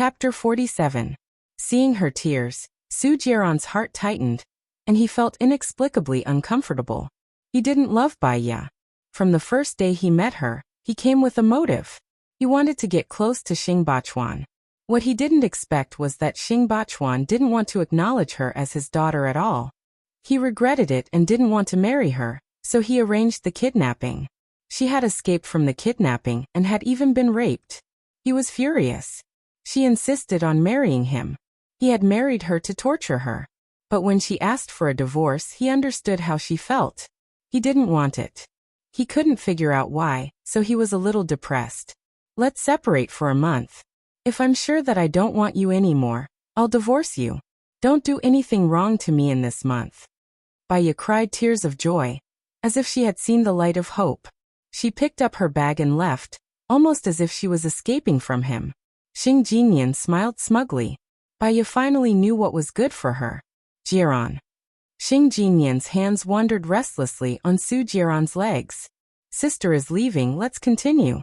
Chapter 47. Seeing her tears, Su Jiaran's heart tightened, and he felt inexplicably uncomfortable. He didn't love Bai Ya. From the first day he met her, he came with a motive. He wanted to get close to Xing Bachuan. What he didn't expect was that Xing Bachuan didn't want to acknowledge her as his daughter at all. He regretted it and didn't want to marry her, so he arranged the kidnapping. She had escaped from the kidnapping and had even been raped. He was furious. She insisted on marrying him. He had married her to torture her. But when she asked for a divorce, he understood how she felt. He didn't want it. He couldn't figure out why, so he was a little depressed. Let's separate for a month. If I'm sure that I don't want you anymore, I'll divorce you. Don't do anything wrong to me in this month. Bai Ya cried tears of joy, as if she had seen the light of hope. She picked up her bag and left, almost as if she was escaping from him. Xing Jinyan smiled smugly. Bai Ya finally knew what was good for her. Jiaran. Xing Jinyan's hands wandered restlessly on Su Jiaran's legs. Sister is leaving, let's continue.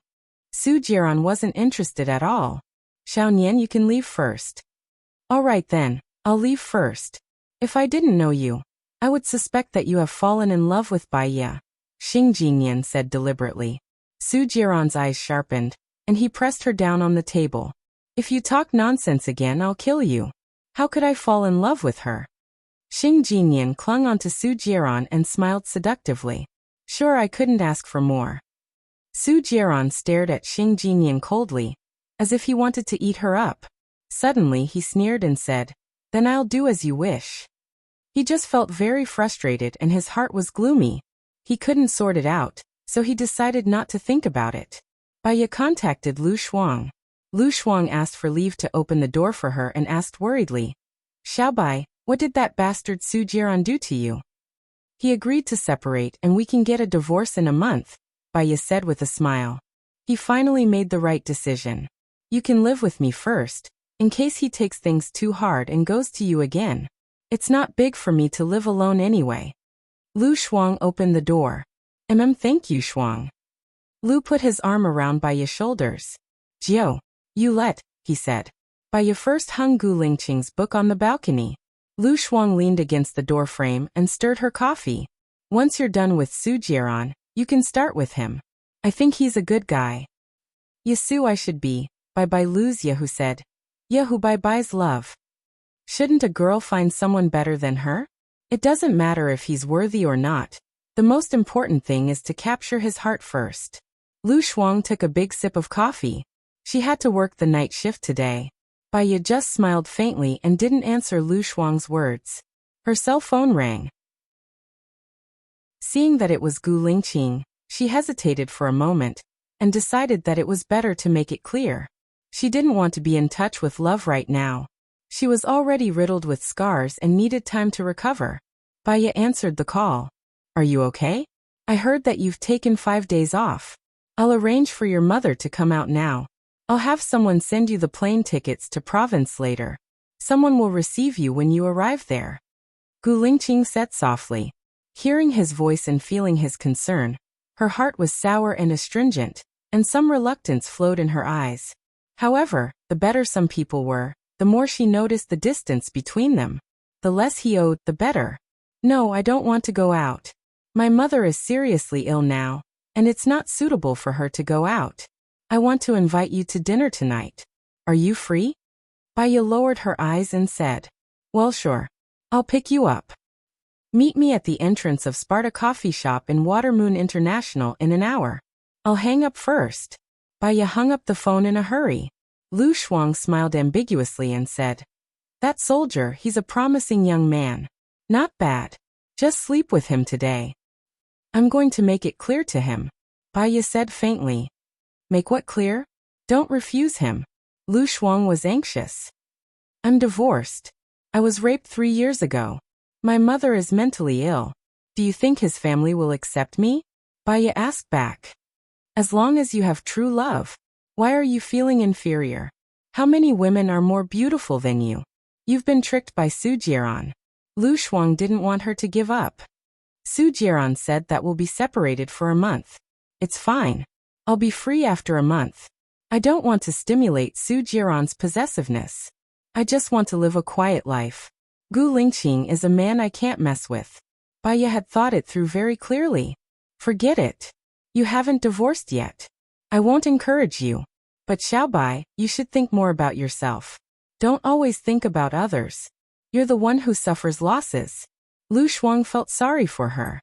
Su Jiaran wasn't interested at all. Xiaonian, you can leave first. All right then, I'll leave first. If I didn't know you, I would suspect that you have fallen in love with Bai Ya, Xing Jinyan said deliberately. Su Jiaran's eyes sharpened, and he pressed her down on the table. If you talk nonsense again, I'll kill you. How could I fall in love with her? Xing Jinyan clung onto Su Jiaran and smiled seductively. Sure, I couldn't ask for more. Su Jiaran stared at Xing Jinyan coldly, as if he wanted to eat her up. Suddenly he sneered and said, Then I'll do as you wish. He just felt very frustrated and his heart was gloomy. He couldn't sort it out, so he decided not to think about it. Bai Ya contacted Lu Shuang. Lu Shuang asked for leave to open the door for her and asked worriedly, Xiaobai, what did that bastard Su Jiaran do to you? He agreed to separate and we can get a divorce in a month, Bai Ya said with a smile. He finally made the right decision. You can live with me first, in case he takes things too hard and goes to you again. It's not big for me to live alone anyway. Lu Shuang opened the door. Thank you, Shuang. Lu put his arm around Bai Ya's shoulders. Jiao, you let, he said. Bai Ya first hung Gu Lingqing's book on the balcony. Lu Shuang leaned against the door frame and stirred her coffee. Once you're done with Su Jiaran, you can start with him. I think he's a good guy. Yasu I should be, Bai Lu's Yahu said. Yahu Bai's love. Shouldn't a girl find someone better than her? It doesn't matter if he's worthy or not. The most important thing is to capture his heart first. Lu Shuang took a big sip of coffee. She had to work the night shift today. Bai Ya just smiled faintly and didn't answer Lu Shuang's words. Her cell phone rang. Seeing that it was Gu Lingqing, she hesitated for a moment, and decided that it was better to make it clear. She didn't want to be in touch with love right now. She was already riddled with scars and needed time to recover. Bai Ya answered the call. Are you okay? I heard that you've taken 5 days off. I'll arrange for your mother to come out now. I'll have someone send you the plane tickets to province later. Someone will receive you when you arrive there. Gu Lingqing said softly. Hearing his voice and feeling his concern, her heart was sour and astringent, and some reluctance flowed in her eyes. However, the better some people were, the more she noticed the distance between them. The less he owed, the better. No, I don't want to go out. My mother is seriously ill now, and it's not suitable for her to go out. I want to invite you to dinner tonight. Are you free? Bai Ya lowered her eyes and said, Well, sure. I'll pick you up. Meet me at the entrance of Sparta Coffee Shop in Watermoon International in an hour. I'll hang up first. Bai Ya hung up the phone in a hurry. Lu Shuang smiled ambiguously and said, That soldier, he's a promising young man. Not bad. Just sleep with him today. I'm going to make it clear to him. Bai Ya said faintly. Make what clear? Don't refuse him. Lu Shuang was anxious. I'm divorced. I was raped 3 years ago. My mother is mentally ill. Do you think his family will accept me? Bai Ya asked back. As long as you have true love. Why are you feeling inferior? How many women are more beautiful than you? You've been tricked by Su Jiaran. Lu Shuang didn't want her to give up. Su Jiaran said that we'll be separated for a month. It's fine. I'll be free after a month. I don't want to stimulate Su Jiran's possessiveness. I just want to live a quiet life. Gu Lingqing is a man I can't mess with. Baya had thought it through very clearly. Forget it. You haven't divorced yet. I won't encourage you. But Xiaobai, you should think more about yourself. Don't always think about others. You're the one who suffers losses. Lu Shuang felt sorry for her.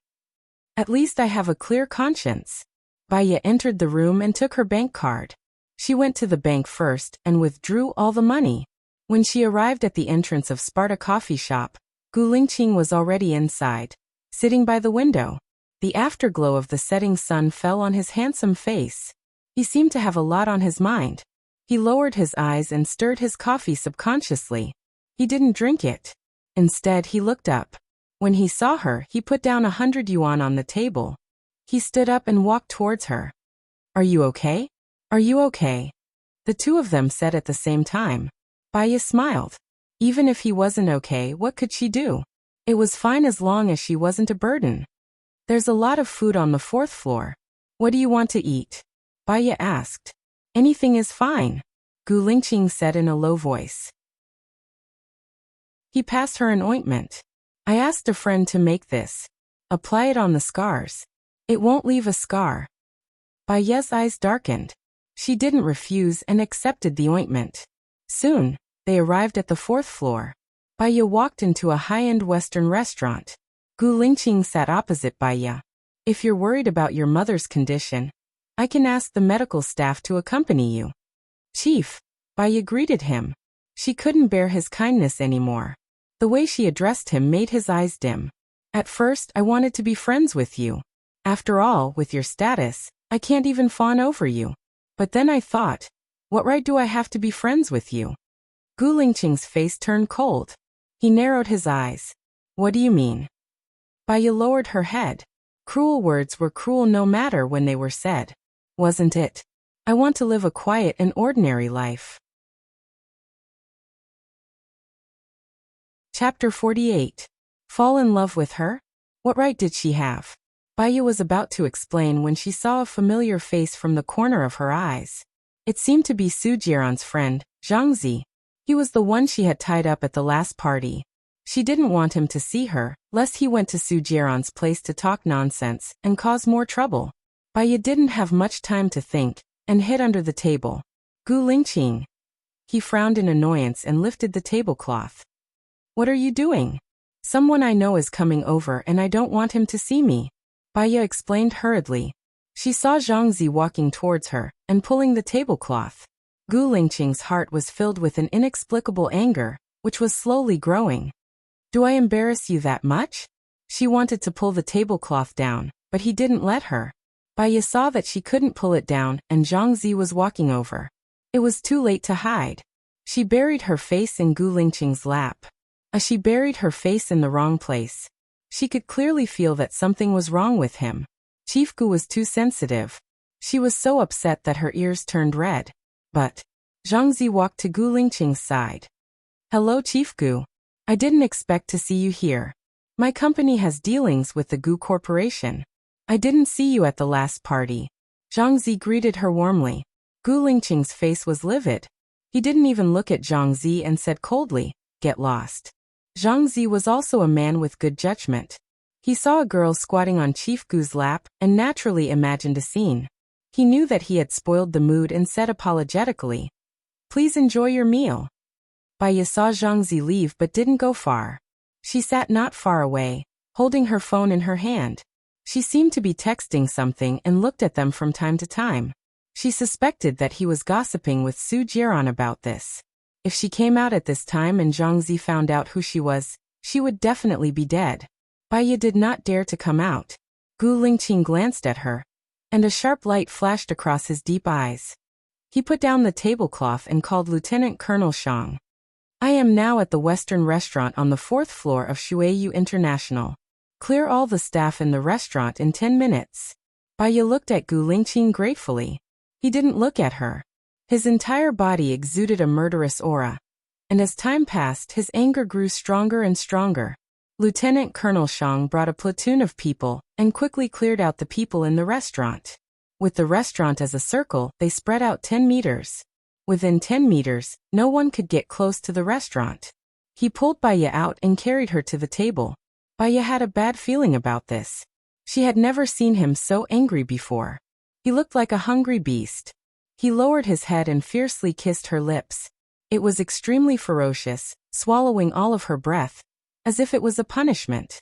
At least I have a clear conscience. Baya entered the room and took her bank card. She went to the bank first and withdrew all the money. When she arrived at the entrance of Sparta Coffee Shop, Gu Lingqing was already inside, sitting by the window. The afterglow of the setting sun fell on his handsome face. He seemed to have a lot on his mind. He lowered his eyes and stirred his coffee subconsciously. He didn't drink it. Instead, he looked up. When he saw her, he put down 100 yuan on the table. He stood up and walked towards her. Are you okay? Are you okay? The two of them said at the same time. Baya smiled. Even if he wasn't okay, what could she do? It was fine as long as she wasn't a burden. There's a lot of food on the 4th floor. What do you want to eat? Baya asked. Anything is fine, Gu Lingqing said in a low voice. He passed her an ointment. I asked a friend to make this. Apply it on the scars. It won't leave a scar. Baya's eyes darkened. She didn't refuse and accepted the ointment. Soon, they arrived at the 4th floor. Baya walked into a high-end Western restaurant. Gu Lingqing sat opposite Baya. If you're worried about your mother's condition, I can ask the medical staff to accompany you. Chief, Baya greeted him. She couldn't bear his kindness anymore. The way she addressed him made his eyes dim. At first, I wanted to be friends with you. After all, with your status, I can't even fawn over you. But then I thought, what right do I have to be friends with you? Gu Lingqing's face turned cold. He narrowed his eyes. What do you mean? Baya lowered her head. Cruel words were cruel no matter when they were said. Wasn't it? I want to live a quiet and ordinary life. Chapter 48. Fall in love with her? What right did she have? Baya was about to explain when she saw a familiar face from the corner of her eyes. It seemed to be Su Jiran's friend, Zhang Zi. He was the one she had tied up at the last party. She didn't want him to see her, lest he went to Su Jiran's place to talk nonsense and cause more trouble. Baya didn't have much time to think, and hid under the table. Gu Lingqing. He frowned in annoyance and lifted the tablecloth. What are you doing? Someone I know is coming over and I don't want him to see me. Baya explained hurriedly. She saw Zhang Zi walking towards her and pulling the tablecloth. Gu Lingqing's heart was filled with an inexplicable anger, which was slowly growing. Do I embarrass you that much? She wanted to pull the tablecloth down, but he didn't let her. Baya saw that she couldn't pull it down and Zhang Zi was walking over. It was too late to hide. She buried her face in Gu Lingqing's lap. She buried her face in the wrong place. She could clearly feel that something was wrong with him. Chief Gu was too sensitive. She was so upset that her ears turned red. But Zhang Zi walked to Gu Lingqing's side. Hello, Chief Gu. I didn't expect to see you here. My company has dealings with the Gu Corporation. I didn't see you at the last party. Zhang Zi greeted her warmly. Gu Lingqing's face was livid. He didn't even look at Zhang Zi and said coldly, "Get lost." Zhang Zi was also a man with good judgment. He saw a girl squatting on Chief Gu's lap and naturally imagined a scene. He knew that he had spoiled the mood and said apologetically, "Please enjoy your meal." Baya saw Zhang Zi leave but didn't go far. She sat not far away, holding her phone in her hand. She seemed to be texting something and looked at them from time to time. She suspected that he was gossiping with Su Jiran about this. If she came out at this time and Zhang Zi found out who she was, she would definitely be dead. Baya did not dare to come out. Gu Lingqing glanced at her, and a sharp light flashed across his deep eyes. He put down the tablecloth and called Lieutenant Colonel Shang. I am now at the Western restaurant on the 4th floor of Shuiyu International. Clear all the staff in the restaurant in 10 minutes. Baya looked at Gu Lingqing gratefully. He didn't look at her. His entire body exuded a murderous aura. And as time passed, his anger grew stronger and stronger. Lieutenant Colonel Shang brought a platoon of people and quickly cleared out the people in the restaurant. With the restaurant as a circle, they spread out 10 meters. Within 10 meters, no one could get close to the restaurant. He pulled Baya out and carried her to the table. Baya had a bad feeling about this. She had never seen him so angry before. He looked like a hungry beast. He lowered his head and fiercely kissed her lips. It was extremely ferocious, swallowing all of her breath, as if it was a punishment.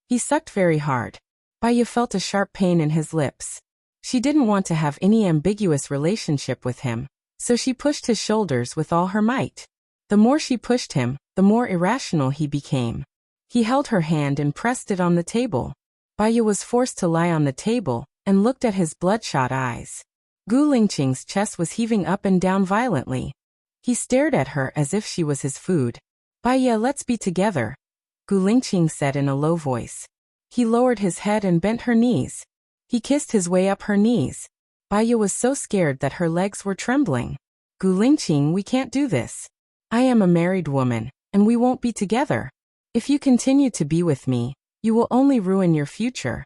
He sucked very hard. Baya felt a sharp pain in his lips. She didn't want to have any ambiguous relationship with him, so she pushed his shoulders with all her might. The more she pushed him, the more irrational he became. He held her hand and pressed it on the table. Baya was forced to lie on the table and looked at his bloodshot eyes. Gu Lingqing's chest was heaving up and down violently. He stared at her as if she was his food. "Baya, let's be together," Gu Lingqing said in a low voice. He lowered his head and bent her knees. He kissed his way up her knees. Baya was so scared that her legs were trembling. "Gu Lingqing, we can't do this. I am a married woman, and we won't be together. If you continue to be with me, you will only ruin your future."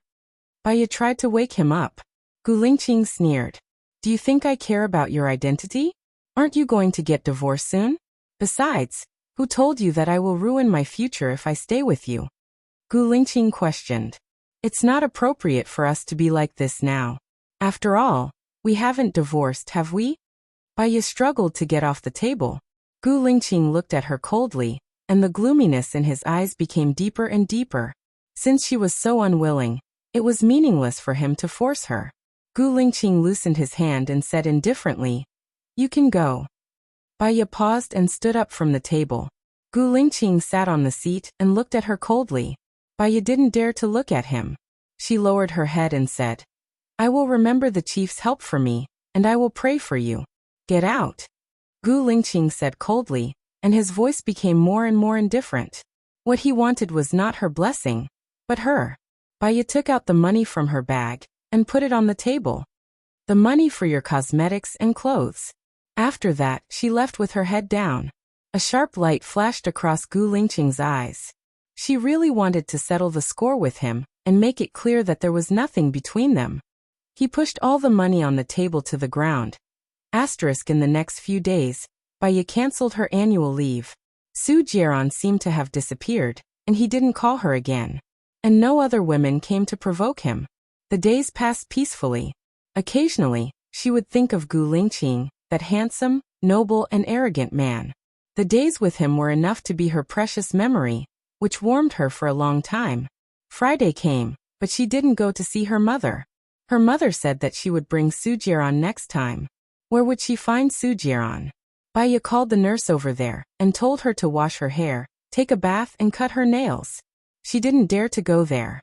Baya tried to wake him up. Gu Lingqing sneered. "Do you think I care about your identity? Aren't you going to get divorced soon? Besides, who told you that I will ruin my future if I stay with you?" Gu Lingqing questioned. "It's not appropriate for us to be like this now. After all, we haven't divorced, have we?" Baya struggled to get off the table. Gu Lingqing looked at her coldly, and the gloominess in his eyes became deeper and deeper. Since she was so unwilling, it was meaningless for him to force her. Gu Lingqing loosened his hand and said indifferently, "You can go." Baya paused and stood up from the table. Gu Lingqing sat on the seat and looked at her coldly. Baya didn't dare to look at him. She lowered her head and said, "I will remember the chief's help for me, and I will pray for you. Get out." Gu Lingqing said coldly, and his voice became more and more indifferent. What he wanted was not her blessing, but her. Baya took out the money from her bag and put it on the table. "The money for your cosmetics and clothes." After that, she left with her head down. A sharp light flashed across Gu Lingqing's eyes. She really wanted to settle the score with him and make it clear that there was nothing between them. He pushed all the money on the table to the ground. In the next few days, Baya canceled her annual leave. Su Jiaran seemed to have disappeared, and he didn't call her again. And no other women came to provoke him. The days passed peacefully. Occasionally, she would think of Gu Lingqing, that handsome, noble and arrogant man. The days with him were enough to be her precious memory, which warmed her for a long time. Friday came, but she didn't go to see her mother. Her mother said that she would bring Su Jiaran next time. Where would she find Su Jiaran? Baya called the nurse over there and told her to wash her hair, take a bath and cut her nails. She didn't dare to go there.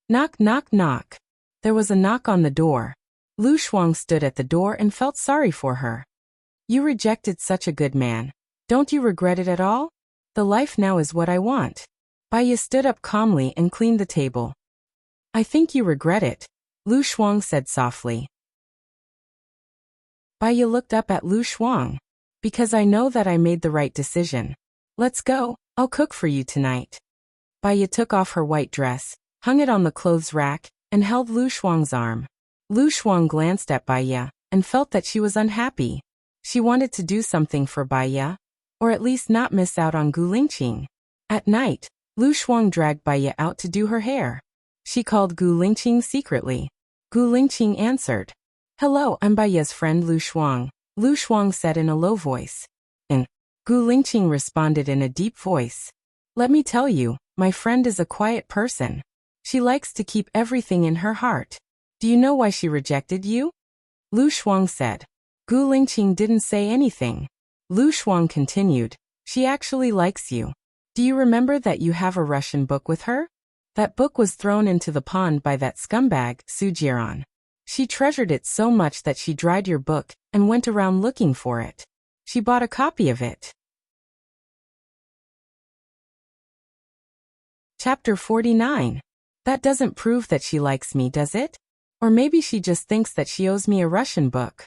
Knock, knock, knock. There was a knock on the door. Lu Shuang stood at the door and felt sorry for her. "You rejected such a good man. Don't you regret it at all? The life now is what I want." Baya stood up calmly and cleaned the table. "I think you regret it," Lu Shuang said softly. Baya looked up at Lu Shuang. "Because I know that I made the right decision. Let's go, I'll cook for you tonight." Baya took off her white dress, hung it on the clothes rack, and held Lu Shuang's arm. Lu Shuang glanced at Baya and felt that she was unhappy. She wanted to do something for Baya, or at least not miss out on Gu Lingqing. At night, Lu Shuang dragged Baya out to do her hair. She called Gu Lingqing secretly. Gu Lingqing answered. "Hello, I'm Baya's friend Lu Shuang," Lu Shuang said in a low voice. And Gu Lingqing responded in a deep voice. "Let me tell you, my friend is a quiet person. She likes to keep everything in her heart. Do you know why she rejected you?" Lu Shuang said. Gu Lingqing didn't say anything. Lu Shuang continued. "She actually likes you. Do you remember that you have a Russian book with her? That book was thrown into the pond by that scumbag, Su Jiaran. She treasured it so much that she dried your book and went around looking for it. She bought a copy of it." Chapter 49. That doesn't prove that she likes me, does it? Or maybe she just thinks that she owes me a Russian book.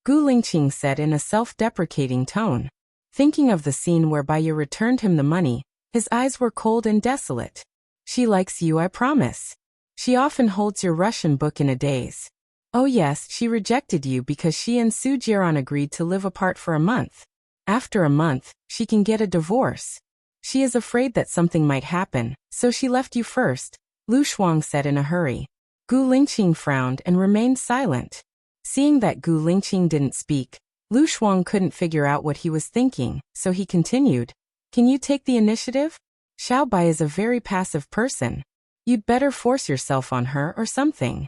Gu Lingqing said in a self-deprecating tone. Thinking of the scene where Baya returned him the money, his eyes were cold and desolate. "She likes you, I promise. She often holds your Russian book in a daze. Oh yes, she rejected you because she and Su Jiran agreed to live apart for a month. After a month, she can get a divorce. She is afraid that something might happen, so she left you first, Lu Shuang said in a hurry. Gu Lingqing frowned and remained silent. Seeing that Gu Lingqing didn't speak, Lu Shuang couldn't figure out what he was thinking, so he continued. Can you take the initiative? Xiao Bai is a very passive person. You'd better force yourself on her or something.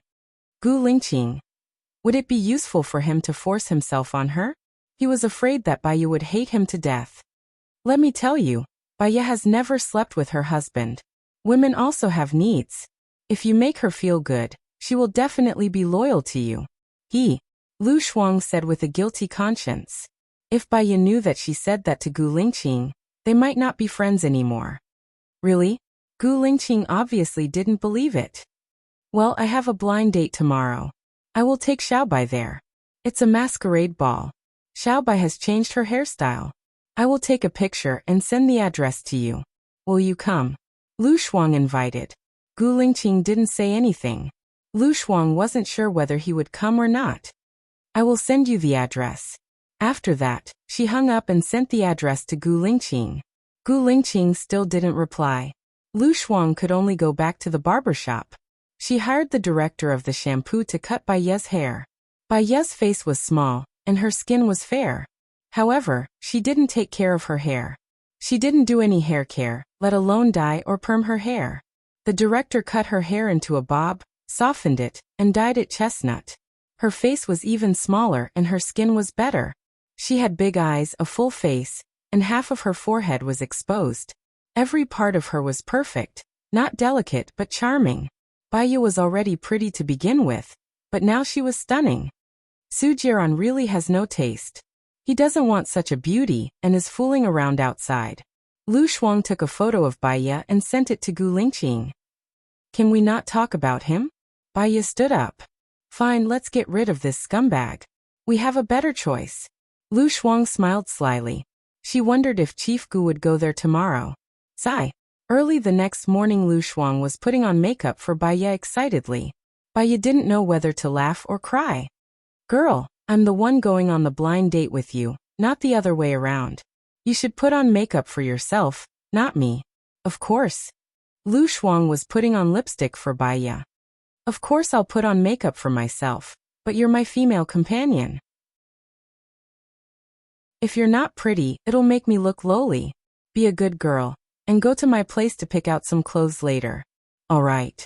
Gu Lingqing. Would it be useful for him to force himself on her? He was afraid that Bai Ye would hate him to death. Let me tell you, Bai Ye has never slept with her husband. Women also have needs. If you make her feel good, she will definitely be loyal to you. Lu Shuang said with a guilty conscience. If Bai Ye knew that she said that to Gu Lingqing, they might not be friends anymore. Really? Gu Lingqing obviously didn't believe it. Well, I have a blind date tomorrow. I will take Xiao Bai there. It's a masquerade ball. Xiao Bai has changed her hairstyle. I will take a picture and send the address to you. Will you come? Lu Shuang invited. Gu Lingqing didn't say anything. Lu Shuang wasn't sure whether he would come or not. I will send you the address. After that, she hung up and sent the address to Gu Lingqing. Gu Lingqing still didn't reply. Lu Shuang could only go back to the barber shop. She hired the director of the shampoo to cut Bai Ye's hair. Bai Ye's face was small, and her skin was fair. However, she didn't take care of her hair. She didn't do any hair care, let alone dye or perm her hair. The director cut her hair into a bob, softened it, and dyed it chestnut. Her face was even smaller and her skin was better. She had big eyes, a full face, and half of her forehead was exposed. Every part of her was perfect, not delicate but charming. Bai Ye was already pretty to begin with, but now she was stunning. Su Jiran really has no taste. He doesn't want such a beauty and is fooling around outside. Lu Shuang took a photo of Bai Ye and sent it to Gu Lingqing. Can we not talk about him? Bai Ye stood up. Fine, let's get rid of this scumbag. We have a better choice. Lu Shuang smiled slyly. She wondered if Chief Gu would go there tomorrow. Sigh. Early the next morning Lu Shuang was putting on makeup for Bai Ye excitedly. Bai Ye didn't know whether to laugh or cry. Girl, I'm the one going on the blind date with you, not the other way around. You should put on makeup for yourself, not me. Of course. Lu Shuang was putting on lipstick for Bai Ye. Of course I'll put on makeup for myself, but you're my female companion. If you're not pretty, it'll make me look lowly. Be a good girl, and go to my place to pick out some clothes later. All right.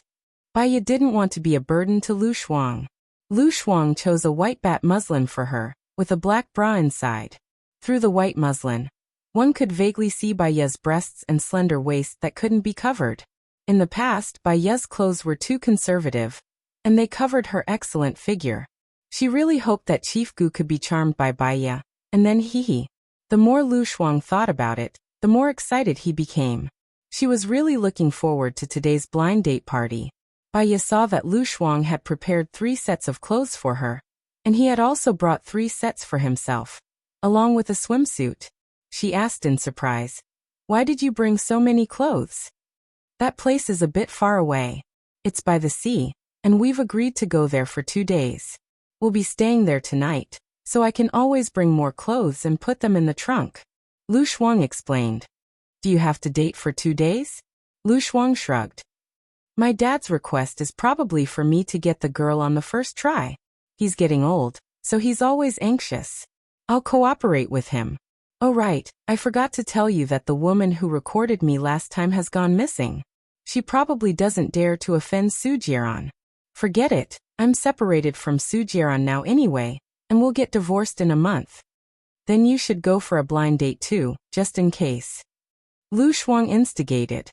Bai Ye didn't want to be a burden to Lu Shuang. Lu Shuang chose a white bat muslin for her, with a black bra inside. Through the white muslin, one could vaguely see Bai Ye's breasts and slender waist that couldn't be covered. In the past, Bai Ye's clothes were too conservative, and they covered her excellent figure. She really hoped that Chief Gu could be charmed by Bai Ye, and then The more Lu Shuang thought about it, the more excited he became. She was really looking forward to today's blind date party. Bai Ye saw that Lu Shuang had prepared 3 sets of clothes for her, and he had also brought 3 sets for himself, along with a swimsuit. She asked in surprise, "Why did you bring so many clothes?" "That place is a bit far away. It's by the sea, and we've agreed to go there for 2 days. We'll be staying there tonight, so I can always bring more clothes and put them in the trunk," Lu Shuang explained. "Do you have to date for 2 days?" Lu Shuang shrugged. "My dad's request is probably for me to get the girl on the first try. He's getting old, so he's always anxious. I'll cooperate with him. Oh right, I forgot to tell you that the woman who recorded me last time has gone missing. She probably doesn't dare to offend Su Jiran. Forget it, I'm separated from Su Jiran now anyway, and we'll get divorced in a month. Then you should go for a blind date too, just in case." Lu Shuang instigated.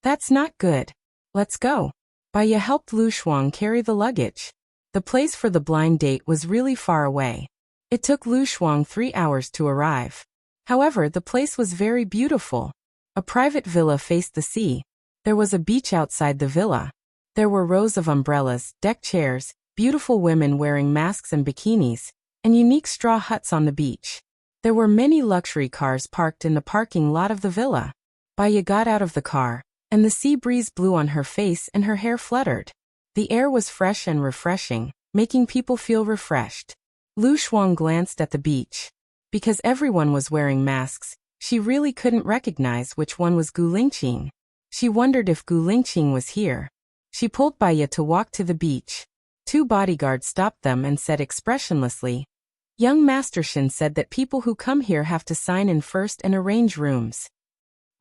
"That's not good. Let's go." Bai Ye helped Lu Shuang carry the luggage. The place for the blind date was really far away. It took Lu Shuang 3 hours to arrive. However, the place was very beautiful. A private villa faced the sea. There was a beach outside the villa. There were rows of umbrellas, deck chairs, beautiful women wearing masks and bikinis, and unique straw huts on the beach. There were many luxury cars parked in the parking lot of the villa. Bai Ye got out of the car, and the sea breeze blew on her face and her hair fluttered. The air was fresh and refreshing, making people feel refreshed. Lu Shuang glanced at the beach. Because everyone was wearing masks, she really couldn't recognize which one was Gu Lingqing. She wondered if Gu Lingqing was here. She pulled Baiya to walk to the beach. 2 bodyguards stopped them and said expressionlessly, "Young Master Shin said that people who come here have to sign in first and arrange rooms."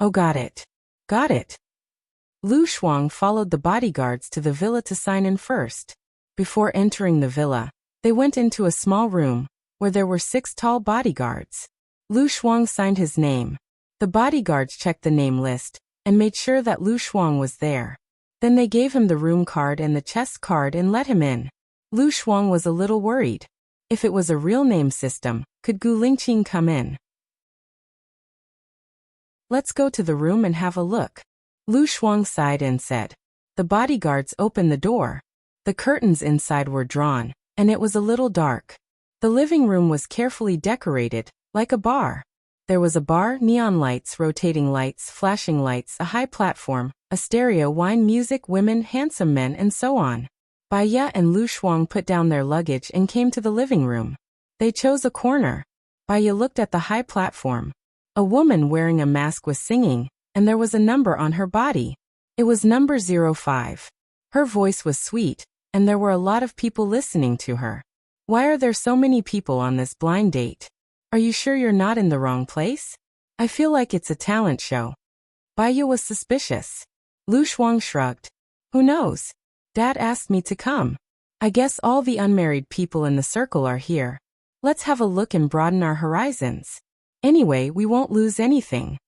"Oh, got it. Got it." Lu Shuang followed the bodyguards to the villa to sign in first. Before entering the villa, they went into a small room, where there were 6 tall bodyguards. Lu Shuang signed his name. The bodyguards checked the name list, and made sure that Lu Shuang was there. Then they gave him the room card and the chest card and let him in. Lu Shuang was a little worried. If it was a real name system, could Gu Lingqing come in? "Let's go to the room and have a look." Lu Shuang sighed and said. The bodyguards opened the door. The curtains inside were drawn, and it was a little dark. The living room was carefully decorated, like a bar. There was a bar, neon lights, rotating lights, flashing lights, a high platform, a stereo, wine, music, women, handsome men, and so on. Baiya and Lu Shuang put down their luggage and came to the living room. They chose a corner. Baiya looked at the high platform. A woman wearing a mask was singing, and there was a number on her body. It was number 05. Her voice was sweet, and there were a lot of people listening to her. "Why are there so many people on this blind date? Are you sure you're not in the wrong place? I feel like it's a talent show." Baiya was suspicious. Lu Shuang shrugged. "Who knows? Dad asked me to come. I guess all the unmarried people in the circle are here. Let's have a look and broaden our horizons. Anyway, we won't lose anything."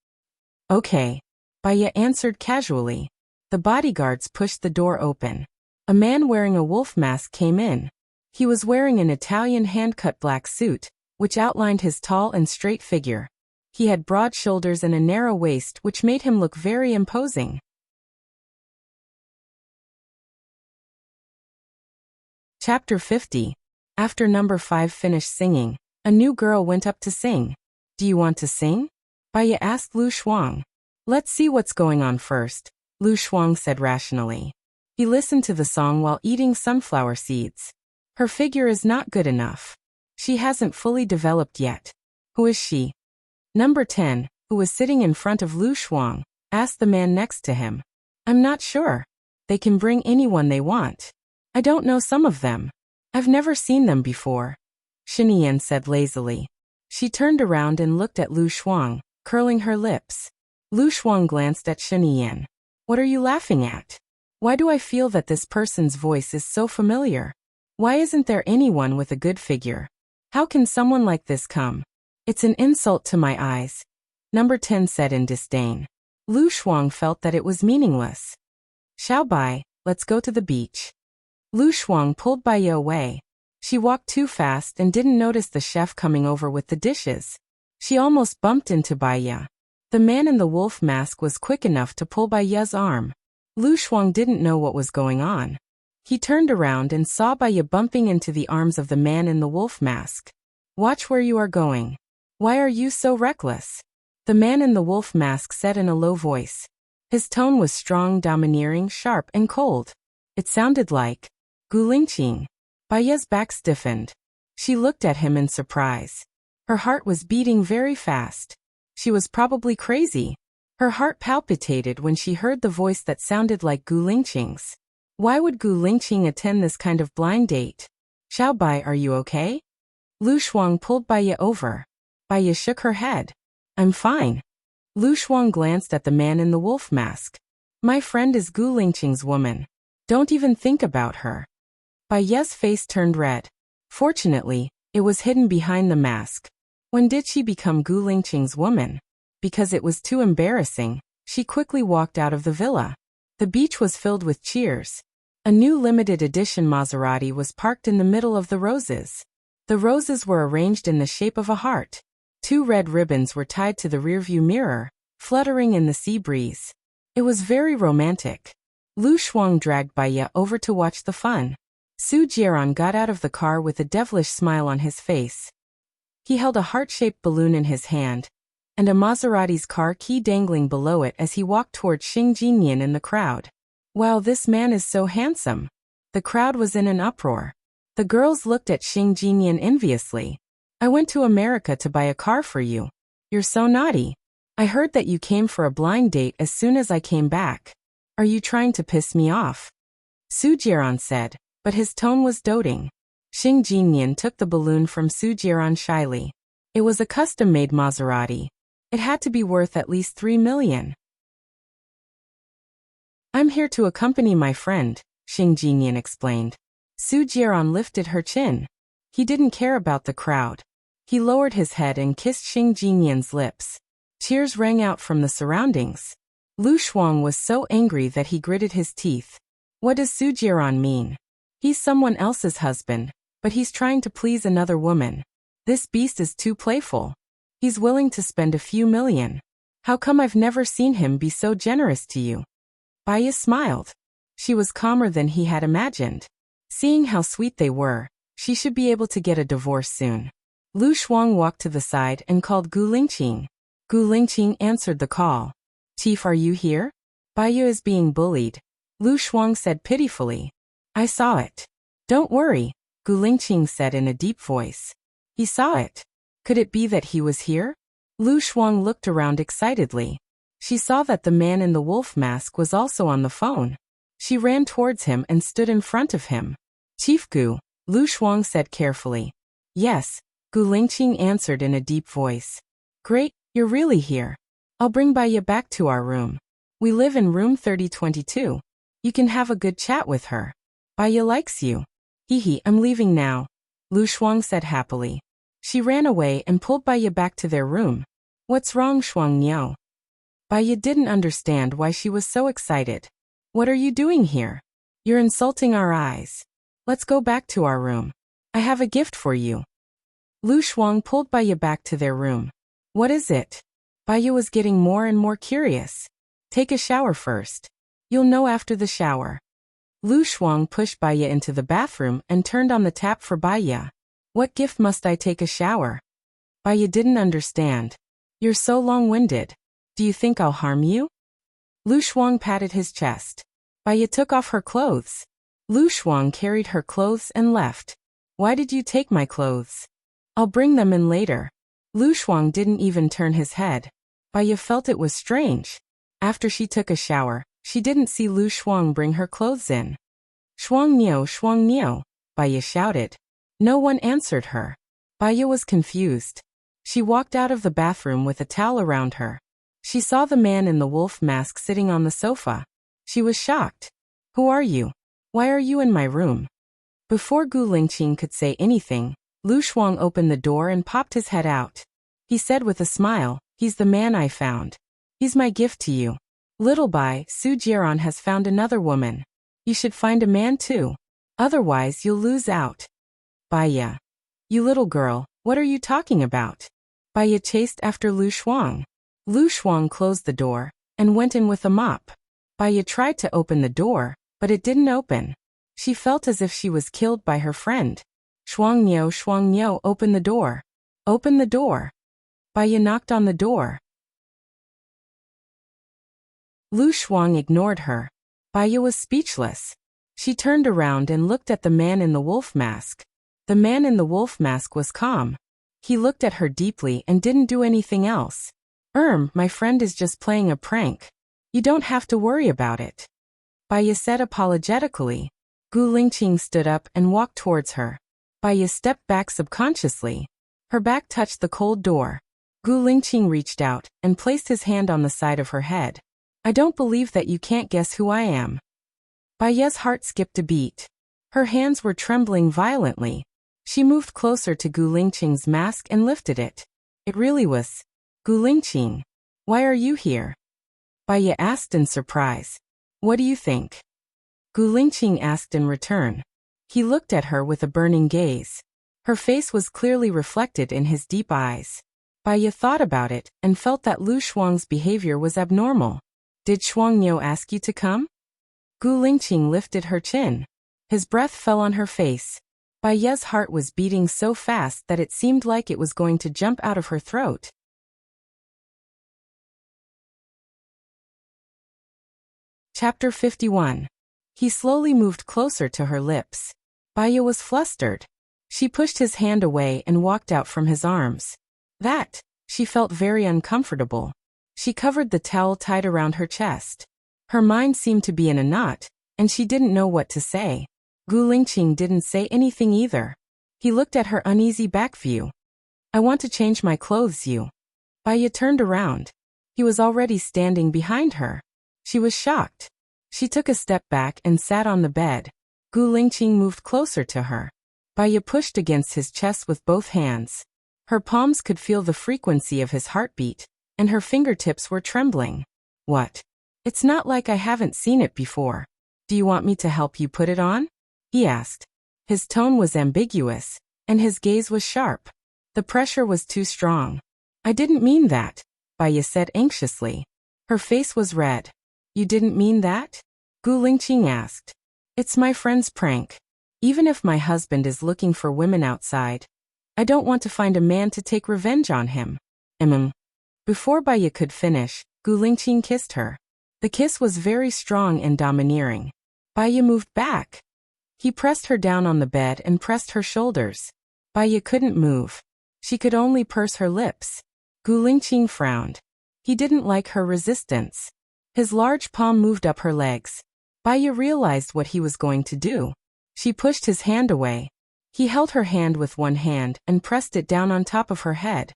"Okay," Baiya answered casually. The bodyguards pushed the door open. A man wearing a wolf mask came in. He was wearing an Italian hand-cut black suit, which outlined his tall and straight figure. He had broad shoulders and a narrow waist, which made him look very imposing. Chapter 50. After number 5 finished singing, a new girl went up to sing. "Do you want to sing?" Baiya asked Lu Shuang. "Let's see what's going on first," Lu Shuang said rationally. He listened to the song while eating sunflower seeds. "Her figure is not good enough. She hasn't fully developed yet." "Who is she?" Number 10, who was sitting in front of Lu Shuang, asked the man next to him. "I'm not sure. They can bring anyone they want. I don't know some of them. I've never seen them before," Shinian said lazily. She turned around and looked at Lu Shuang, curling her lips. Lu Shuang glanced at Shinian. "What are you laughing at? Why do I feel that this person's voice is so familiar? Why isn't there anyone with a good figure? How can someone like this come? It's an insult to my eyes," Number 10 said in disdain. Lu Shuang felt that it was meaningless. "Xiaobai, let's go to the beach." Lu Shuang pulled Baiya away. She walked too fast and didn't notice the chef coming over with the dishes. She almost bumped into Baiya. The man in the wolf mask was quick enough to pull Baiya's arm. Lu Shuang didn't know what was going on. He turned around and saw Baiya bumping into the arms of the man in the wolf mask. "Watch where you are going. Why are you so reckless?" The man in the wolf mask said in a low voice. His tone was strong, domineering, sharp, and cold. It sounded like Gu Lingqing. Baiya's back stiffened. She looked at him in surprise. Her heart was beating very fast. She was probably crazy. Her heart palpitated when she heard the voice that sounded like Gu Lingqing's. Why would Gu Lingqing attend this kind of blind date? "Xiaobai, are you okay?" Lu Shuang pulled Baiya over. Baiya shook her head. "I'm fine." Lu Shuang glanced at the man in the wolf mask. "My friend is Gu Lingqing's woman. Don't even think about her." Baiya's face turned red. Fortunately, it was hidden behind the mask. When did she become Gu Lingqing's woman? Because it was too embarrassing, she quickly walked out of the villa. The beach was filled with cheers. A new limited edition Maserati was parked in the middle of the roses. The roses were arranged in the shape of a heart. 2 red ribbons were tied to the rearview mirror, fluttering in the sea breeze. It was very romantic. Lu Shuang dragged Baiya over to watch the fun. Su Jiaran got out of the car with a devilish smile on his face. He held a heart-shaped balloon in his hand, and a Maserati's car key dangling below it as he walked toward Xing Jinyan in the crowd. "Wow, this man is so handsome. The crowd was in an uproar. The girls looked at Xing Jinyan enviously. I went to America to buy a car for you. You're so naughty. I heard that you came for a blind date as soon as I came back. Are you trying to piss me off? Su Jiran said, but his tone was doting. Xing Jinyan took the balloon from Su Jiran shyly. It was a custom-made Maserati. It had to be worth at least 3 million. I'm here to accompany my friend, Xing Jinyan explained. Su Jiran lifted her chin. He didn't care about the crowd. He lowered his head and kissed Xing Jinyan's lips. Cheers rang out from the surroundings. Lu Shuang was so angry that he gritted his teeth. What does Su Jiran mean? He's someone else's husband, but he's trying to please another woman. This beast is too playful. He's willing to spend a few million. How come I've never seen him be so generous to you? Baya smiled. She was calmer than he had imagined. Seeing how sweet they were, she should be able to get a divorce soon. Lu Shuang walked to the side and called Gu Lingqing. Gu Lingqing answered the call. Chief, are you here? Baya is being bullied. Lu Shuang said pitifully. I saw it. Don't worry, Gu Lingqing said in a deep voice. He saw it. Could it be that he was here? Lu Shuang looked around excitedly. She saw that the man in the wolf mask was also on the phone. She ran towards him and stood in front of him. Chief Gu, Lu Shuang said carefully. Yes, Gu Lingqing answered in a deep voice. Great, you're really here. I'll bring Baya back to our room. We live in room 3022. You can have a good chat with her. Baya likes you. Hee, I'm leaving now, Lu Shuang said happily. She ran away and pulled Baya back to their room. What's wrong, Shuang Niu? Baya didn't understand why she was so excited. What are you doing here? You're insulting our eyes. Let's go back to our room. I have a gift for you. Lu Shuang pulled Baya back to their room. What is it? Baya was getting more and more curious. Take a shower first. You'll know after the shower. Lu Shuang pushed Baya into the bathroom and turned on the tap for Baya. What gift must I take a shower? Baya didn't understand. You're so long-winded. Do you think I'll harm you? Lu Shuang patted his chest. Baya took off her clothes. Lu Shuang carried her clothes and left. Why did you take my clothes? I'll bring them in later. Lu Shuang didn't even turn his head. Baya felt it was strange. After she took a shower, she didn't see Lu Shuang bring her clothes in. Shuang Niu, Baya shouted. No one answered her. Baya was confused. She walked out of the bathroom with a towel around her. She saw the man in the wolf mask sitting on the sofa. She was shocked. Who are you? Why are you in my room? Before Gu Lingqing could say anything, Lu Shuang opened the door and popped his head out. He said with a smile, he's the man I found. He's my gift to you. Little Bai, Su Jiran has found another woman. You should find a man too. Otherwise you'll lose out. Baya. You little girl, what are you talking about? Baya chased after Lu Shuang. Lu Shuang closed the door and went in with a mop. Baya tried to open the door, but it didn't open. She felt as if she was killed by her friend. Shuang Niu, open the door. Open the door. Baya knocked on the door. Lu Shuang ignored her. Baya was speechless. She turned around and looked at the man in the wolf mask. The man in the wolf mask was calm. He looked at her deeply and didn't do anything else. My friend is just playing a prank. You don't have to worry about it. Baya said apologetically. Gu Lingqing stood up and walked towards her. Baya stepped back subconsciously. Her back touched the cold door. Gu Lingqing reached out and placed his hand on the side of her head. I don't believe that you can't guess who I am. Baya's heart skipped a beat. Her hands were trembling violently. She moved closer to Gu Lingqing's mask and lifted it. It really was. Gu Lingqing. Why are you here? Baya asked in surprise. What do you think? Gu Lingqing asked in return. He looked at her with a burning gaze. Her face was clearly reflected in his deep eyes. Baya thought about it and felt that Lu Shuang's behavior was abnormal. Did Shuang Niu ask you to come? Gu Lingqing lifted her chin. His breath fell on her face. Baya's heart was beating so fast that it seemed like it was going to jump out of her throat. Chapter 51. He slowly moved closer to her lips. Baya was flustered. She pushed his hand away and walked out from his arms. She felt very uncomfortable. She covered the towel tight around her chest. Her mind seemed to be in a knot, and she didn't know what to say. Gu Lingqing didn't say anything either. He looked at her uneasy back view. I want to change my clothes, you. Baya turned around. He was already standing behind her. She was shocked. She took a step back and sat on the bed. Gu Lingqing moved closer to her. Baya pushed against his chest with both hands. Her palms could feel the frequency of his heartbeat, and her fingertips were trembling. What? It's not like I haven't seen it before. Do you want me to help you put it on? He asked. His tone was ambiguous, and his gaze was sharp. The pressure was too strong. I didn't mean that, Baya said anxiously. Her face was red. You didn't mean that? Gu Lingqing asked. It's my friend's prank. Even if my husband is looking for women outside, I don't want to find a man to take revenge on him. Before Baya could finish, Gu Lingqing kissed her. The kiss was very strong and domineering. Baya moved back. He pressed her down on the bed and pressed her shoulders. Baya couldn't move. She could only purse her lips. Gu Lingqing frowned. He didn't like her resistance. His large palm moved up her legs. Baya realized what he was going to do. She pushed his hand away. He held her hand with one hand and pressed it down on top of her head.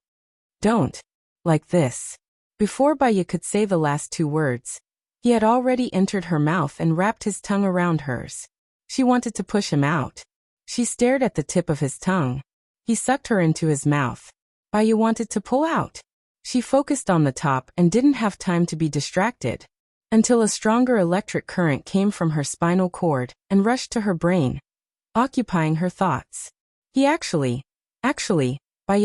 Don't. Like this. Before Baya could say the last two words, he had already entered her mouth and wrapped his tongue around hers. She wanted to push him out. She stared at the tip of his tongue. He sucked her into his mouth. Baya wanted to pull out. She focused on the top and didn't have time to be distracted, until a stronger electric current came from her spinal cord and rushed to her brain, occupying her thoughts. Baya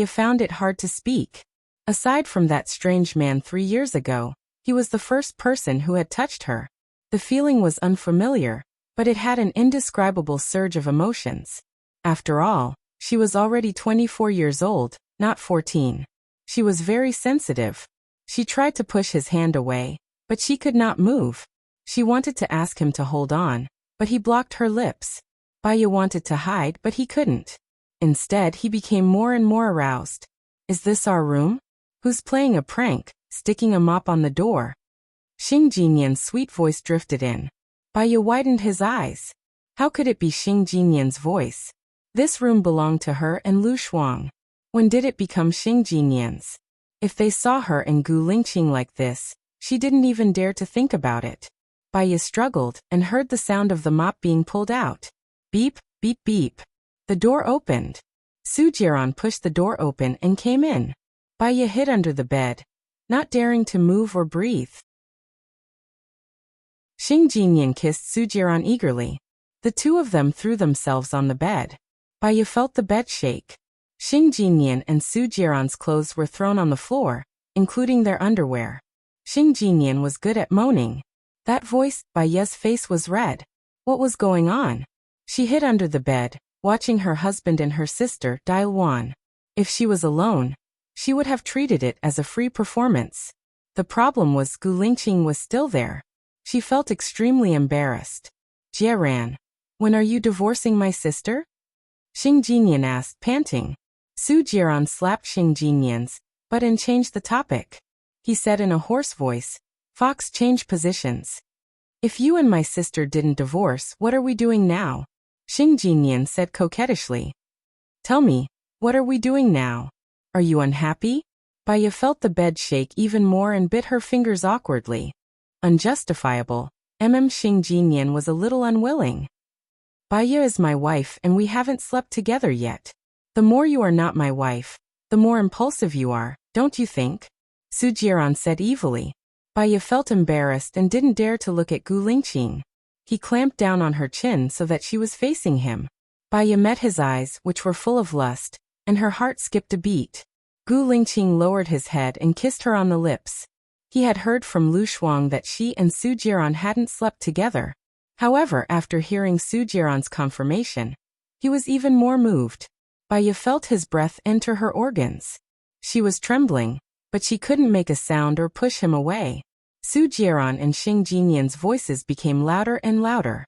found it hard to speak. Aside from that strange man 3 years ago, he was the first person who had touched her. The feeling was unfamiliar, but it had an indescribable surge of emotions. After all, she was already 24 years old, not 14. She was very sensitive. She tried to push his hand away, but she could not move. She wanted to ask him to hold on, but he blocked her lips. Baya wanted to hide, but he couldn't. Instead, he became more and more aroused. Is this our room? Who's playing a prank, sticking a mop on the door? Xing Jinyan's sweet voice drifted in. Baya widened his eyes. How could it be Xing Jinyan's voice? This room belonged to her and Lu Shuang. When did it become Xing Jinyan's? If they saw her and Gu Lingqing like this, she didn't even dare to think about it. Baya struggled and heard the sound of the mop being pulled out. Beep, beep, beep. The door opened. Su Jiran pushed the door open and came in. Baya hid under the bed, not daring to move or breathe. Xing Jinyan kissed Su Jiran eagerly. The two of them threw themselves on the bed. Baya felt the bed shake. Xing Jinyan and Su Jiran's clothes were thrown on the floor, including their underwear. Xing Jinyan was good at moaning. That voice, Baya's face was red. What was going on? She hid under the bed, watching her husband and her sister dial one. If she was alone, she would have treated it as a free performance. The problem was Gu Lingqing was still there. She felt extremely embarrassed. Jiran, when are you divorcing my sister? Xing Jinyan asked, panting. Su Jiran slapped Xing Jinyan's butt and changed the topic. He said in a hoarse voice, Fox, change positions. If you and my sister didn't divorce, what are we doing now? Xing Jinyan said coquettishly. Tell me, what are we doing now? Are you unhappy? Baya felt the bed shake even more and bit her fingers awkwardly. Unjustifiable. Xing Jinyan was a little unwilling. Baya is my wife and we haven't slept together yet. The more you are not my wife, the more impulsive you are, don't you think? Su Jiran said evilly. Baya felt embarrassed and didn't dare to look at Gu Lingqing. He clamped down on her chin so that she was facing him. Baya met his eyes, which were full of lust, and her heart skipped a beat. Gu Lingqing lowered his head and kissed her on the lips. He had heard from Lu Shuang that she and Su Jiran hadn't slept together. However, after hearing Su Jiran's confirmation, he was even more moved. Baya felt his breath enter her organs. She was trembling, but she couldn't make a sound or push him away. Su Jiran and Xing Jinyan's voices became louder and louder.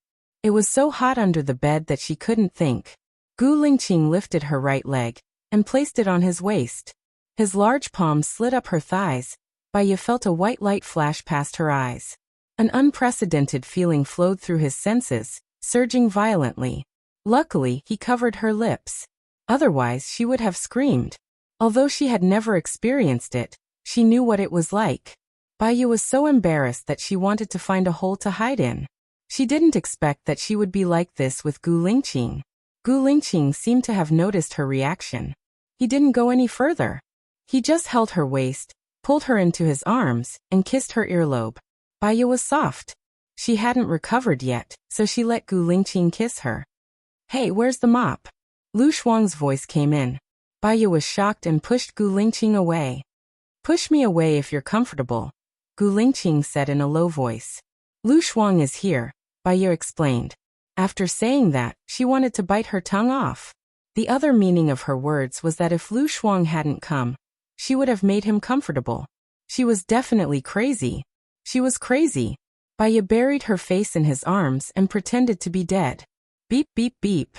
It was so hot under the bed that she couldn't think. Gu Lingqing lifted her right leg and placed it on his waist. His large palm slid up her thighs. Baiya felt a white light flash past her eyes. An unprecedented feeling flowed through his senses, surging violently. Luckily, he covered her lips. Otherwise, she would have screamed. Although she had never experienced it, she knew what it was like. Baiya was so embarrassed that she wanted to find a hole to hide in. She didn't expect that she would be like this with Gu Lingqing. Gu Lingqing seemed to have noticed her reaction. He didn't go any further. He just held her waist, pulled her into his arms, and kissed her earlobe. Baiya was soft. She hadn't recovered yet, so she let Gu Lingqing kiss her. "Hey, where's the mop?" Lu Shuang's voice came in. Baiya was shocked and pushed Gu Lingqing away. "Push me away if you're comfortable," Gu Lingqing said in a low voice. "Lu Shuang is here," Baiya explained. After saying that, she wanted to bite her tongue off. The other meaning of her words was that if Lu Shuang hadn't come, she would have made him comfortable. She was definitely crazy. She was crazy. Baiya buried her face in his arms and pretended to be dead. Beep, beep, beep.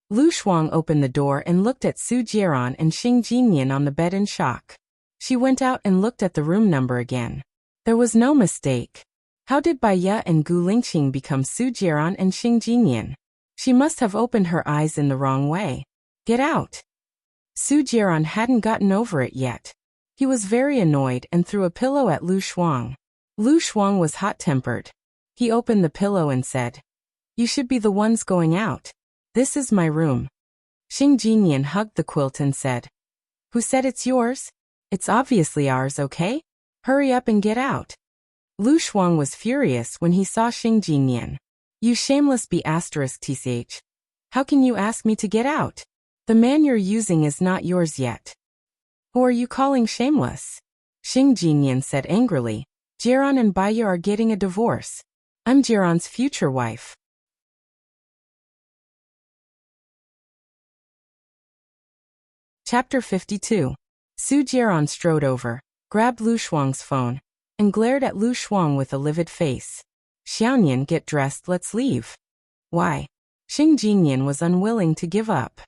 Lu Shuang opened the door and looked at Su Jiaran and Xing Jinyan on the bed in shock. She went out and looked at the room number again. There was no mistake. How did Baiya and Gu Lingqing become Su Jiaran and Xing Jinyan? She must have opened her eyes in the wrong way. Get out! Su Jiaran hadn't gotten over it yet. He was very annoyed and threw a pillow at Lu Shuang. Lu Shuang was hot-tempered. He opened the pillow and said, "You should be the ones going out. This is my room." Xing Jinyan hugged the quilt and said, "Who said it's yours? It's obviously ours, okay? Hurry up and get out." Lu Shuang was furious when he saw Xing Jinyan. "You shameless B***tch. How can you ask me to get out? The man you're using is not yours yet." "Who are you calling shameless?" Xing Jinyan said angrily. "Jiaran and Baiya are getting a divorce. I'm Jiaran's future wife." Chapter 52. Su Jiaran strode over, grabbed Lu Shuang's phone, and glared at Lu Shuang with a livid face. "Xiaonian, get dressed, let's leave." "Why?" Xing Jinyan was unwilling to give up.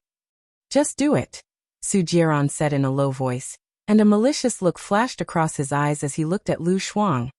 "Just do it," Su Jiaran said in a low voice, and a malicious look flashed across his eyes as he looked at Lu Shuang.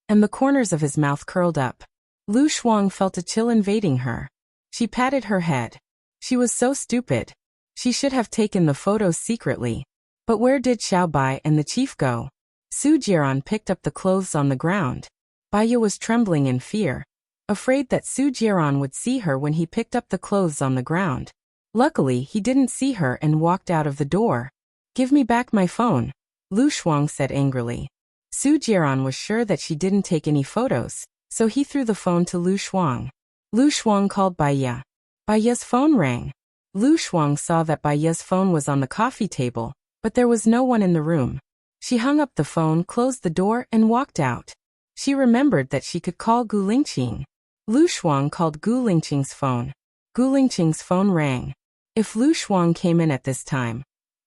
And the corners of his mouth curled up. Lu Shuang felt a chill invading her. She patted her head. She was so stupid. She should have taken the photos secretly. But where did Xiao Bai and the chief go? Su Jiaran picked up the clothes on the ground. Baiya was trembling in fear, afraid that Su Jiaran would see her when he picked up the clothes on the ground. Luckily, he didn't see her and walked out of the door. "Give me back my phone," Lu Shuang said angrily. Su Jiaran was sure that she didn't take any photos, so he threw the phone to Lu Shuang. Lu Shuang called Baiya. Baiya's phone rang. Lu Shuang saw that Baiya's phone was on the coffee table, but there was no one in the room. She hung up the phone, closed the door, and walked out. She remembered that she could call Gu Lingqing. Lu Shuang called Gu Lingqing's phone. Gu Lingqing's phone rang. If Lu Shuang came in at this time,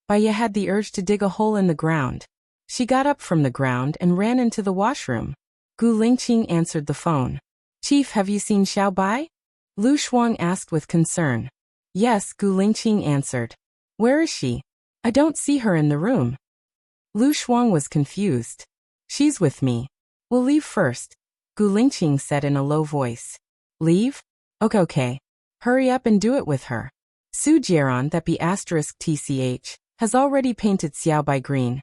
Baiya had the urge to dig a hole in the ground. She got up from the ground and ran into the washroom. Gu Lingqing answered the phone. "Chief, have you seen Xiao Bai?" Lu Shuang asked with concern. "Yes," Gu Lingqing answered. "Where is she? I don't see her in the room." Lu Shuang was confused. "She's with me. We'll leave first," Gu Lingqing said in a low voice. "Leave? Okay. Hurry up and do it with her. Su Jiaran, that B***tch, has already painted Xiao Bai green,"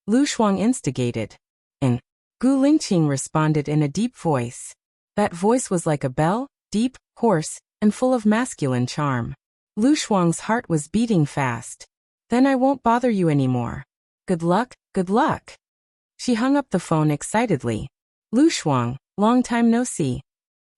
Lu Shuang instigated. "And," Gu Lingqing responded in a deep voice. That voice was like a bell, deep, hoarse, and full of masculine charm. Lu Shuang's heart was beating fast. "Then I won't bother you anymore. Good luck, good luck." She hung up the phone excitedly. "Lu Shuang, long time no see."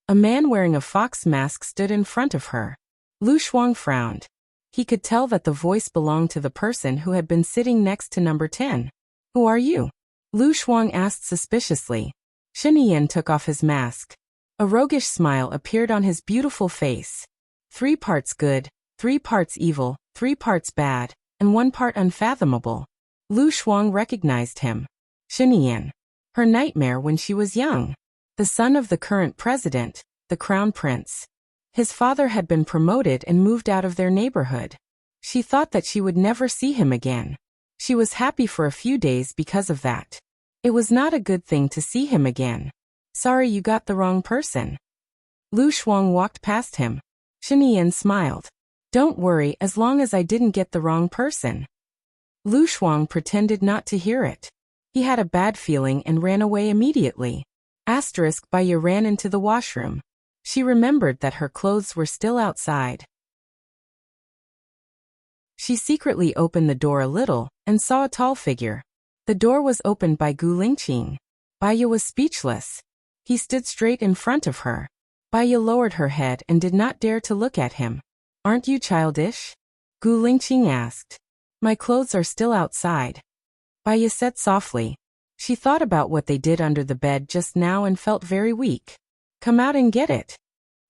A man wearing a fox mask stood in front of her. Lu Shuang frowned. He could tell that the voice belonged to the person who had been sitting next to number 10. "Who are you?" Lu Shuang asked suspiciously. Shinian took off his mask. A roguish smile appeared on his beautiful face. 3 parts good, 3 parts evil, 3 parts bad, and 1 part unfathomable. Lu Shuang recognized him. Shinian. Her nightmare when she was young. the son of the current president, the crown prince. His father had been promoted and moved out of their neighborhood. She thought that she would never see him again. She was happy for a few days because of that. It was not a good thing to see him again. Sorry you got the wrong person. Lu Shuang walked past him. Shen Yan smiled. Don't worry as long as I didn't get the wrong person. Lu Shuang pretended not to hear it. He had a bad feeling and ran away immediately. Baiya ran into the washroom. She remembered that her clothes were still outside. She secretly opened the door a little and saw a tall figure. The door was opened by Gu Lingqing. Baiya was speechless. He stood straight in front of her. Baiya lowered her head and did not dare to look at him. Aren't you childish? Gu Lingqing asked. My clothes are still outside. Baiya said softly. She thought about what they did under the bed just now and felt very weak. Come out and get it.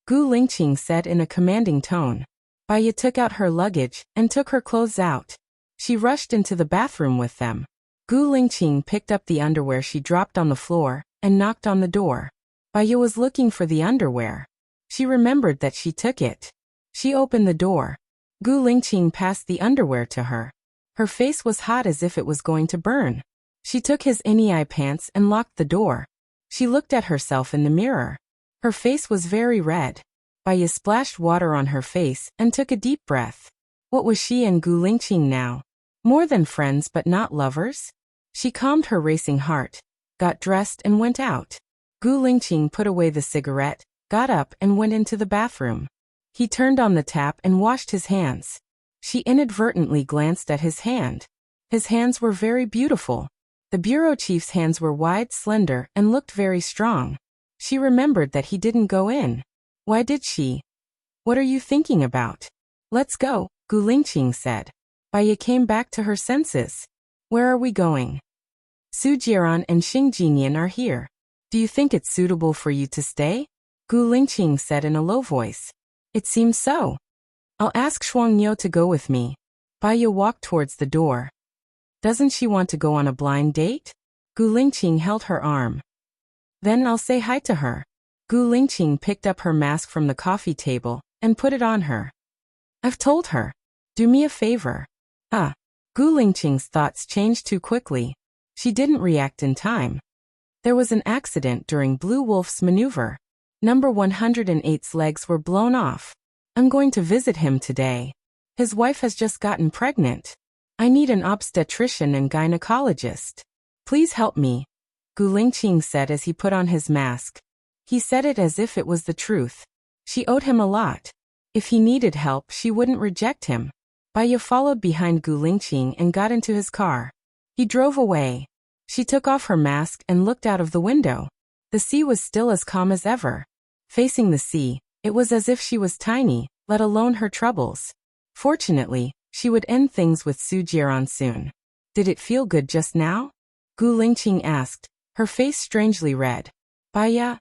Gu Lingqing said in a commanding tone. Baiya took out her luggage and took her clothes out. She rushed into the bathroom with them. Gu Lingqing picked up the underwear she dropped on the floor and knocked on the door. Baiya was looking for the underwear. She remembered that she took it. She opened the door. Gu Lingqing passed the underwear to her. Her face was hot as if it was going to burn. She took his innie pants and locked the door. She looked at herself in the mirror. Her face was very red. Baiya splashed water on her face and took a deep breath. What was she and Gu Lingqing now? More than friends but not lovers? She calmed her racing heart, got dressed and went out. Gu Lingqing put away the cigarette, got up and went into the bathroom. He turned on the tap and washed his hands. She inadvertently glanced at his hand. His hands were very beautiful. The bureau chief's hands were wide, slender, and looked very strong. She remembered that he didn't go in. Why did she? What are you thinking about? Let's go, Gu Lingqing said. Baiya came back to her senses. Where are we going? Su Jiran and Xing Jingyan are here. Do you think it's suitable for you to stay? Gu Lingqing said in a low voice. It seems so. I'll ask Shuang Niu to go with me. Baiya walked towards the door. Doesn't she want to go on a blind date? Gu Lingqing held her arm. Then I'll say hi to her. Gu Lingqing picked up her mask from the coffee table and put it on her. I've told her. Do me a favor. Gu Lingqing's thoughts changed too quickly. She didn't react in time. There was an accident during Blue Wolf's maneuver. Number 108's legs were blown off. I'm going to visit him today. His wife has just gotten pregnant. I need an obstetrician and gynecologist. Please help me, Gu Lingqing said as he put on his mask. He said it as if it was the truth. She owed him a lot. If he needed help, she wouldn't reject him. Baiya followed behind Gu Lingqing and got into his car. He drove away. She took off her mask and looked out of the window. The sea was still as calm as ever. Facing the sea, it was as if she was tiny, let alone her troubles. Fortunately, she would end things with Su Jiran soon. Did it feel good just now? Gu Lingqing asked, her face strangely red. Baiya?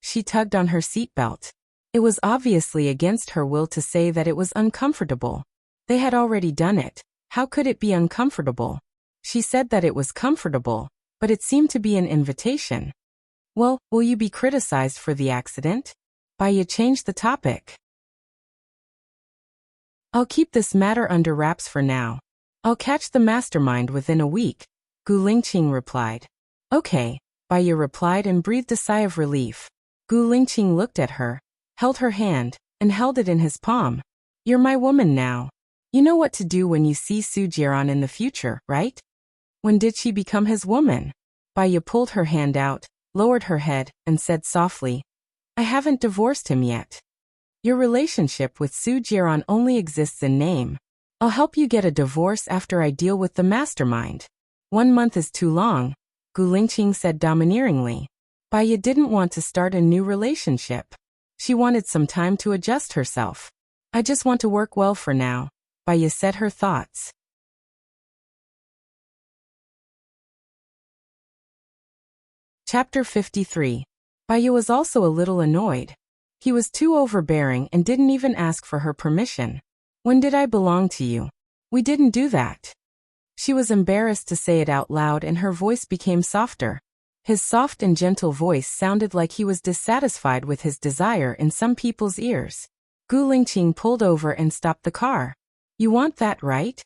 She tugged on her seatbelt. It was obviously against her will to say that it was uncomfortable. They had already done it. How could it be uncomfortable? She said that it was comfortable, but it seemed to be an invitation. Well, will you be criticized for the accident? Baiya changed the topic. I'll keep this matter under wraps for now. I'll catch the mastermind within a week, Gu Lingqing replied. Okay, Baiya replied and breathed a sigh of relief. Gu Lingqing looked at her, held her hand, and held it in his palm. You're my woman now. You know what to do when you see Su Jiran in the future, right? When did she become his woman? Baiya pulled her hand out, lowered her head, and said softly, I haven't divorced him yet. Your relationship with Su Jiran only exists in name. I'll help you get a divorce after I deal with the mastermind. 1 month is too long, Gu Lingqing said domineeringly. Baiya didn't want to start a new relationship. She wanted some time to adjust herself. I just want to work well for now, Baiya said her thoughts. Chapter 53. Baiya was also a little annoyed. He was too overbearing and didn't even ask for her permission. When did I belong to you? We didn't do that. She was embarrassed to say it out loud and her voice became softer. His soft and gentle voice sounded like he was dissatisfied with his desire in some people's ears. Gu Lingqing pulled over and stopped the car. You want that, right?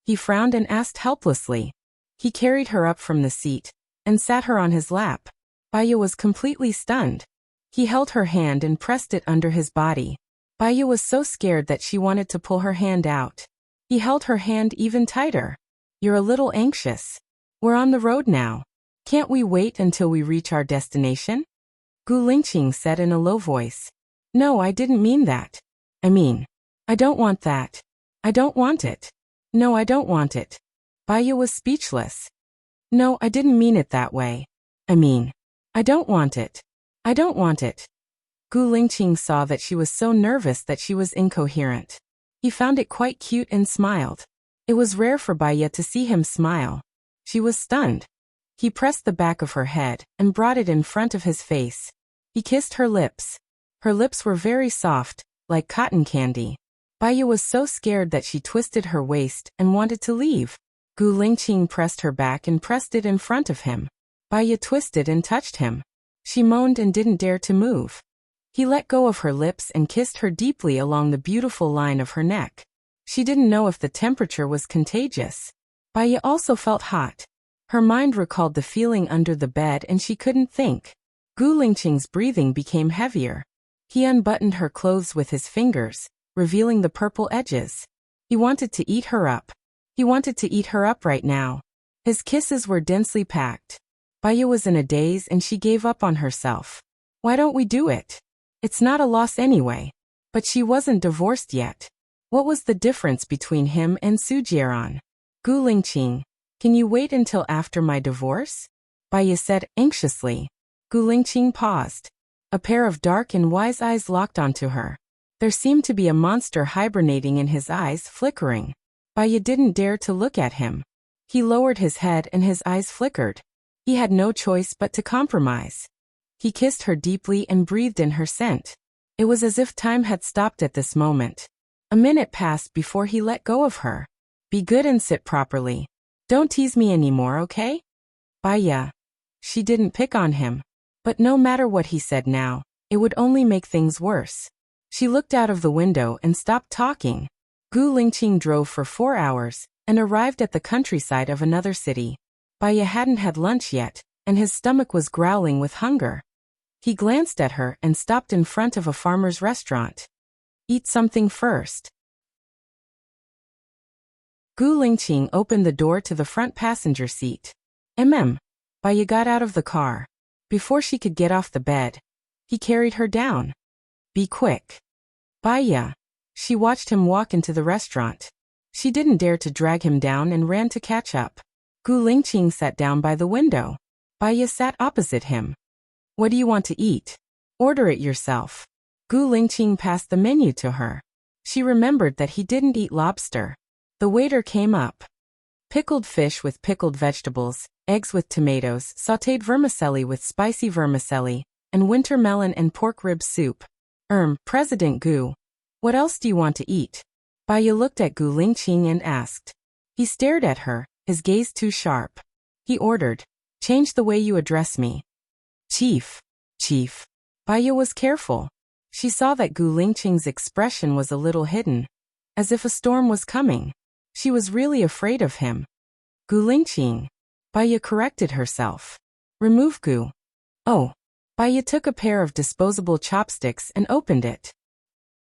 He frowned and asked helplessly. He carried her up from the seat and sat her on his lap. Baya was completely stunned. He held her hand and pressed it under his body. Baya was so scared that she wanted to pull her hand out. He held her hand even tighter. You're a little anxious. We're on the road now. Can't we wait until we reach our destination? Gu Lingqing said in a low voice. No, I didn't mean that. I don't want that. I don't want it. No, I don't want it. Baya was speechless. No, I didn't mean it that way. I don't want it. I don't want it. Gu Lingqing saw that she was so nervous that she was incoherent. He found it quite cute and smiled. It was rare for Baya to see him smile. She was stunned. He pressed the back of her head and brought it in front of his face. He kissed her lips. Her lips were very soft, like cotton candy. Baya was so scared that she twisted her waist and wanted to leave. Gu Lingqing pressed her back and pressed it in front of him. Baya twisted and touched him. She moaned and didn't dare to move. He let go of her lips and kissed her deeply along the beautiful line of her neck. She didn't know if the temperature was contagious. Baya also felt hot. Her mind recalled the feeling under the bed and she couldn't think. Gu Lingqing's breathing became heavier. He unbuttoned her clothes with his fingers, revealing the purple edges. He wanted to eat her up. He wanted to eat her up right now. His kisses were densely packed. Baya was in a daze and she gave up on herself. Why don't we do it? It's not a loss anyway. But she wasn't divorced yet. What was the difference between him and Su Jieran? Gu Lingqing, can you wait until after my divorce? Baya said anxiously. Gu Lingqing paused. A pair of dark and wise eyes locked onto her. There seemed to be a monster hibernating in his eyes, flickering. Baya didn't dare to look at him. He lowered his head and his eyes flickered. He had no choice but to compromise. He kissed her deeply and breathed in her scent. It was as if time had stopped at this moment. A minute passed before he let go of her. Be good and sit properly. Don't tease me anymore, okay? Baya. She didn't pick on him. But no matter what he said now, it would only make things worse. She looked out of the window and stopped talking. Gu Lingqing drove for 4 hours and arrived at the countryside of another city. Baya hadn't had lunch yet, and his stomach was growling with hunger. He glanced at her and stopped in front of a farmer's restaurant. Eat something first. Gu Lingqing opened the door to the front passenger seat. Baya got out of the car. Before she could get off the bed, he carried her down. Be quick. Baya. She watched him walk into the restaurant. She didn't dare to drag him down and ran to catch up. Gu Lingqing sat down by the window. Baya sat opposite him. What do you want to eat? Order it yourself. Gu Lingqing passed the menu to her. She remembered that he didn't eat lobster. The waiter came up. Pickled fish with pickled vegetables, eggs with tomatoes, sautéed vermicelli with spicy vermicelli, and winter melon and pork rib soup. President Gu. What else do you want to eat? Baya looked at Gu Lingqing and asked. He stared at her, his gaze too sharp. He ordered, change the way you address me. Chief. Baya was careful. She saw that Gu Lingqing's expression was a little hidden, as if a storm was coming. She was really afraid of him. Gu Lingqing. Baya corrected herself. Remove Gu. Oh. Baya took a pair of disposable chopsticks and opened it.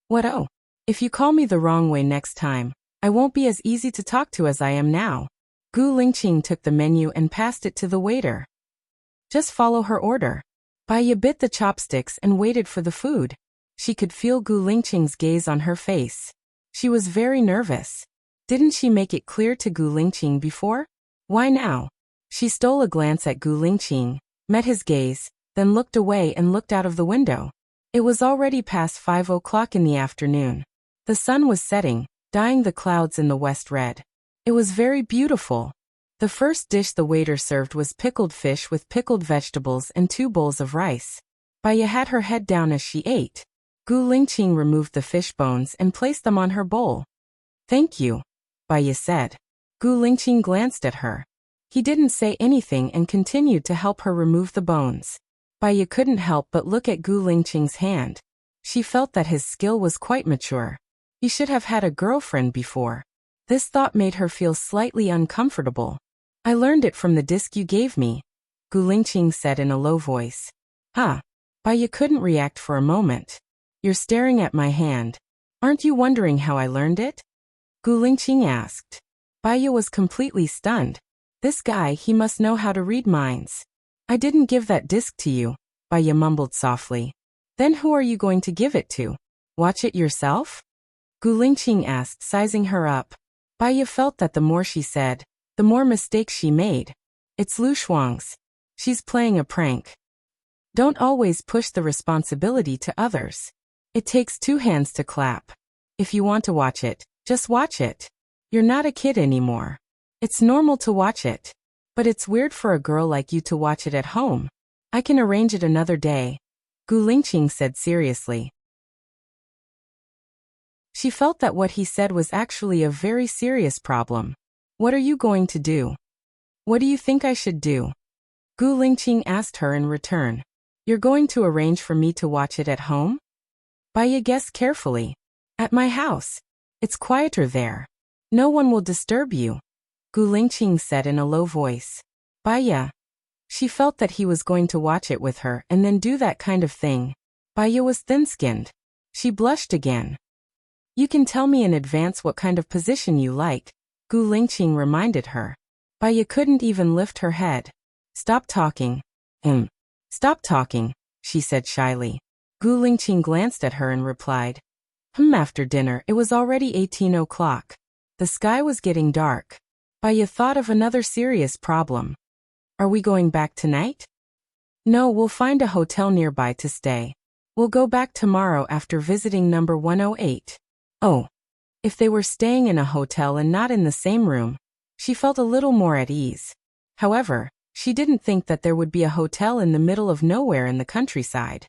What oh? If you call me the wrong way next time, I won't be as easy to talk to as I am now. Gu Lingqing took the menu and passed it to the waiter. Just follow her order. Baya bit the chopsticks and waited for the food. She could feel Gu Lingqing's gaze on her face. She was very nervous. Didn't she make it clear to Gu Lingqing before? Why now? She stole a glance at Gu Lingqing, met his gaze, then looked away and looked out of the window. It was already past 5 o'clock in the afternoon. The sun was setting, dyeing the clouds in the west red. It was very beautiful. The first dish the waiter served was pickled fish with pickled vegetables and 2 bowls of rice. Baya had her head down as she ate. Gu Lingqing removed the fish bones and placed them on her bowl. Thank you, Baya said. Gu Lingqing glanced at her. He didn't say anything and continued to help her remove the bones. Baya couldn't help but look at Gu Lingqing's hand. She felt that his skill was quite mature. He should have had a girlfriend before. This thought made her feel slightly uncomfortable. I learned it from the disc you gave me, Gu Lingqing said in a low voice. Huh? Baya couldn't react for a moment. You're staring at my hand. Aren't you wondering how I learned it? Gu Lingqing asked. Baya was completely stunned. This guy, he must know how to read minds. I didn't give that disc to you, Baya mumbled softly. Then who are you going to give it to? Watch it yourself? Gu Lingqing asked, sizing her up. Baya felt that the more she said, the more mistakes she made. It's Lu Shuang's. She's playing a prank. Don't always push the responsibility to others. It takes two hands to clap. If you want to watch it, just watch it. You're not a kid anymore. It's normal to watch it. But it's weird for a girl like you to watch it at home. I can arrange it another day, Gu Lingqing said seriously. She felt that what he said was actually a very serious problem. What are you going to do? What do you think I should do? Gu Lingqing asked her in return. You're going to arrange for me to watch it at home? Baya guessed carefully. At my house. It's quieter there. No one will disturb you, Gu Lingqing said in a low voice. Baya. She felt that he was going to watch it with her and then do that kind of thing. Baya was thin-skinned. She blushed again. You can tell me in advance what kind of position you like, Gu Lingqing reminded her. Baya couldn't even lift her head. Stop talking. Stop talking, she said shyly. Gu Lingqing glanced at her and replied. After dinner, it was already 18 o'clock. The sky was getting dark. Baya thought of another serious problem. Are we going back tonight? No, we'll find a hotel nearby to stay. We'll go back tomorrow after visiting number 108. Oh. If they were staying in a hotel and not in the same room, she felt a little more at ease. However, she didn't think that there would be a hotel in the middle of nowhere in the countryside.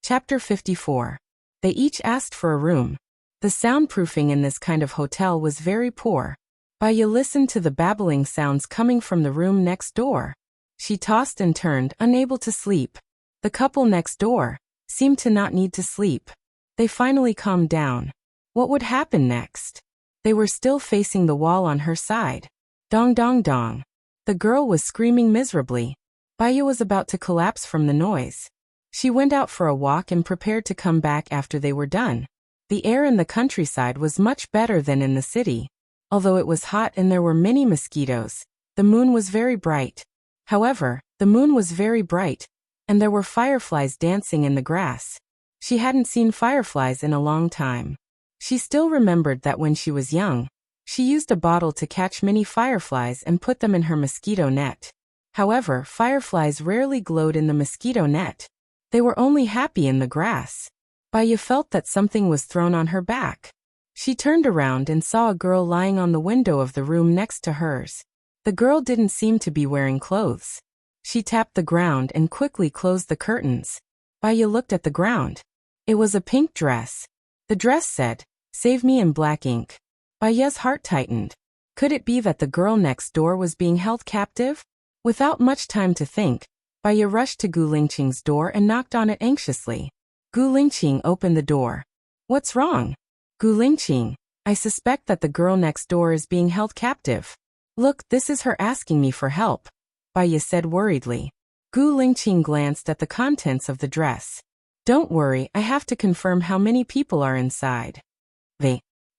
Chapter 54. They each asked for a room. The soundproofing in this kind of hotel was very poor. Baya listened to the babbling sounds coming from the room next door. She tossed and turned, unable to sleep. The couple next door seemed to not need to sleep. They finally calmed down. What would happen next? They were still facing the wall on her side. Dong dong dong. The girl was screaming miserably. Baya was about to collapse from the noise. She went out for a walk and prepared to come back after they were done. The air in the countryside was much better than in the city. Although it was hot and there were many mosquitoes, the moon was very bright. However, the moon was very bright, and there were fireflies dancing in the grass. She hadn't seen fireflies in a long time. She still remembered that when she was young, she used a bottle to catch many fireflies and put them in her mosquito net. However, fireflies rarely glowed in the mosquito net. They were only happy in the grass. Baya felt that something was thrown on her back. She turned around and saw a girl lying on the window of the room next to hers. The girl didn't seem to be wearing clothes. She tapped the ground and quickly closed the curtains. Baya looked at the ground. It was a pink dress. The dress said, "Save me" in black ink. Baya's heart tightened. Could it be that the girl next door was being held captive? Without much time to think, Baya rushed to Gu Lingqing's door and knocked on it anxiously. Gu Lingqing opened the door. What's wrong? Gu Lingqing, I suspect that the girl next door is being held captive. Look, this is her asking me for help, Baya said worriedly. Gu Lingqing glanced at the contents of the dress. Don't worry, I have to confirm how many people are inside.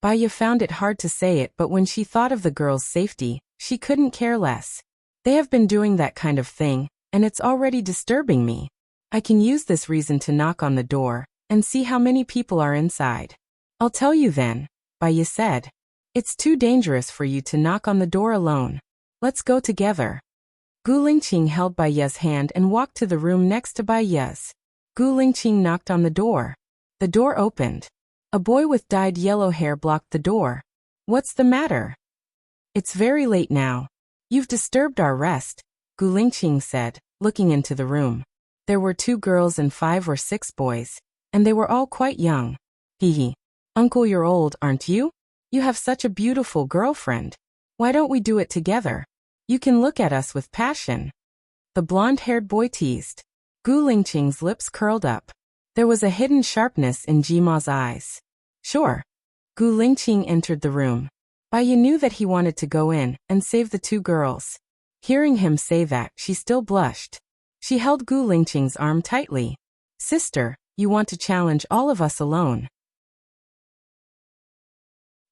Baya found it hard to say it, but when she thought of the girl's safety, she couldn't care less. They have been doing that kind of thing, and it's already disturbing me. I can use this reason to knock on the door and see how many people are inside. I'll tell you then, Baya said. It's too dangerous for you to knock on the door alone. Let's go together. Gu Lingqing held Baya's hand and walked to the room next to Baya's. Gu Lingqing knocked on the door. The door opened. A boy with dyed yellow hair blocked the door. What's the matter? It's very late now. You've disturbed our rest, Gu Lingqing said, looking into the room. There were 2 girls and 5 or 6 boys, and they were all quite young. Hee. Uncle, you're old, aren't you? You have such a beautiful girlfriend. Why don't we do it together? You can look at us with passion. The blonde-haired boy teased. Gu Lingqing's lips curled up. There was a hidden sharpness in Jima's eyes. Sure. Gu Lingqing entered the room. Baiya knew that he wanted to go in and save the two girls. Hearing him say that, she still blushed. She held Gu Lingqing's arm tightly. Sister, you want to challenge all of us alone.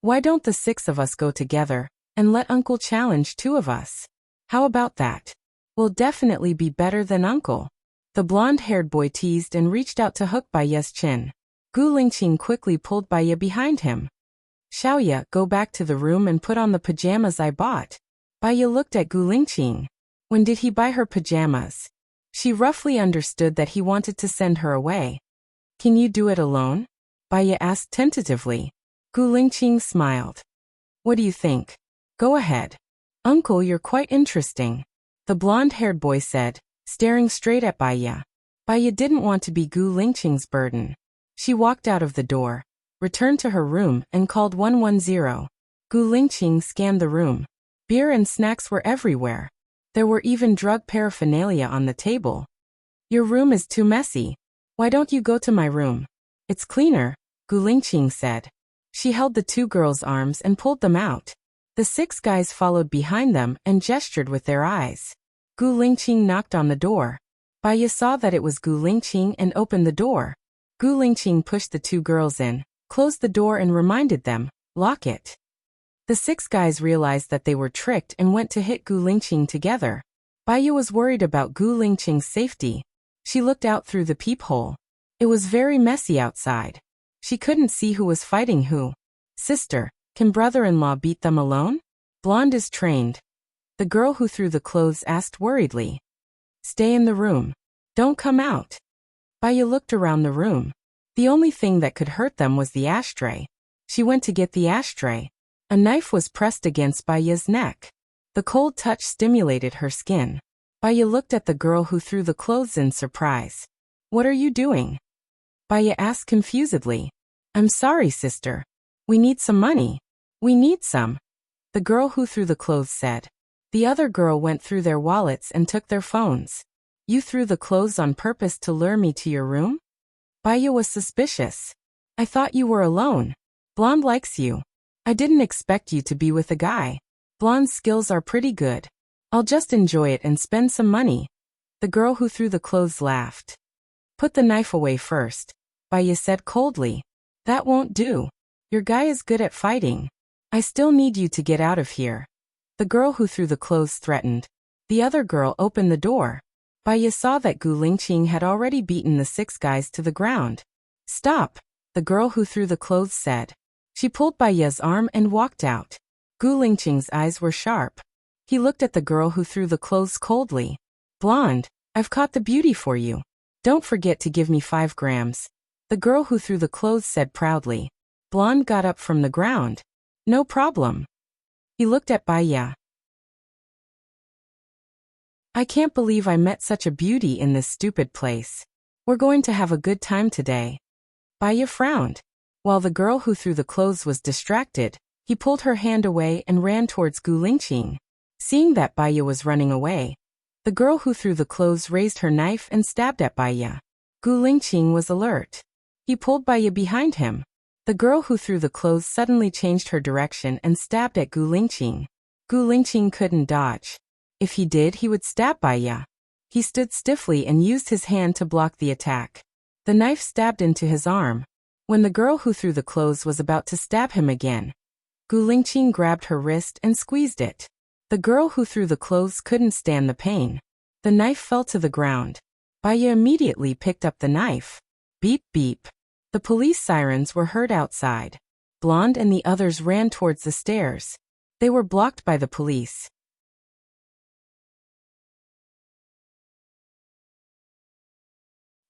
Why don't the 6 of us go together and let Uncle challenge 2 of us? How about that? We'll definitely be better than Uncle. The blonde-haired boy teased and reached out to hook Baiya's chin. Gu Lingqing quickly pulled Baiya behind him. Xiaoya, go back to the room and put on the pajamas I bought. Baiya looked at Gu Lingqing. When did he buy her pajamas? She roughly understood that he wanted to send her away. Can you do it alone? Baiya asked tentatively. Gu Lingqing smiled. What do you think? Go ahead. Uncle, you're quite interesting. The blonde-haired boy said, staring straight at Baiya. Baiya didn't want to be Gu Lingqing's burden. She walked out of the door, returned to her room and called 110. Gu Lingqing scanned the room. Beer and snacks were everywhere. There were even drug paraphernalia on the table. Your room is too messy. Why don't you go to my room? It's cleaner, Gu Lingqing said. She held the 2 girls' arms and pulled them out. The 6 guys followed behind them and gestured with their eyes. Gu Lingqing knocked on the door. Baiya saw that it was Gu Lingqing and opened the door. Gu Lingqing pushed the 2 girls in, closed the door and reminded them, lock it. The 6 guys realized that they were tricked and went to hit Gu Lingqing together. Baiya was worried about Gu Lingqing's safety. She looked out through the peephole. It was very messy outside. She couldn't see who was fighting who. Sister, can brother-in-law beat them alone? Blonde is trained. The girl who threw the clothes asked worriedly. Stay in the room. Don't come out. Baiya looked around the room. The only thing that could hurt them was the ashtray. She went to get the ashtray. A knife was pressed against Baiya's neck. The cold touch stimulated her skin. Baiya looked at the girl who threw the clothes in surprise. What are you doing? Baiya asked confusedly. I'm sorry, sister. We need some money. We need some. The girl who threw the clothes said. The other girl went through their wallets and took their phones. You threw the clothes on purpose to lure me to your room? Baiya was suspicious. I thought you were alone. Blonde likes you. I didn't expect you to be with a guy. Blonde's skills are pretty good. I'll just enjoy it and spend some money. The girl who threw the clothes laughed. Put the knife away first, Baiya said coldly. That won't do. Your guy is good at fighting. I still need you to get out of here. The girl who threw the clothes threatened. The other girl opened the door. Baiya saw that Gu Lingqing had already beaten the 6 guys to the ground. Stop, the girl who threw the clothes said. She pulled Baiya's arm and walked out. Gu Lingqing's eyes were sharp. He looked at the girl who threw the clothes coldly. Blonde, I've caught the beauty for you. Don't forget to give me 5 grams. The girl who threw the clothes said proudly. Blonde got up from the ground. No problem. He looked at Baiya. I can't believe I met such a beauty in this stupid place. We're going to have a good time today. Baiya frowned. While the girl who threw the clothes was distracted, he pulled her hand away and ran towards Gu Lingqing. Seeing that Baiya was running away, the girl who threw the clothes raised her knife and stabbed at Baiya. Gu Lingqing was alert. He pulled Baiya behind him. The girl who threw the clothes suddenly changed her direction and stabbed at Gu Lingqing. Gu Lingqing couldn't dodge. If he did, he would stab Baiya. He stood stiffly and used his hand to block the attack. The knife stabbed into his arm. When the girl who threw the clothes was about to stab him again, Gu Lingqing grabbed her wrist and squeezed it. The girl who threw the clothes couldn't stand the pain. The knife fell to the ground. Baiya immediately picked up the knife. Beep beep. The police sirens were heard outside. Blonde and the others ran towards the stairs. They were blocked by the police.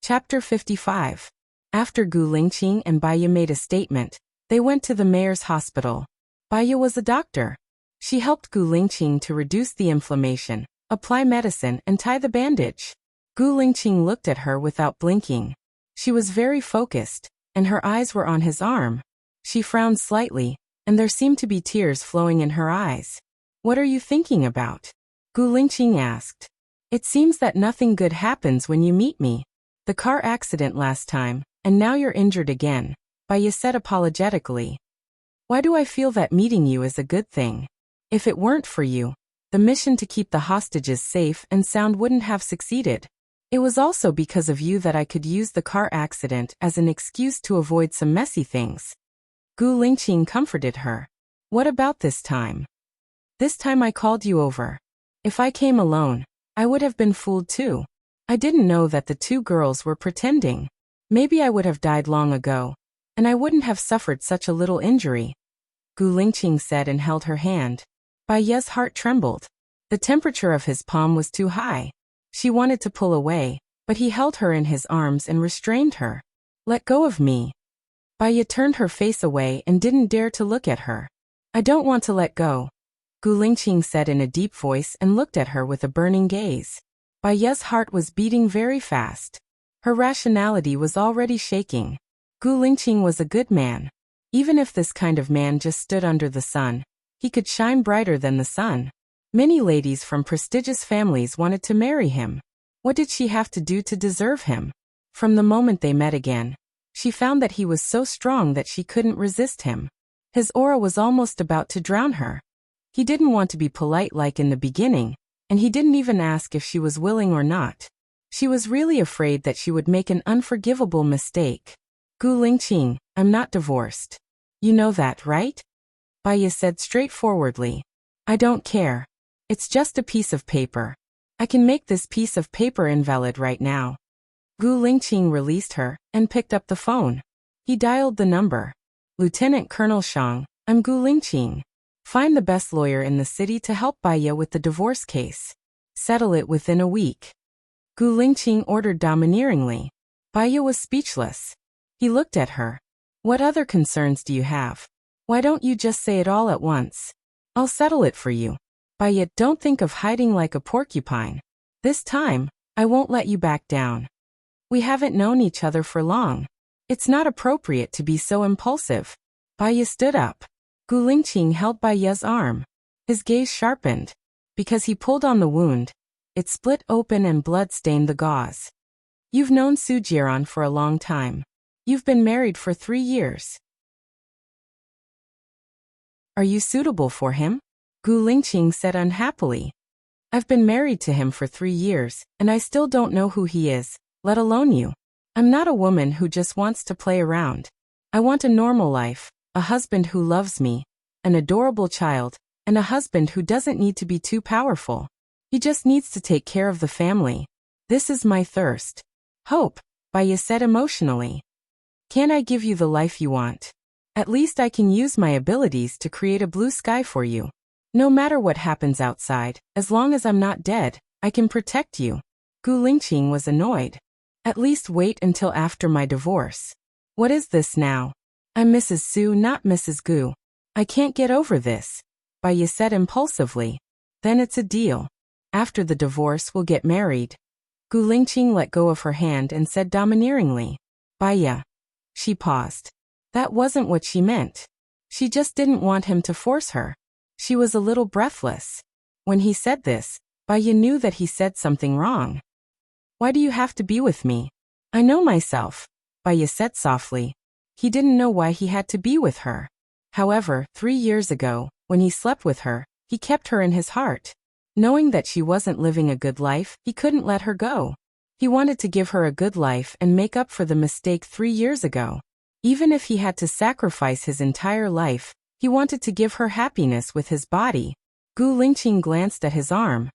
Chapter 55. After Gu Lingqing and Baiya made a statement, they went to the mayor's hospital. Baiya was a doctor. She helped Gu Lingqing to reduce the inflammation, apply medicine and tie the bandage. Gu Lingqing looked at her without blinking. She was very focused, and her eyes were on his arm. She frowned slightly, and there seemed to be tears flowing in her eyes. What are you thinking about? Gu Lingqing asked. It seems that nothing good happens when you meet me. The car accident last time, and now you're injured again, Baiya said apologetically. Why do I feel that meeting you is a good thing? If it weren't for you, the mission to keep the hostages safe and sound wouldn't have succeeded. It was also because of you that I could use the car accident as an excuse to avoid some messy things. Gu Lingqing comforted her. What about this time? This time I called you over. If I came alone, I would have been fooled too. I didn't know that the two girls were pretending. Maybe I would have died long ago, and I wouldn't have suffered such a little injury. Gu Lingqing said and held her hand. Baiya's heart trembled. The temperature of his palm was too high. She wanted to pull away, but he held her in his arms and restrained her. Let go of me. Baiya turned her face away and didn't dare to look at her. I don't want to let go, Gu Lingqing said in a deep voice and looked at her with a burning gaze. Baiya's heart was beating very fast. Her rationality was already shaking. Gu Lingqing was a good man. Even if this kind of man just stood under the sun, he could shine brighter than the sun. Many ladies from prestigious families wanted to marry him. What did she have to do to deserve him? From the moment they met again, she found that he was so strong that she couldn't resist him. His aura was almost about to drown her. He didn't want to be polite like in the beginning, and he didn't even ask if she was willing or not. She was really afraid that she would make an unforgivable mistake. Gu Lingqing, I'm not divorced. You know that, right? Baiya said straightforwardly. I don't care. It's just a piece of paper. I can make this piece of paper invalid right now. Gu Lingqing released her and picked up the phone. He dialed the number. Lieutenant Colonel Shang, I'm Gu Lingqing. Find the best lawyer in the city to help Baiya with the divorce case. Settle it within a week. Gu Lingqing ordered domineeringly. Baiya was speechless. He looked at her. What other concerns do you have? Why don't you just say it all at once? I'll settle it for you. Baiya, don't think of hiding like a porcupine. This time, I won't let you back down. We haven't known each other for long. It's not appropriate to be so impulsive. Baiya stood up. Gu Lingqing held Baiya's arm. His gaze sharpened. Because he pulled on the wound, it split open and blood stained the gauze. You've known Su Jiran for a long time. You've been married for 3 years. Are you suitable for him? Gu Lingqing said unhappily. I've been married to him for 3 years, and I still don't know who he is, let alone you. I'm not a woman who just wants to play around. I want a normal life, a husband who loves me, an adorable child, and a husband who doesn't need to be too powerful. He just needs to take care of the family. This is my thirst. Hope, Baiya said emotionally. Can I give you the life you want? At least I can use my abilities to create a blue sky for you. No matter what happens outside, as long as I'm not dead, I can protect you. Gu Lingqing was annoyed. At least wait until after my divorce. What is this now? I'm Mrs. Su, not Mrs. Gu. I can't get over this, Baiya said impulsively. Then it's a deal. After the divorce we'll get married. Gu Lingqing let go of her hand and said domineeringly. Baiya. She paused. That wasn't what she meant. She just didn't want him to force her. She was a little breathless. When he said this, Baiya knew that he said something wrong. Why do you have to be with me? I know myself, Baiya said softly. He didn't know why he had to be with her. However, 3 years ago, when he slept with her, he kept her in his heart. Knowing that she wasn't living a good life, he couldn't let her go. He wanted to give her a good life and make up for the mistake 3 years ago. Even if he had to sacrifice his entire life, he wanted to give her happiness with his body. Gu Lingqing glanced at his arm.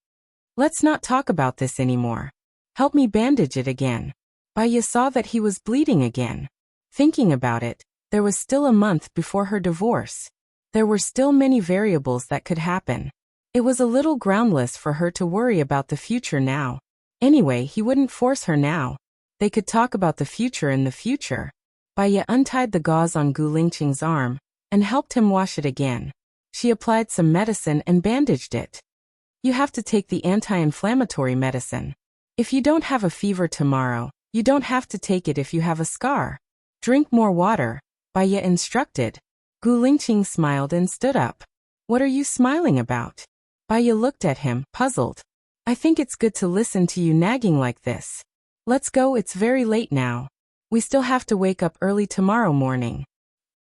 Let's not talk about this anymore. Help me bandage it again. Baiya saw that he was bleeding again. Thinking about it, there was still a month before her divorce. There were still many variables that could happen. It was a little groundless for her to worry about the future now. Anyway, he wouldn't force her now. They could talk about the future in the future. Baiya untied the gauze on Gu Lingqing's arm and helped him wash it again. She applied some medicine and bandaged it. You have to take the anti-inflammatory medicine. If you don't have a fever tomorrow, you don't have to take it if you have a scar. Drink more water. Baya instructed. Gu Lingqing smiled and stood up. What are you smiling about? Baya looked at him, puzzled. I think it's good to listen to you nagging like this. Let's go, it's very late now. We still have to wake up early tomorrow morning.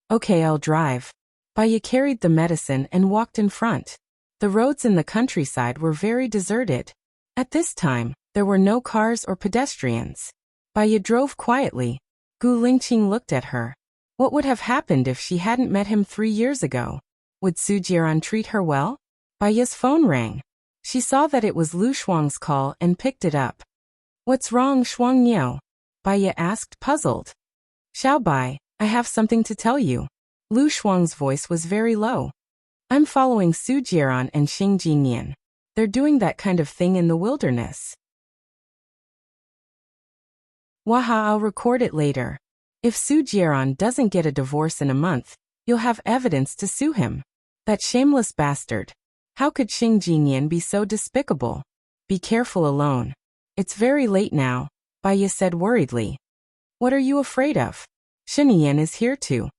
Okay, I'll drive. Baya carried the medicine and walked in front. The roads in the countryside were very deserted. At this time, there were no cars or pedestrians. Baya drove quietly. Gu Lingqing looked at her. What would have happened if she hadn't met him 3 years ago? Would Su Jiran treat her well? Baya's phone rang. She saw that it was Lu Shuang's call and picked it up. What's wrong, Shuang Niao? Baya asked, puzzled. Xiao Bai, I have something to tell you. Lu Shuang's voice was very low. I'm following Su Jiran and Xing Jinian. They're doing that kind of thing in the wilderness. Waha, I'll record it later. If Su Jiran doesn't get a divorce in a month, you'll have evidence to sue him. That shameless bastard. How could Xing Jinian be so despicable? Be careful alone. It's very late now, Baya said worriedly. What are you afraid of? Xinian is here too.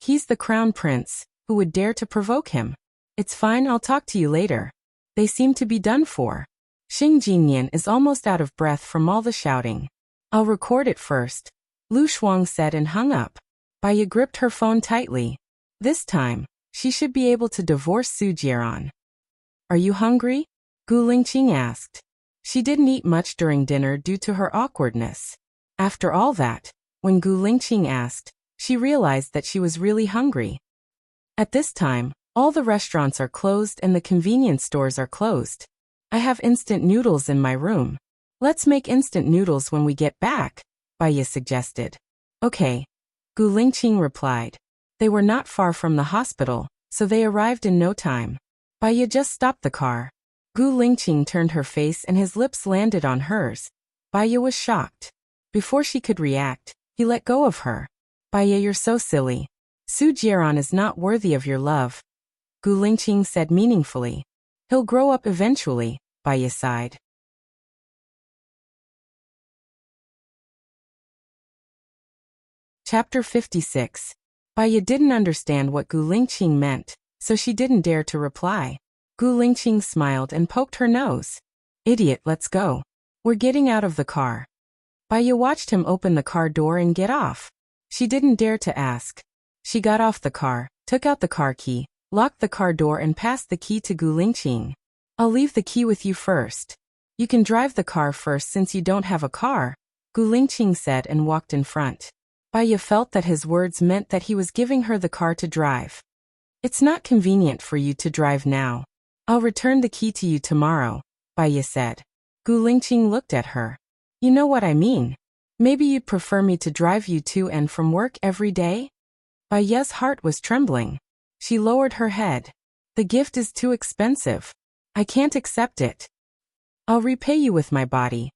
He's the crown prince. Who would dare to provoke him? It's fine, I'll talk to you later. They seem to be done for. Xing Jinian is almost out of breath from all the shouting. I'll record it first, Lu Shuang said and hung up. Baya gripped her phone tightly. This time, she should be able to divorce Su Jiran. Are you hungry? Gu Lingqing asked. She didn't eat much during dinner due to her awkwardness. After all that, when Gu Lingqing asked, she realized that she was really hungry. At this time, all the restaurants are closed and the convenience stores are closed. I have instant noodles in my room. Let's make instant noodles when we get back, Baya suggested. Okay, Gu Lingqing replied. They were not far from the hospital, so they arrived in no time. Baya just stopped the car. Gu Lingqing turned her face and his lips landed on hers. Baya was shocked. Before she could react, he let go of her. Baya, you're so silly. Su Jiran is not worthy of your love, Gu Lingqing said meaningfully. He'll grow up eventually, Baya sighed. Chapter 56. Baya didn't understand what Gu Lingqing meant, so she didn't dare to reply. Gu Lingqing smiled and poked her nose. Idiot, let's go. We're getting out of the car. Baya watched him open the car door and get off. She didn't dare to ask. She got off the car, took out the car key, locked the car door and passed the key to Gu Lingqing. I'll leave the key with you first. You can drive the car first since you don't have a car, Gu Lingqing said and walked in front. Baya felt that his words meant that he was giving her the car to drive. It's not convenient for you to drive now. I'll return the key to you tomorrow, Baya said. Gu Lingqing looked at her. You know what I mean. Maybe you'd prefer me to drive you to and from work every day? Baya's heart was trembling. She lowered her head. The gift is too expensive. I can't accept it. I'll repay you with my body,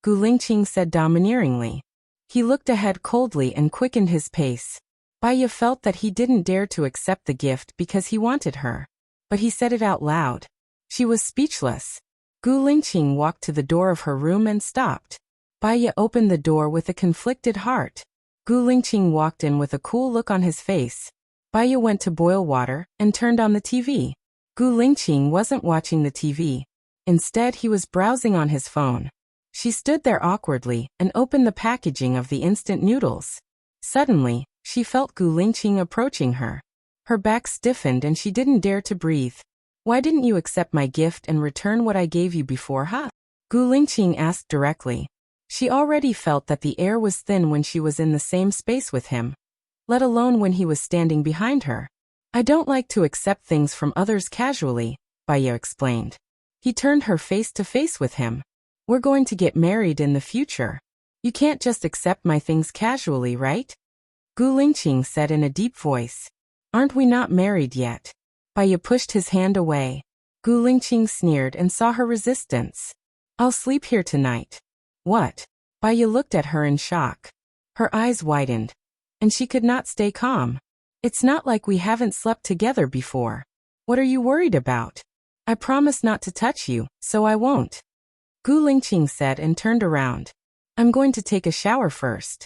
Gu Lingqing said domineeringly. He looked ahead coldly and quickened his pace. Baya felt that he didn't dare to accept the gift because he wanted her. But he said it out loud. She was speechless. Gu Lingqing walked to the door of her room and stopped. Baya opened the door with a conflicted heart. Gu Lingqing walked in with a cool look on his face. Baya went to boil water and turned on the TV. Gu Lingqing wasn't watching the TV. Instead, he was browsing on his phone. She stood there awkwardly and opened the packaging of the instant noodles. Suddenly, she felt Gu Lingqing approaching her. Her back stiffened and she didn't dare to breathe. Why didn't you accept my gift and return what I gave you before, huh? Gu Lingqing asked directly. She already felt that the air was thin when she was in the same space with him, let alone when he was standing behind her. I don't like to accept things from others casually, Baya explained. He turned her face to face with him. We're going to get married in the future. You can't just accept my things casually, right? Gu Lingqing said in a deep voice. Aren't we not married yet? Baya pushed his hand away. Gu Lingqing sneered and saw her resistance. I'll sleep here tonight. What? Baya looked at her in shock. Her eyes widened. And she could not stay calm. It's not like we haven't slept together before. What are you worried about? I promise not to touch you, so I won't. Gu Lingqing said and turned around. I'm going to take a shower first.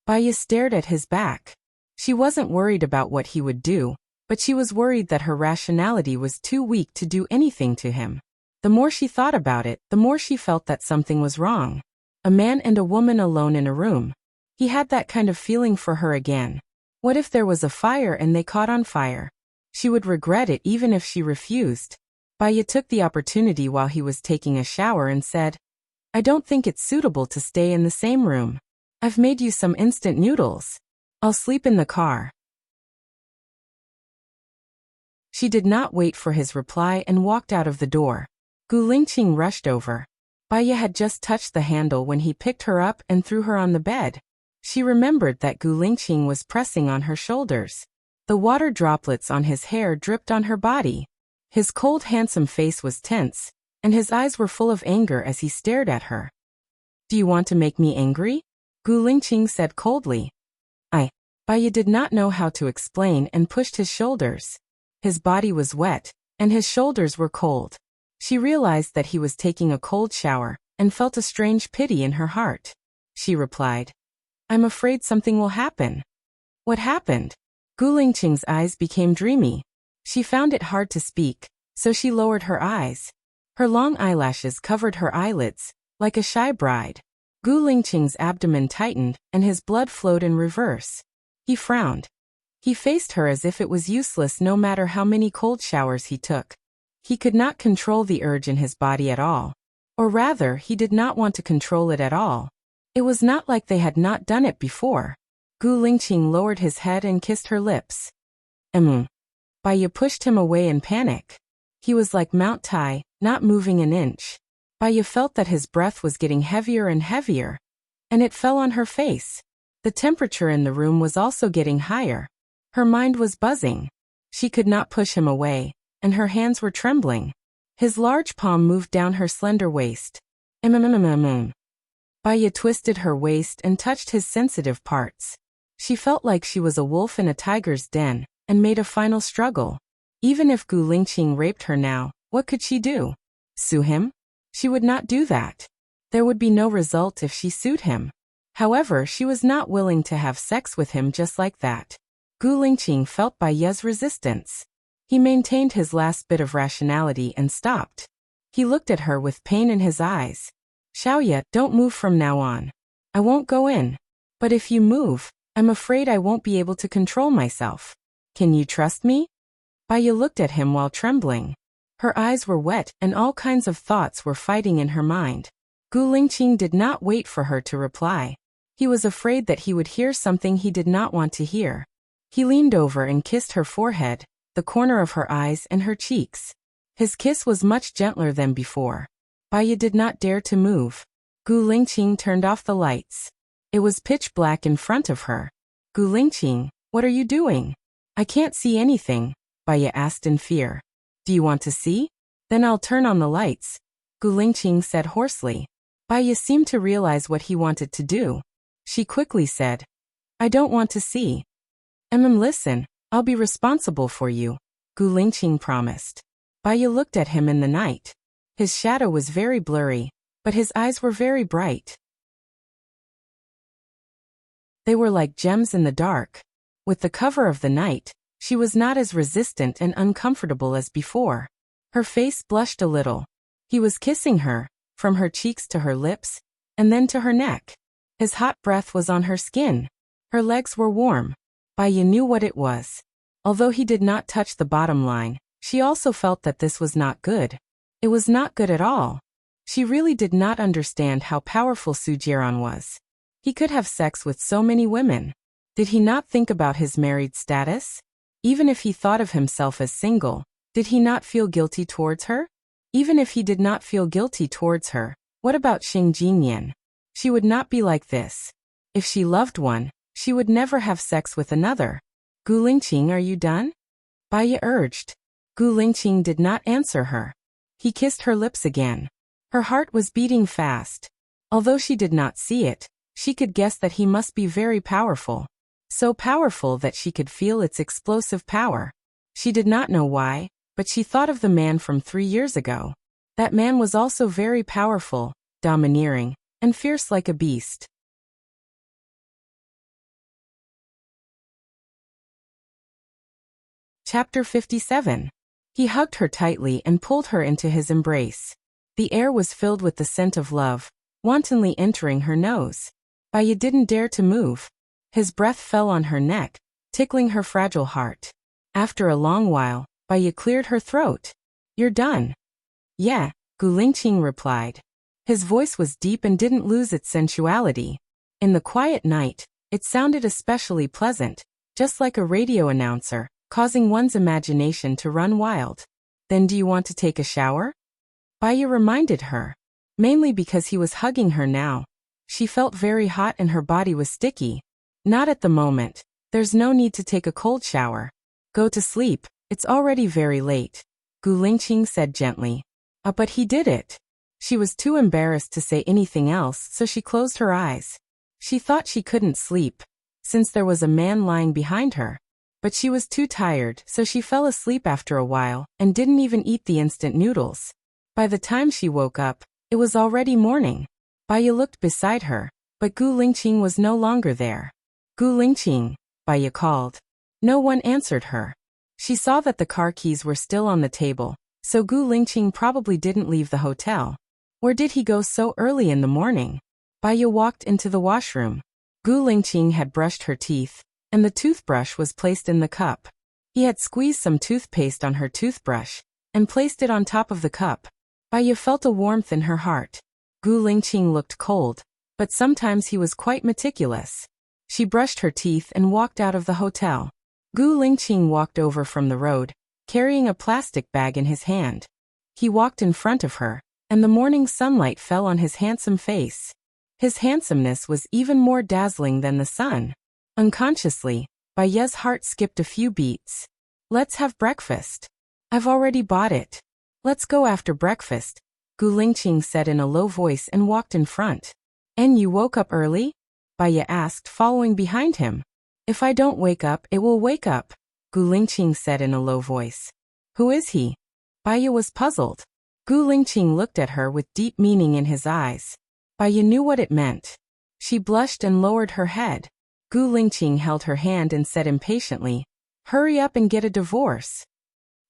Baya stared at his back. She wasn't worried about what he would do, but she was worried that her rationality was too weak to do anything to him. The more she thought about it, the more she felt that something was wrong. A man and a woman alone in a room. He had that kind of feeling for her again. What if there was a fire and they caught on fire? She would regret it even if she refused. Baya took the opportunity while he was taking a shower and said, "I don't think it's suitable to stay in the same room. I've made you some instant noodles. I'll sleep in the car." She did not wait for his reply and walked out of the door. Gu Lingqing rushed over. Baya had just touched the handle when he picked her up and threw her on the bed. She remembered that Gu Lingqing was pressing on her shoulders. The water droplets on his hair dripped on her body. His cold, handsome face was tense, and his eyes were full of anger as he stared at her. "Do you want to make me angry?" Gu Lingqing said coldly. Baya did not know how to explain and pushed his shoulders. His body was wet, and his shoulders were cold. She realized that he was taking a cold shower, and felt a strange pity in her heart. She replied, "I'm afraid something will happen." "What happened?" Gu Lingqing's eyes became dreamy. She found it hard to speak, so she lowered her eyes. Her long eyelashes covered her eyelids, like a shy bride. Gu Lingqing's abdomen tightened, and his blood flowed in reverse. He frowned. He faced her as if it was useless no matter how many cold showers he took. He could not control the urge in his body at all. Or rather, he did not want to control it at all. It was not like they had not done it before. Gu Lingqing lowered his head and kissed her lips. Baya pushed him away in panic. He was like Mount Tai, not moving an inch. Baya felt that his breath was getting heavier and heavier, and it fell on her face. The temperature in the room was also getting higher. Her mind was buzzing. She could not push him away, and her hands were trembling. His large palm moved down her slender waist. Baya twisted her waist and touched his sensitive parts. She felt like she was a wolf in a tiger's den, and made a final struggle. Even if Gu Lingqing raped her now, what could she do? Sue him? She would not do that. There would be no result if she sued him. However, she was not willing to have sex with him just like that. Gu Lingqing felt Baya's resistance. He maintained his last bit of rationality and stopped. He looked at her with pain in his eyes. "Xiaoya, don't move from now on. I won't go in. But if you move, I'm afraid I won't be able to control myself. Can you trust me?" Baya looked at him while trembling. Her eyes were wet and all kinds of thoughts were fighting in her mind. Gu Lingqing did not wait for her to reply. He was afraid that he would hear something he did not want to hear. He leaned over and kissed her forehead, the corner of her eyes and her cheeks. His kiss was much gentler than before. Baya did not dare to move. Gu Lingqing turned off the lights. It was pitch black in front of her. "Gu Lingqing, what are you doing?" "I can't see anything," Baya asked in fear. "Do you want to see? Then I'll turn on the lights," Gu Lingqing said hoarsely. Baya seemed to realize what he wanted to do. She quickly said, "I don't want to see." Listen, I'll be responsible for you," Gu Lingqing promised. Baya looked at him in the night. His shadow was very blurry, but his eyes were very bright. They were like gems in the dark. With the cover of the night, she was not as resistant and uncomfortable as before. Her face blushed a little. He was kissing her, from her cheeks to her lips, and then to her neck. His hot breath was on her skin. Her legs were warm. Baya knew what it was. Although he did not touch the bottom line, she also felt that this was not good. It was not good at all. She really did not understand how powerful Su Jiran was. He could have sex with so many women. Did he not think about his married status? Even if he thought of himself as single, did he not feel guilty towards her? Even if he did not feel guilty towards her, what about Xing Jinyan? She would not be like this. If she loved one, she would never have sex with another. "Gu Lingqing, are you done?" Baya urged. Gu Lingqing did not answer her. He kissed her lips again. Her heart was beating fast. Although she did not see it, she could guess that he must be very powerful. So powerful that she could feel its explosive power. She did not know why, but she thought of the man from 3 years ago. That man was also very powerful, domineering, and fierce like a beast. Chapter 57. He hugged her tightly and pulled her into his embrace. The air was filled with the scent of love, wantonly entering her nose. Baya didn't dare to move. His breath fell on her neck, tickling her fragile heart. After a long while, Baya cleared her throat. "You're done." "Yeah," Gulingqing replied. His voice was deep and didn't lose its sensuality. In the quiet night, it sounded especially pleasant, just like a radio announcer, causing one's imagination to run wild. "Then do you want to take a shower?" Baya reminded her. Mainly because he was hugging her now. She felt very hot and her body was sticky. "Not at the moment. There's no need to take a cold shower. Go to sleep, it's already very late," Gulingqing said gently. But he did it. She was too embarrassed to say anything else, so she closed her eyes. She thought she couldn't sleep, since there was a man lying behind her. But she was too tired, so she fell asleep after a while, and didn't even eat the instant noodles. By the time she woke up, it was already morning. Baya looked beside her, but Gulingqing was no longer there. "Gulingqing," Baya called. No one answered her. She saw that the car keys were still on the table, so Gulingqing probably didn't leave the hotel. Where did he go so early in the morning? Baya walked into the washroom. Gulingqing had brushed her teeth, and the toothbrush was placed in the cup. He had squeezed some toothpaste on her toothbrush, and placed it on top of the cup. Baya felt a warmth in her heart. Gulingqing looked cold, but sometimes he was quite meticulous. She brushed her teeth and walked out of the hotel. Gulingqing walked over from the road, carrying a plastic bag in his hand. He walked in front of her, and the morning sunlight fell on his handsome face. His handsomeness was even more dazzling than the sun. Unconsciously, Baya's heart skipped a few beats. "Let's have breakfast." "I've already bought it." "Let's go after breakfast," Gulingqing said in a low voice and walked in front. "And you woke up early?" Baya asked, following behind him. "If I don't wake up, it will wake up," Gulingqing said in a low voice. "Who is he?" Baya was puzzled. Gulingqing looked at her with deep meaning in his eyes. Baya knew what it meant. She blushed and lowered her head. Gulingqing held her hand and said impatiently, "Hurry up and get a divorce."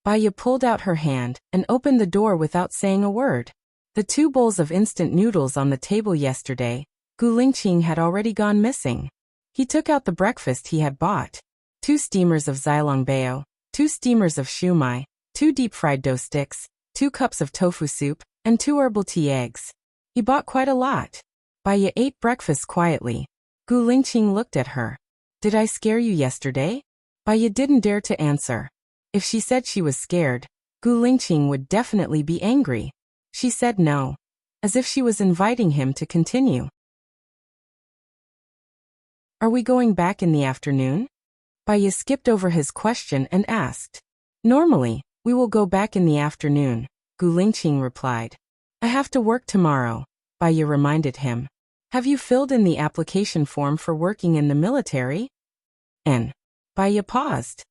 Baya pulled out her hand and opened the door without saying a word. The 2 bowls of instant noodles on the table yesterday, Gulingqing had already gone missing. He took out the breakfast he had bought. 2 steamers of zilongbao, 2 steamers of shumai, 2 deep-fried dough sticks, 2 cups of tofu soup, and 2 herbal tea eggs. He bought quite a lot. Baya ate breakfast quietly. Gulingqing looked at her. "Did I scare you yesterday?" Baya didn't dare to answer. If she said she was scared, Gulingqing would definitely be angry. She said no, as if she was inviting him to continue. "Are we going back in the afternoon?" Baya skipped over his question and asked. "Normally, we will go back in the afternoon," Gulingqing replied. "I have to work tomorrow," Baya reminded him. "Have you filled in the application form for working in the military?" Baya paused.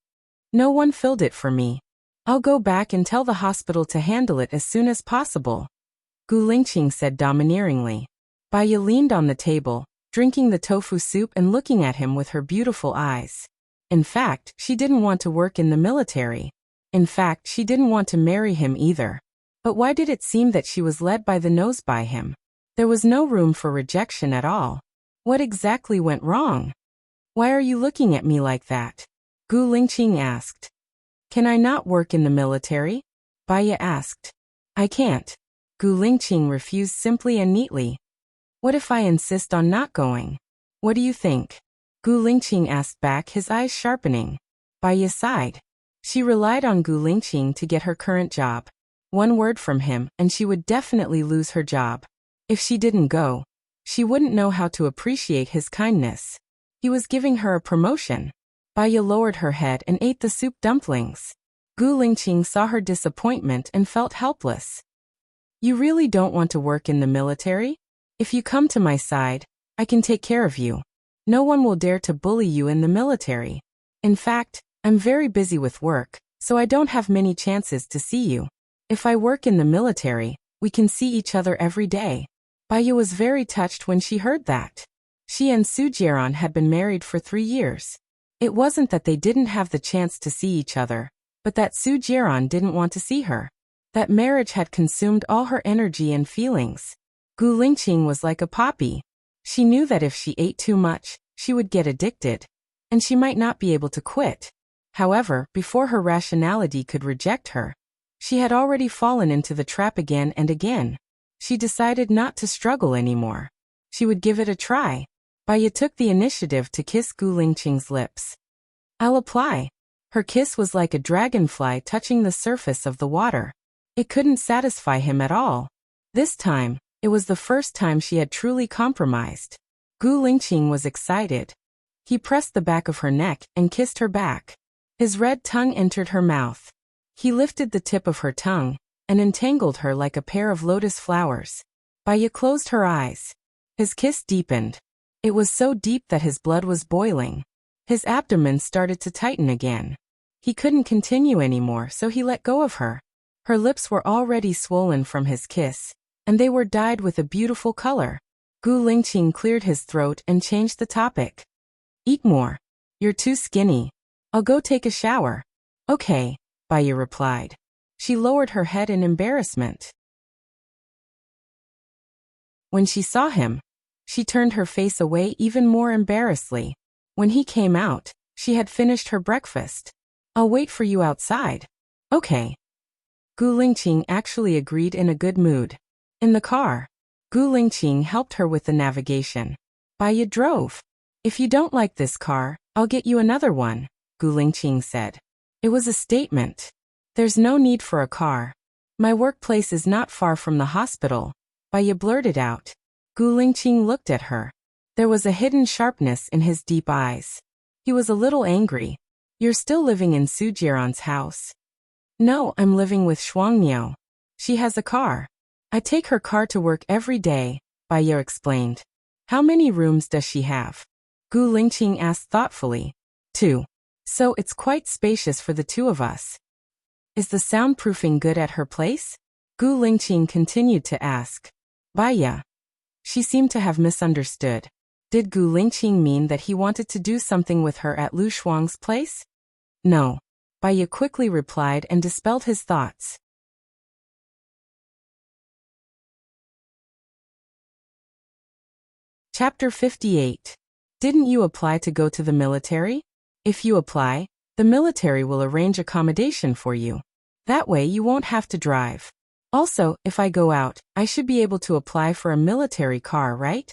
"No one filled it for me. I'll go back and tell the hospital to handle it as soon as possible," Gulingqing said domineeringly. Baya leaned on the table, drinking the tofu soup and looking at him with her beautiful eyes. In fact, she didn't want to work in the military. In fact, she didn't want to marry him either. But why did it seem that she was led by the nose by him? There was no room for rejection at all. What exactly went wrong? "Why are you looking at me like that?" Gulingqing asked. "Can I not work in the military?" Baya asked. "I can't." Gulingqing refused simply and neatly. "What if I insist on not going? What do you think?" Gulingqing asked back, his eyes sharpening. Baya sighed. She relied on Gulingqing to get her current job. One word from him, and she would definitely lose her job. If she didn't go, she wouldn't know how to appreciate his kindness. He was giving her a promotion. Baya lowered her head and ate the soup dumplings. Gulingqing saw her disappointment and felt helpless. "You really don't want to work in the military? If you come to my side, I can take care of you. No one will dare to bully you in the military. In fact, I'm very busy with work, so I don't have many chances to see you. If I work in the military, we can see each other every day." Baya was very touched when she heard that. She and Sujieron had been married for 3 years. It wasn't that they didn't have the chance to see each other, but that Su Jiran didn't want to see her. That marriage had consumed all her energy and feelings. Gu Lingqing was like a poppy. She knew that if she ate too much, she would get addicted, and she might not be able to quit. However, before her rationality could reject her, she had already fallen into the trap again and again. She decided not to struggle anymore. She would give it a try. Baya took the initiative to kiss Gu Lingqing's lips. "I'll apply." Her kiss was like a dragonfly touching the surface of the water. It couldn't satisfy him at all. This time, it was the first time she had truly compromised. Gu Lingqing was excited. He pressed the back of her neck and kissed her back. His red tongue entered her mouth. He lifted the tip of her tongue and entangled her like a pair of lotus flowers. Baya closed her eyes. His kiss deepened. It was so deep that his blood was boiling. His abdomen started to tighten again. He couldn't continue anymore, so he let go of her. Her lips were already swollen from his kiss, and they were dyed with a beautiful color. Gu Lingqing cleared his throat and changed the topic. "Eat more. You're too skinny. I'll go take a shower." "Okay," Baya replied. She lowered her head in embarrassment. When she saw him, she turned her face away even more embarrassedly. When he came out, she had finished her breakfast. "I'll wait for you outside." "Okay." Gu Lingqing actually agreed in a good mood. In the car, Gu Lingqing helped her with the navigation. Baya drove. "If you don't like this car, I'll get you another one," Gu Lingqing said. It was a statement. "There's no need for a car. My workplace is not far from the hospital," Baya blurted out. Gu Lingqing looked at her. There was a hidden sharpness in his deep eyes. He was a little angry. "You're still living in Su Jiran's house?" "No, I'm living with Shuangniu. She has a car. I take her car to work every day," Baya explained. "How many rooms does she have?" Gu Lingqing asked thoughtfully. "2. So it's quite spacious for the two of us." "Is the soundproofing good at her place?" Gu Lingqing continued to ask. Baya. She seemed to have misunderstood. Did Gu Lingqing mean that he wanted to do something with her at Lu Shuang's place? "No," Baya quickly replied and dispelled his thoughts. Chapter 58. Didn't you apply to go to the military? If you apply, the military will arrange accommodation for you. That way you won't have to drive. Also, if I go out, I should be able to apply for a military car, right?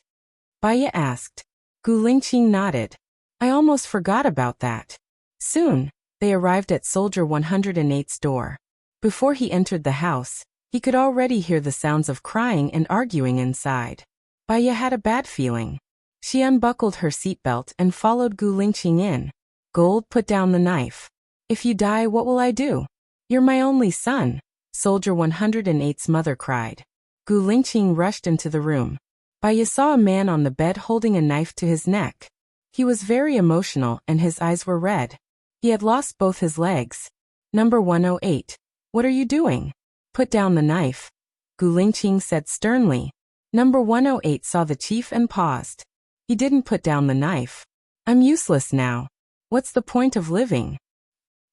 Baya asked. Gu Lingqing nodded. I almost forgot about that. Soon, they arrived at Soldier 108's door. Before he entered the house, he could already hear the sounds of crying and arguing inside. Baya had a bad feeling. She unbuckled her seatbelt and followed Gu Lingqing in. Gold, put down the knife. If you die, what will I do? You're my only son, Soldier 108's mother cried. Gu Lingqing rushed into the room. Baya saw a man on the bed holding a knife to his neck. He was very emotional and his eyes were red. He had lost both his legs. Number 108. What are you doing? Put down the knife, Gu Lingqing said sternly. Number 108 saw the chief and paused. He didn't put down the knife. I'm useless now. What's the point of living?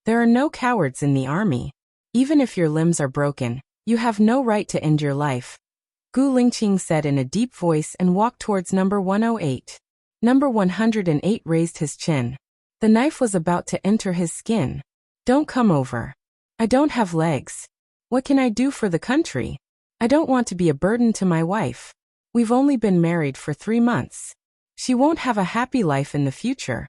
There are no cowards in the army. Even if your limbs are broken, you have no right to end your life, Gu Lingqing said in a deep voice and walked towards number 108. Number 108 raised his chin. The knife was about to enter his skin. Don't come over. I don't have legs. What can I do for the country? I don't want to be a burden to my wife. We've only been married for 3 months. She won't have a happy life in the future.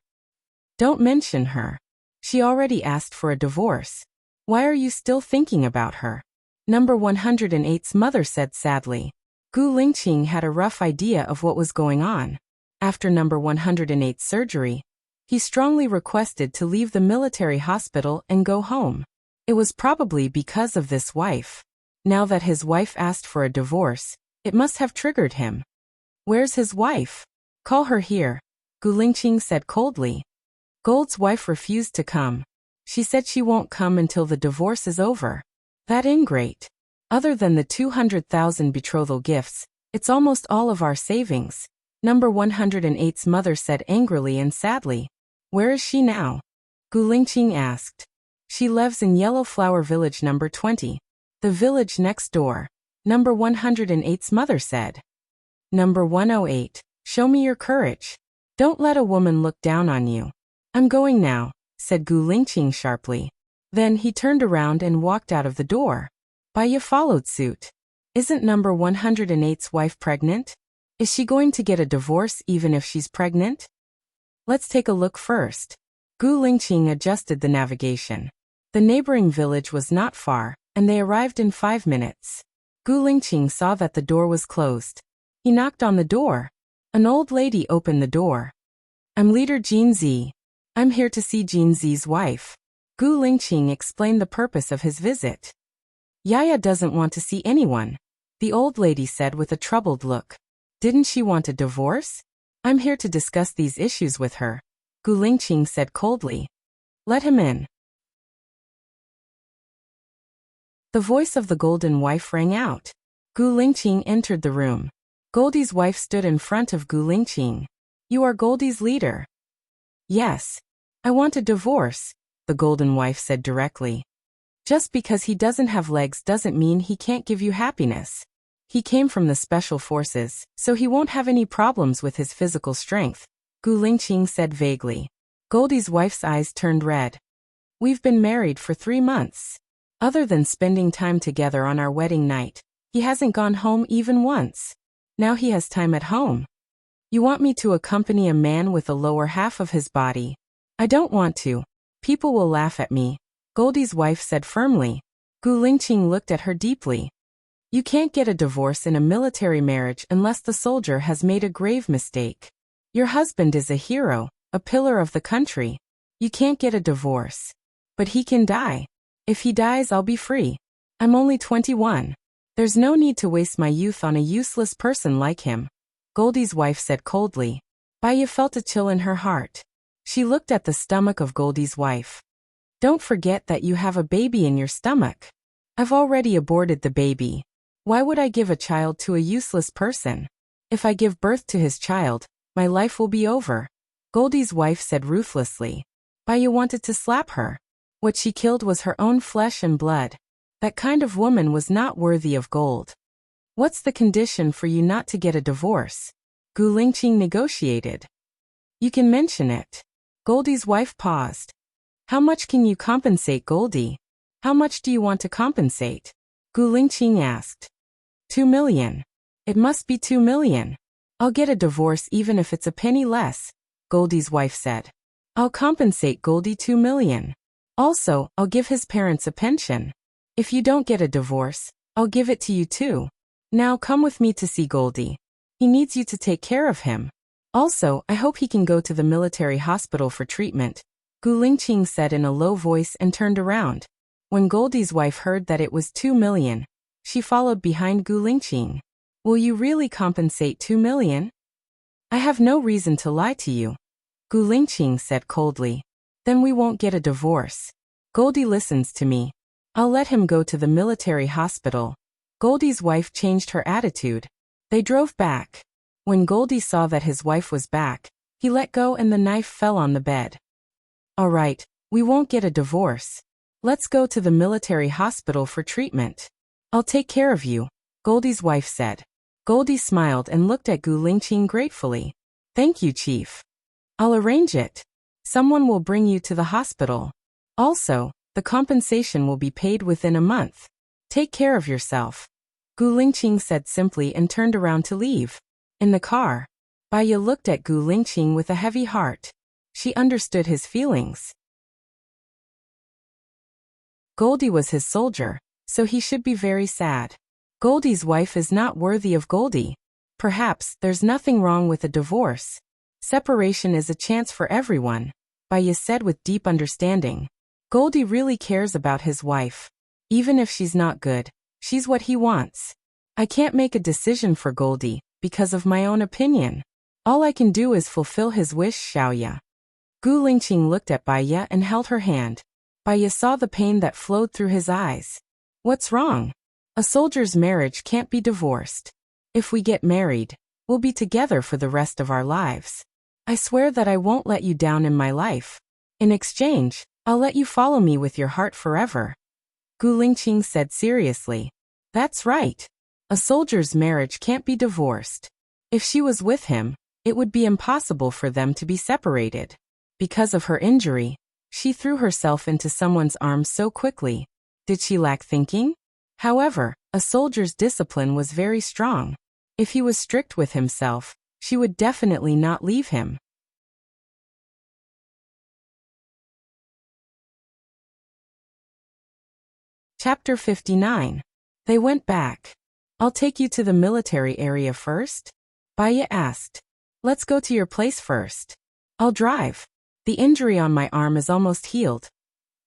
Don't mention her. She already asked for a divorce. Why are you still thinking about her? Number 108's mother said sadly. Gu Lingqing had a rough idea of what was going on. After number 108's surgery, he strongly requested to leave the military hospital and go home. It was probably because of this wife. Now that his wife asked for a divorce, it must have triggered him. Where's his wife? Call her here, Gu Lingqing said coldly. Gold's wife refused to come. She said she won't come until the divorce is over. That ingrate. Other than the 200,000 betrothal gifts, it's almost all of our savings, number 108's mother said angrily and sadly. Where is she now? Gu Lingqing asked. She lives in Yellow Flower Village number 20. The village next door. Number 108's mother said. Number 108. Show me your courage. Don't let a woman look down on you. I'm going now, said Gu Lingqing sharply. Then he turned around and walked out of the door. Baiya followed suit. Isn't number 108's wife pregnant? Is she going to get a divorce even if she's pregnant? Let's take a look first. Gu Lingqing adjusted the navigation. The neighboring village was not far, and they arrived in 5 minutes. Gu Lingqing saw that the door was closed. He knocked on the door. An old lady opened the door. I'm leader Jin Zi. I'm here to see Jin Zi's wife. Gu Lingqing explained the purpose of his visit. Yaya doesn't want to see anyone, the old lady said with a troubled look. Didn't she want a divorce? I'm here to discuss these issues with her, Gu Lingqing said coldly. Let him in. The voice of the golden wife rang out. Gu Lingqing entered the room. Goldie's wife stood in front of Gu Lingqing. You are Goldie's leader. Yes. I want a divorce, the golden wife said directly. Just because he doesn't have legs doesn't mean he can't give you happiness. He came from the special forces, so he won't have any problems with his physical strength, Gu Lingqing said vaguely. Goldie's wife's eyes turned red. We've been married for 3 months. Other than spending time together on our wedding night, he hasn't gone home even once. Now he has time at home. You want me to accompany a man with a lower half of his body? I don't want to. People will laugh at me, Goldie's wife said firmly. Gu Lingqing looked at her deeply. You can't get a divorce in a military marriage unless the soldier has made a grave mistake. Your husband is a hero, a pillar of the country. You can't get a divorce. But he can die. If he dies, I'll be free. I'm only 21. There's no need to waste my youth on a useless person like him, Goldie's wife said coldly. Baiya felt a chill in her heart. She looked at the stomach of Goldie's wife. Don't forget that you have a baby in your stomach. I've already aborted the baby. Why would I give a child to a useless person? If I give birth to his child, my life will be over, Goldie's wife said ruthlessly. Baiya wanted to slap her. What she killed was her own flesh and blood. That kind of woman was not worthy of gold. What's the condition for you not to get a divorce? Gu Lingqing negotiated. You can mention it. Goldie's wife paused. How much can you compensate Goldie? How much do you want to compensate? Gu Lingqing asked. 2 million. It must be 2 million. I'll get a divorce even if it's a penny less, Goldie's wife said. I'll compensate Goldie 2 million. Also, I'll give his parents a pension. If you don't get a divorce, I'll give it to you too. Now come with me to see Goldie. He needs you to take care of him. Also, I hope he can go to the military hospital for treatment, Gu Lingqing said in a low voice and turned around. When Goldie's wife heard that it was 2 million, she followed behind Gu Lingqing. Will you really compensate 2 million? I have no reason to lie to you, Gu Lingqing said coldly. Then we won't get a divorce. Goldie listens to me. I'll let him go to the military hospital. Goldie's wife changed her attitude. They drove back. When Goldie saw that his wife was back, he let go and the knife fell on the bed. All right, we won't get a divorce. Let's go to the military hospital for treatment. I'll take care of you, Goldie's wife said. Goldie smiled and looked at Gu Lingqing gratefully. Thank you, Chief. I'll arrange it. Someone will bring you to the hospital. Also, the compensation will be paid within a month. Take care of yourself, Gu Lingqing said simply and turned around to leave. In the car, Baiya looked at Gu Lingqing with a heavy heart. She understood his feelings. Goldie was his soldier, so he should be very sad. Goldie's wife is not worthy of Goldie. Perhaps there's nothing wrong with a divorce. Separation is a chance for everyone, Baiya said with deep understanding. Goldie really cares about his wife. Even if she's not good, she's what he wants. I can't make a decision for Goldie, because of my own opinion. All I can do is fulfill his wish, Xiaoya. Gu Lingqing looked at Baiya and held her hand. Baiya saw the pain that flowed through his eyes. What's wrong? A soldier's marriage can't be divorced. If we get married, we'll be together for the rest of our lives. I swear that I won't let you down in my life. In exchange, I'll let you follow me with your heart forever. Gu Lingqing said seriously. That's right. A soldier's marriage can't be divorced. If she was with him, it would be impossible for them to be separated. Because of her injury, she threw herself into someone's arms so quickly. Did she lack thinking? However, a soldier's discipline was very strong. If he was strict with himself, she would definitely not leave him. Chapter 59. They went back. I'll take you to the military area first? Baya asked. Let's go to your place first. I'll drive. The injury on my arm is almost healed.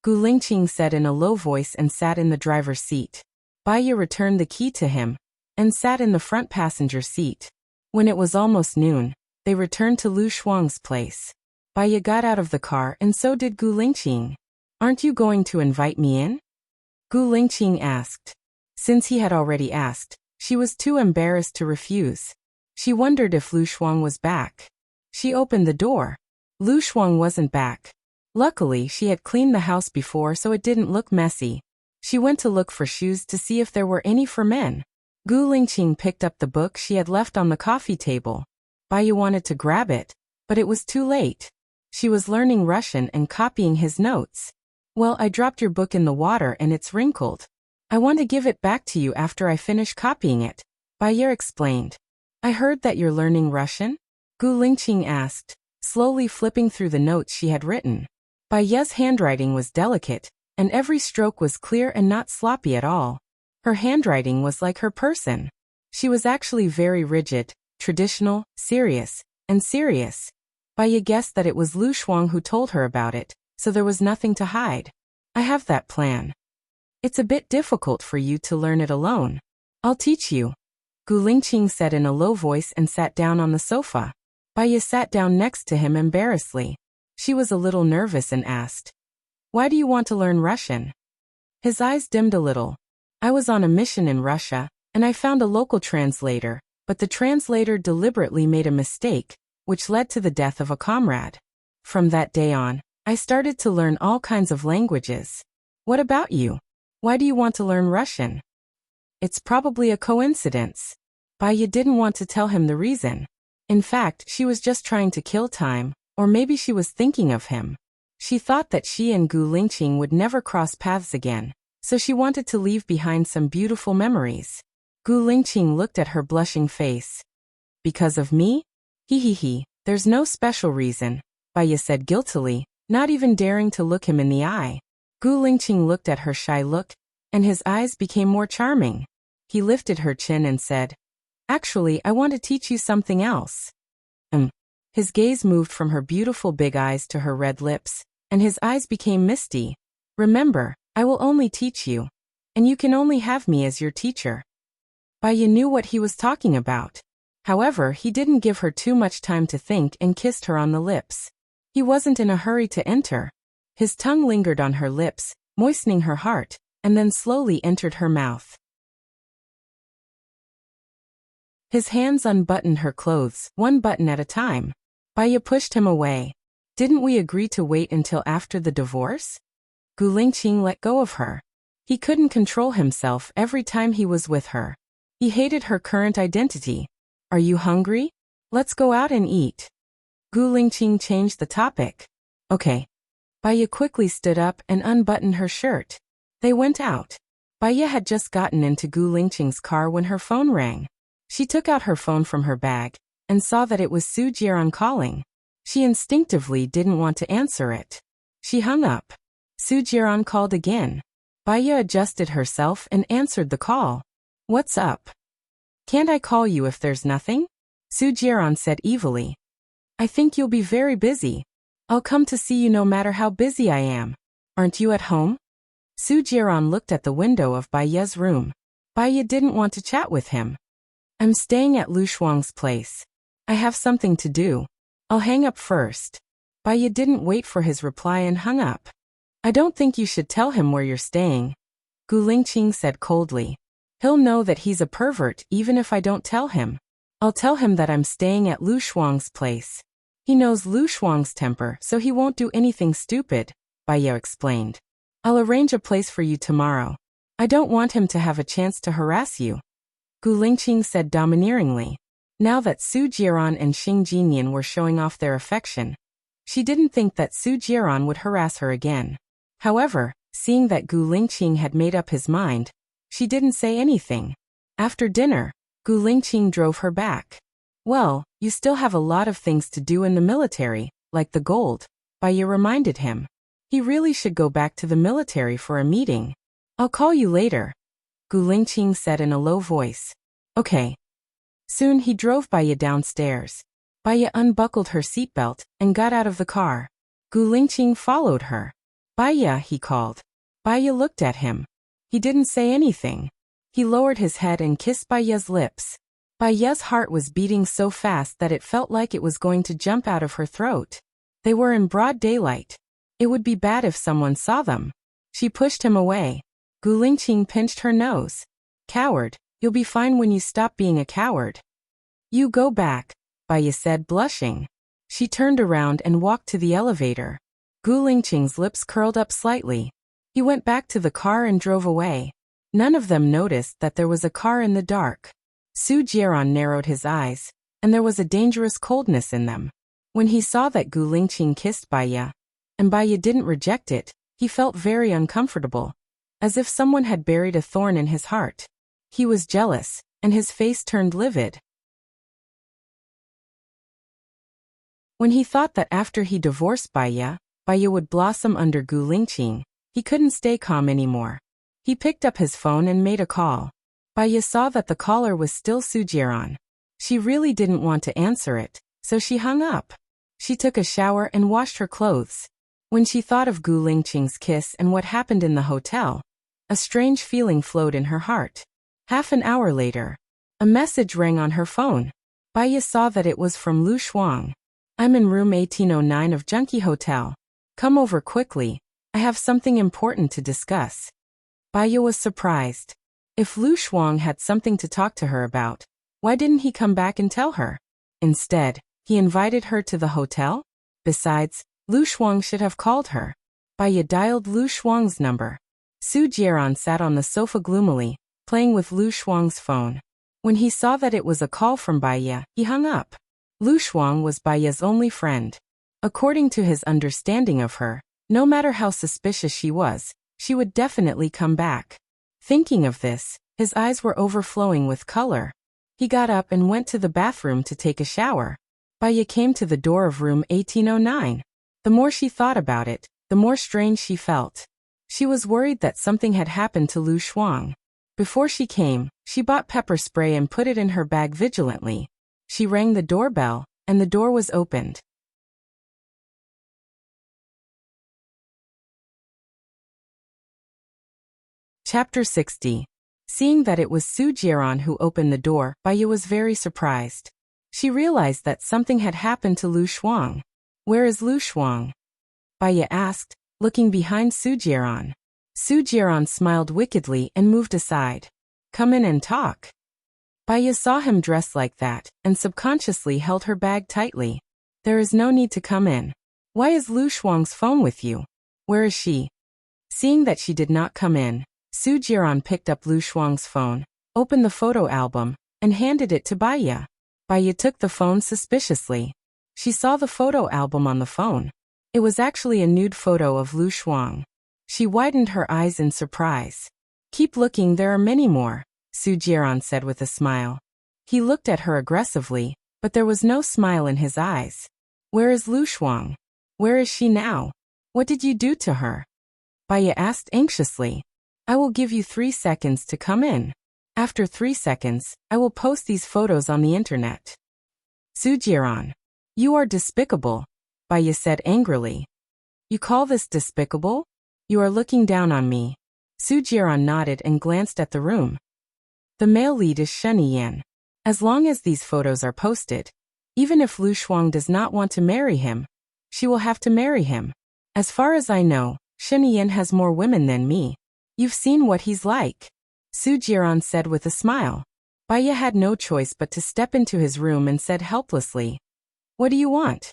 Gu Lingqing said in a low voice and sat in the driver's seat. Baya returned the key to him and sat in the front passenger seat. When it was almost noon, they returned to Lu Shuang's place. Baya got out of the car and so did Gu Lingqing. Aren't you going to invite me in? Gu Lingqing asked. Since he had already asked, she was too embarrassed to refuse. She wondered if Lu Shuang was back. She opened the door. Lu Shuang wasn't back. Luckily, she had cleaned the house before so it didn't look messy. She went to look for shoes to see if there were any for men. Gu Lingqing picked up the book she had left on the coffee table. Baya wanted to grab it, but it was too late. She was learning Russian and copying his notes. Well, I dropped your book in the water and it's wrinkled. I want to give it back to you after I finish copying it, Baya explained. I heard that you're learning Russian? Gu Lingqing asked, slowly flipping through the notes she had written. Baya's handwriting was delicate, and every stroke was clear and not sloppy at all. Her handwriting was like her person. She was actually very rigid, traditional, serious, and serious. Baya guessed that it was Lu Shuang who told her about it, so there was nothing to hide. I have that plan. It's a bit difficult for you to learn it alone. I'll teach you. Gu Lingqing said in a low voice and sat down on the sofa. Baya sat down next to him embarrassedly. She was a little nervous and asked, Why do you want to learn Russian? His eyes dimmed a little. I was on a mission in Russia, and I found a local translator, but the translator deliberately made a mistake, which led to the death of a comrade. From that day on, I started to learn all kinds of languages. What about you? Why do you want to learn Russian? It's probably a coincidence. Baya didn't want to tell him the reason. In fact, she was just trying to kill time, or maybe she was thinking of him. She thought that she and Gu Lingqing would never cross paths again, so she wanted to leave behind some beautiful memories. Gu Lingqing looked at her blushing face. Because of me? He, there's no special reason, Baya said guiltily, not even daring to look him in the eye. Gu Lingqing looked at her shy look, and his eyes became more charming. He lifted her chin and said, Actually, I want to teach you something else. His gaze moved from her beautiful big eyes to her red lips, and his eyes became misty. Remember, I will only teach you, and you can only have me as your teacher. Baya knew what he was talking about. However, he didn't give her too much time to think and kissed her on the lips. He wasn't in a hurry to enter. His tongue lingered on her lips, moistening her heart, and then slowly entered her mouth. His hands unbuttoned her clothes, one button at a time. Baya pushed him away. Didn't we agree to wait until after the divorce? Gu Lingqing let go of her. He couldn't control himself every time he was with her. He hated her current identity. Are you hungry? Let's go out and eat. Gu Lingqing changed the topic. Okay. Baya quickly stood up and unbuttoned her shirt. They went out. Baya had just gotten into Gu Lingqing's car when her phone rang. She took out her phone from her bag and saw that it was Su Jiran calling. She instinctively didn't want to answer it. She hung up. Su Jiran called again. Baya adjusted herself and answered the call. What's up? Can't I call you if there's nothing? Su Jiran said evilly. I think you'll be very busy. I'll come to see you no matter how busy I am. Aren't you at home? Su Jiran looked at the window of Baya's room. Baya didn't want to chat with him. I'm staying at Lu Shuang's place. I have something to do. I'll hang up first. Baya didn't wait for his reply and hung up. I don't think you should tell him where you're staying, Gu Lingqing said coldly. He'll know that he's a pervert even if I don't tell him. I'll tell him that I'm staying at Lu Shuang's place. He knows Lu Shuang's temper, so he won't do anything stupid, Baya explained. I'll arrange a place for you tomorrow. I don't want him to have a chance to harass you, Gu Lingqing said domineeringly. Now that Su Jiran and Xing Jinyan were showing off their affection, she didn't think that Su Jiran would harass her again. However, seeing that Gu Lingqing had made up his mind, she didn't say anything. After dinner, Gu Lingqing drove her back. Well, you still have a lot of things to do in the military, like the gold, Baya reminded him. He really should go back to the military for a meeting. I'll call you later, Gu Lingqing said in a low voice. Okay. Soon he drove Baya downstairs. Baya unbuckled her seatbelt and got out of the car. Gu Lingqing followed her. Baya, he called. Baya looked at him. He didn't say anything. He lowered his head and kissed Baya's lips. Baya's heart was beating so fast that it felt like it was going to jump out of her throat. They were in broad daylight. It would be bad if someone saw them. She pushed him away. Gu Lingqing pinched her nose. Coward, you'll be fine when you stop being a coward. You go back, Baya said, blushing. She turned around and walked to the elevator. Gu Lingqing's lips curled up slightly. He went back to the car and drove away. None of them noticed that there was a car in the dark. Su Jiran narrowed his eyes, and there was a dangerous coldness in them. When he saw that Gu Lingqing kissed Baya, and Baya didn't reject it, he felt very uncomfortable, as if someone had buried a thorn in his heart. He was jealous, and his face turned livid. When he thought that after he divorced Baya, Baya would blossom under Gu Lingqing, he couldn't stay calm anymore. He picked up his phone and made a call. Baya saw that the caller was still Su Jiran. She really didn't want to answer it, so she hung up. She took a shower and washed her clothes. When she thought of Gu Lingqing's kiss and what happened in the hotel, a strange feeling flowed in her heart. Half an hour later, a message rang on her phone. Baya saw that it was from Lu Shuang. I'm in room 1809 of Junkie Hotel. Come over quickly. I have something important to discuss. Baya was surprised. If Lu Shuang had something to talk to her about, why didn't he come back and tell her? Instead, he invited her to the hotel? Besides, Lu Shuang should have called her. Baya dialed Lu Shuang's number. Su Jiran sat on the sofa gloomily, playing with Lu Shuang's phone. When he saw that it was a call from Baya, he hung up. Lu Shuang was Baya's only friend. According to his understanding of her, no matter how suspicious she would definitely come back. Thinking of this, his eyes were overflowing with color. He got up and went to the bathroom to take a shower. Baya came to the door of room 1809. The more she thought about it, the more strange she felt. She was worried that something had happened to Lu Shuang. Before she came, she bought pepper spray and put it in her bag vigilantly. She rang the doorbell, and the door was opened. Chapter 60. Seeing that it was Su Jiran who opened the door, Baya was very surprised. She realized that something had happened to Lu Shuang. Where is Lu Shuang? Baya asked, looking behind Su Jiran. Su Jiran smiled wickedly and moved aside. Come in and talk. Baya saw him dressed like that, and subconsciously held her bag tightly. There is no need to come in. Why is Lu Shuang's phone with you? Where is she? Seeing that she did not come in, Su Jiran picked up Lu Shuang's phone, opened the photo album, and handed it to Baya. Baya took the phone suspiciously. She saw the photo album on the phone. It was actually a nude photo of Lu Shuang. She widened her eyes in surprise. Keep looking, there are many more, Su Jiran said with a smile. He looked at her aggressively, but there was no smile in his eyes. Where is Lu Shuang? Where is she now? What did you do to her? Baya asked anxiously. I will give you 3 seconds to come in. After 3 seconds, I will post these photos on the internet. Su Jiran. You are despicable, Baya said angrily. You call this despicable? You are looking down on me. Su Jiran nodded and glanced at the room. The male lead is Shen Yan. As long as these photos are posted, even if Lu Shuang does not want to marry him, she will have to marry him. As far as I know, Shen Yan has more women than me. You've seen what he's like, Su Jiran said with a smile. Baya had no choice but to step into his room and said helplessly, What do you want?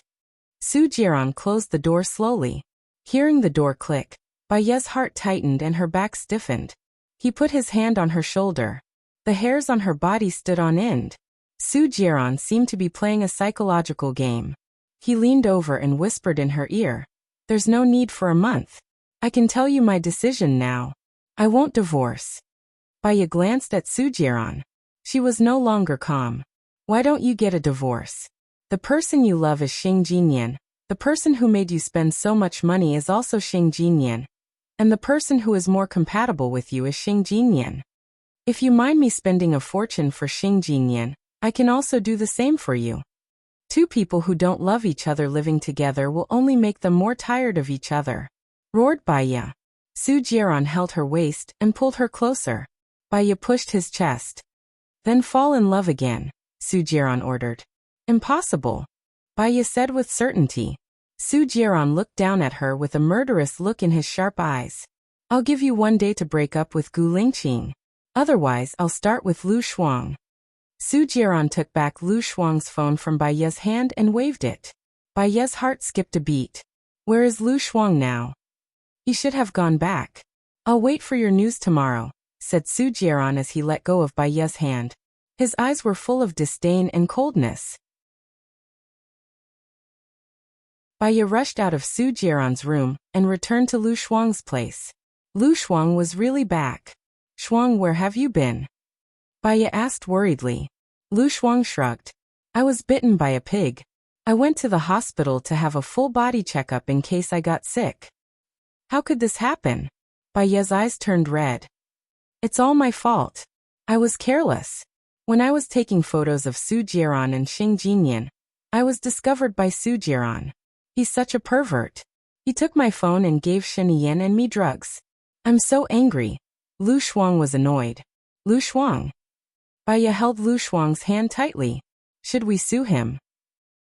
Su Jiran closed the door slowly. Hearing the door click, Baye's heart tightened and her back stiffened. He put his hand on her shoulder. The hairs on her body stood on end. Su Jiran seemed to be playing a psychological game. He leaned over and whispered in her ear, "There's no need for a month. I can tell you my decision now. I won't divorce." Baye glanced at Su Jiran. She was no longer calm. "Why don't you get a divorce? The person you love is Xing Jinyan. The person who made you spend so much money is also Xing Jinyan. And the person who is more compatible with you is Xing Jinyan. If you mind me spending a fortune for Xing Jinyan, I can also do the same for you. Two people who don't love each other living together will only make them more tired of each other," roared Baye. Su Jiran held her waist and pulled her closer. Baye pushed his chest. "Then fall in love again," Su Jiran ordered. "Impossible," Baye said with certainty. Su Jiran looked down at her with a murderous look in his sharp eyes. "I'll give you 1 day to break up with Gu Lingqing. Otherwise, I'll start with Lu Shuang." Su Jiran took back Lu Shuang's phone from Baye's hand and waved it. Baye's heart skipped a beat. "Where is Lu Shuang now?" "He should have gone back." "I'll wait for your news tomorrow," said Su Jiran as he let go of Baye's hand. His eyes were full of disdain and coldness. Baye rushed out of Su Jiran's room and returned to Lu Shuang's place. Lu Shuang was really back. "Shuang, where have you been?" Baye asked worriedly. Lu Shuang shrugged. "I was bitten by a pig. I went to the hospital to have a full body checkup in case I got sick." "How could this happen?" Baye's eyes turned red. "It's all my fault. I was careless. When I was taking photos of Su Jiran and Xing Jinyan, I was discovered by Su Jiran. He's such a pervert. He took my phone and gave Shiniyan and me drugs. I'm so angry." Lu Shuang was annoyed. "Lu Shuang?" Baye held Lu Shuang's hand tightly. "Should we sue him?"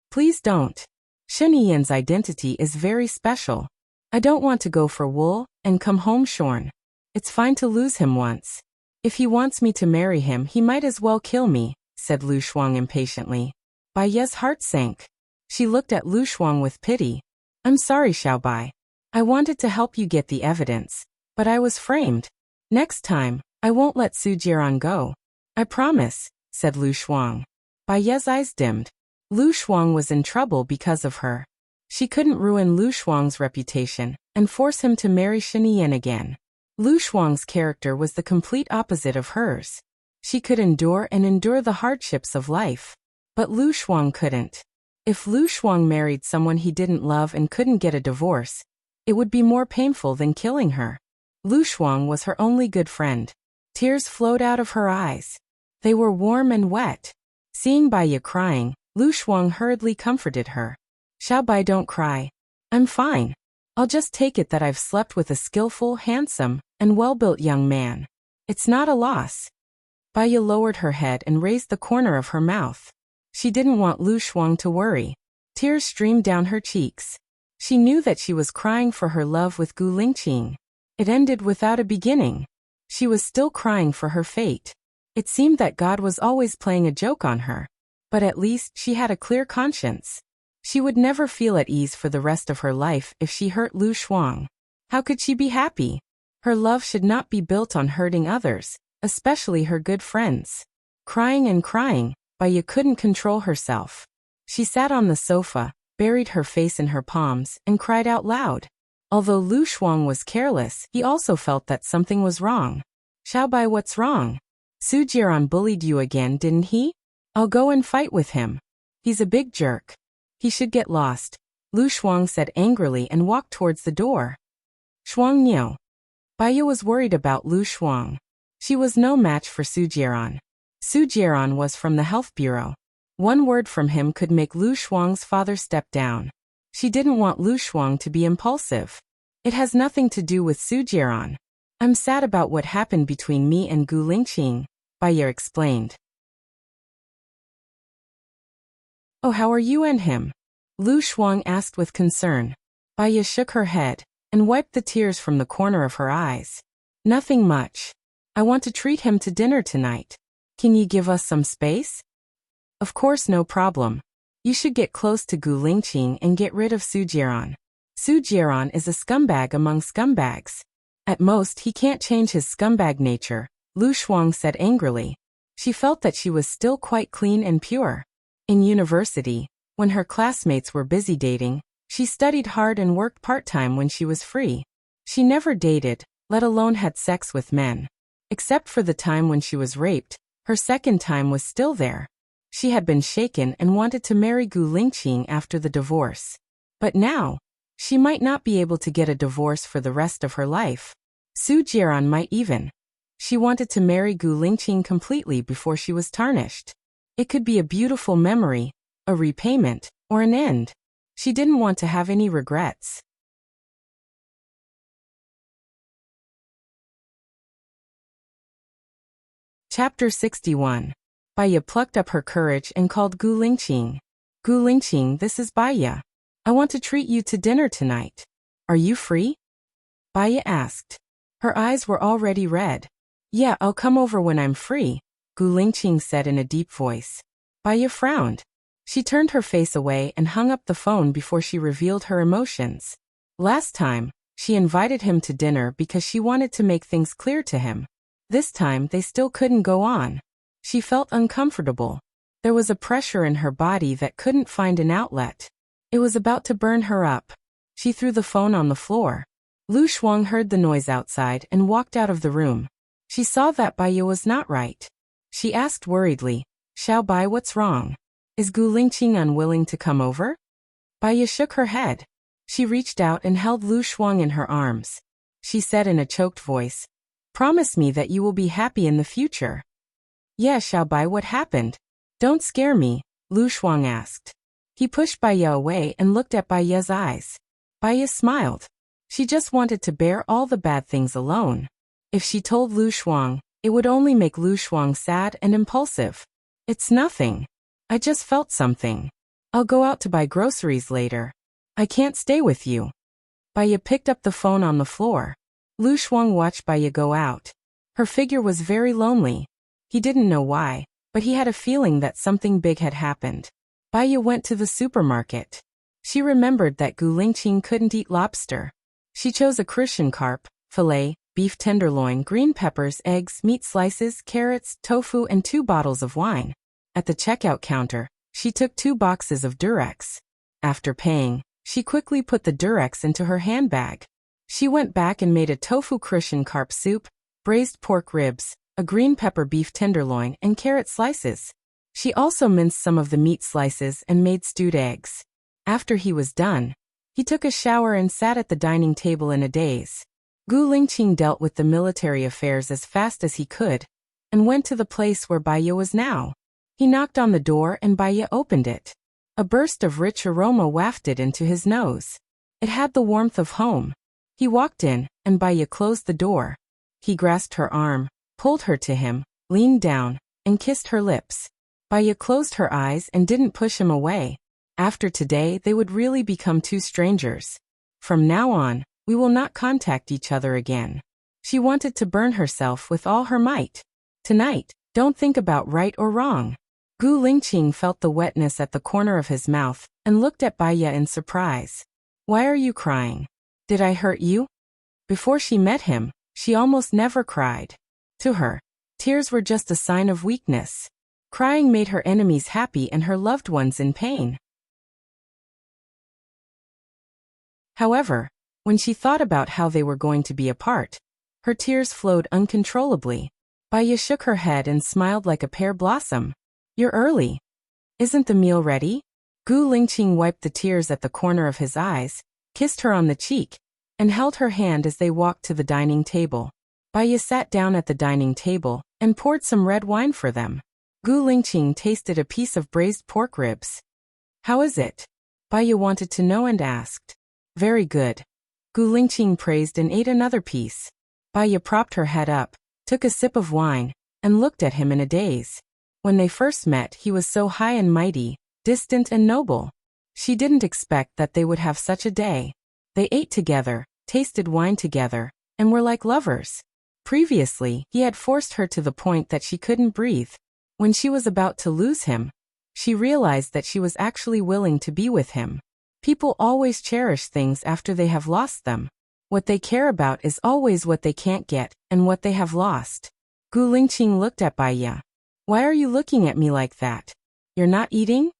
"Please don't. Shiniyan's identity is very special. I don't want to go for wool and come home shorn. It's fine to lose him once. If he wants me to marry him, he might as well kill me," said Lu Shuang impatiently. Baye's heart sank. She looked at Lu Shuang with pity. "I'm sorry, Xiaobai. I wanted to help you get the evidence, but I was framed. Next time, I won't let Su Jiran go. I promise," said Lu Shuang. Baye's eyes dimmed. Lu Shuang was in trouble because of her. She couldn't ruin Lu Shuang's reputation and force him to marry Shiniyan again. Lu Shuang's character was the complete opposite of hers. She could endure the hardships of life. But Lu Shuang couldn't. If Lu Shuang married someone he didn't love and couldn't get a divorce, it would be more painful than killing her. Lu Shuang was her only good friend. Tears flowed out of her eyes. They were warm and wet. Seeing Baye crying, Lu Shuang hurriedly comforted her. "Xiaobai, don't cry. I'm fine. I'll just take it that I've slept with a skillful, handsome, and well-built young man. It's not a loss." Baye lowered her head and raised the corner of her mouth. She didn't want Lu Shuang to worry. Tears streamed down her cheeks. She knew that she was crying for her love with Gu Lingqing. It ended without a beginning. She was still crying for her fate. It seemed that God was always playing a joke on her. But at least she had a clear conscience. She would never feel at ease for the rest of her life if she hurt Lu Shuang. How could she be happy? Her love should not be built on hurting others, especially her good friends. Crying and crying, Baye couldn't control herself. She sat on the sofa, buried her face in her palms, and cried out loud. Although Lu Shuang was careless, he also felt that something was wrong. "Xiaobai, what's wrong? Su Jiran bullied you again, didn't he? I'll go and fight with him. He's a big jerk. He should get lost," Lu Shuang said angrily and walked towards the door. "Shuang Niu." Baye was worried about Lu Shuang. She was no match for Su Jiran. Su Jiran was from the health bureau. One word from him could make Lu Shuang's father step down. She didn't want Lu Shuang to be impulsive. "It has nothing to do with Su Jiran. I'm sad about what happened between me and Gu Lingqing," Baye explained. "Oh, how are you and him?" Lu Shuang asked with concern. Baye shook her head and wiped the tears from the corner of her eyes. "Nothing much. I want to treat him to dinner tonight. Can you give us some space?" "Of course, no problem. You should get close to Gu Lingqing and get rid of Su Jiran." Su Jiaran is a scumbag among scumbags. At most, he can't change his scumbag nature, Lu Shuang said angrily. She felt that she was still quite clean and pure. In university, when her classmates were busy dating, she studied hard and worked part-time when she was free. She never dated, let alone had sex with men. Except for the time when she was raped, her second time was still there. She had been shaken and wanted to marry Gu Lingqing after the divorce. But now, she might not be able to get a divorce for the rest of her life. Su Jiaran might even. She wanted to marry Gu Lingqing completely before she was tarnished. It could be a beautiful memory, a repayment, or an end. She didn't want to have any regrets. Chapter 61. Baiya plucked up her courage and called Gu Lingqing. Gu Lingqing, this is Baiya. I want to treat you to dinner tonight. Are you free? Baiya asked. Her eyes were already red. Yeah, I'll come over when I'm free, Gu Lingqing said in a deep voice. Baiya frowned. She turned her face away and hung up the phone before she revealed her emotions. Last time, she invited him to dinner because she wanted to make things clear to him. This time, they still couldn't go on. She felt uncomfortable. There was a pressure in her body that couldn't find an outlet. It was about to burn her up. She threw the phone on the floor. Lu Shuang heard the noise outside and walked out of the room. She saw that Baiya was not right. She asked worriedly, Xiao Bai, what's wrong? Is Gu Lingqing unwilling to come over? Baiya shook her head. She reached out and held Lu Shuang in her arms. She said in a choked voice, Promise me that you will be happy in the future. Yeah, Xiao Bai, what happened? Don't scare me, Lu Shuang asked. He pushed Baiya away and looked at Baiya's eyes. Baiya smiled. She just wanted to bear all the bad things alone. If she told Lu Shuang, it would only make Lu Shuang sad and impulsive. It's nothing. I just felt something. I'll go out to buy groceries later. I can't stay with you. Baiya picked up the phone on the floor. Lu Shuang watched Baiya go out. Her figure was very lonely. He didn't know why, but he had a feeling that something big had happened. Baiya went to the supermarket. She remembered that Gu Lingqing couldn't eat lobster. She chose a crucian carp, fillet, beef tenderloin, green peppers, eggs, meat slices, carrots, tofu, and 2 bottles of wine. At the checkout counter, she took 2 boxes of Durex. After paying, she quickly put the Durex into her handbag. She went back and made a tofu crucian carp soup, braised pork ribs, a green pepper beef tenderloin, and carrot slices. She also minced some of the meat slices and made stewed eggs. After he was done, he took a shower and sat at the dining table in a daze. Gu Lingqing dealt with the military affairs as fast as he could, and went to the place where Baiya was now. He knocked on the door and Baiya opened it. A burst of rich aroma wafted into his nose. It had the warmth of home. He walked in, and Baiya closed the door. He grasped her arm, pulled her to him, leaned down, and kissed her lips. Baiya closed her eyes and didn't push him away. After today, they would really become 2 strangers. From now on, we will not contact each other again. She wanted to burn herself with all her might. Tonight, don't think about right or wrong. Gu Lingqing felt the wetness at the corner of his mouth and looked at Baiya in surprise. Why are you crying? Did I hurt you? Before she met him, she almost never cried. To her, tears were just a sign of weakness. Crying made her enemies happy and her loved ones in pain. However, when she thought about how they were going to be apart, her tears flowed uncontrollably. Baiya shook her head and smiled like a pear blossom. You're early. Isn't the meal ready? Gu Lingqing wiped the tears at the corner of his eyes, kissed her on the cheek, and held her hand as they walked to the dining table. Baiya sat down at the dining table and poured some red wine for them. Gu Lingqing tasted a piece of braised pork ribs. How is it? Baiya wanted to know and asked. Very good. Gu Lingqing praised and ate another piece. Baiya propped her head up, took a sip of wine, and looked at him in a daze. When they first met, he was so high and mighty, distant and noble. She didn't expect that they would have such a day. They ate together, tasted wine together, and were like lovers. Previously, he had forced her to the point that she couldn't breathe. When she was about to lose him, she realized that she was actually willing to be with him. People always cherish things after they have lost them. What they care about is always what they can't get and what they have lost. Gu Lingqing looked at Bai Ye. Why are you looking at me like that? You're not eating?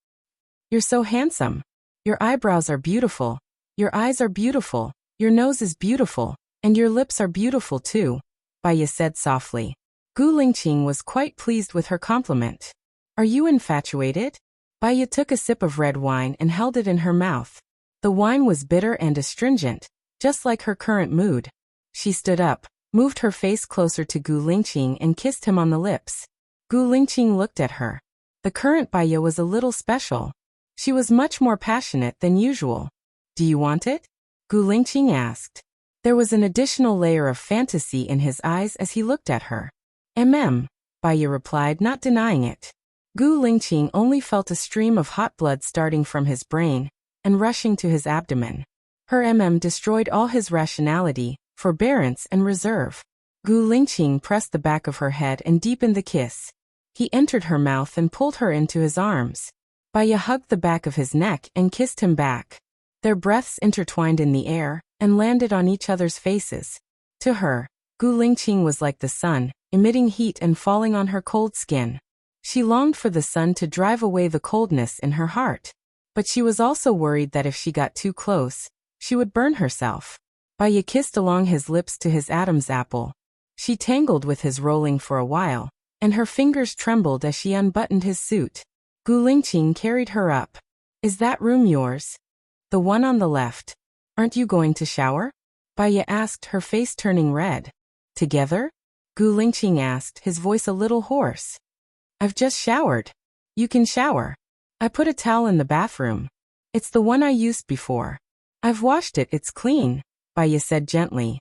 You're so handsome. Your eyebrows are beautiful. Your eyes are beautiful. Your nose is beautiful. And your lips are beautiful too, Bai Ye said softly. Gu Lingqing was quite pleased with her compliment. Are you infatuated? Bai Ye took a sip of red wine and held it in her mouth. The wine was bitter and astringent, just like her current mood. She stood up, moved her face closer to Gu Lingqing and kissed him on the lips. Gu Lingqing looked at her. The current Bai Ye was a little special. She was much more passionate than usual. Do you want it? Gu Lingqing asked. There was an additional layer of fantasy in his eyes as he looked at her. Bai Ye replied, not denying it. Gu Lingqing only felt a stream of hot blood starting from his brain and rushing to his abdomen. Her destroyed all his rationality, forbearance and reserve. Gu Lingqing pressed the back of her head and deepened the kiss. He entered her mouth and pulled her into his arms. Bai Ye hugged the back of his neck and kissed him back. Their breaths intertwined in the air and landed on each other's faces. To her, Gu Lingqing was like the sun, emitting heat and falling on her cold skin. She longed for the sun to drive away the coldness in her heart. But she was also worried that if she got too close, she would burn herself. Bai Ye kissed along his lips to his Adam's apple. She tangled with his rolling for a while, and her fingers trembled as she unbuttoned his suit. Gu Lingqing carried her up. Is that room yours? The one on the left. Aren't you going to shower? Bai Ye asked, her face turning red. Together? Gu Lingqing asked, his voice a little hoarse. I've just showered. You can shower. I put a towel in the bathroom. It's the one I used before. I've washed it, it's clean, Bai Ye said gently.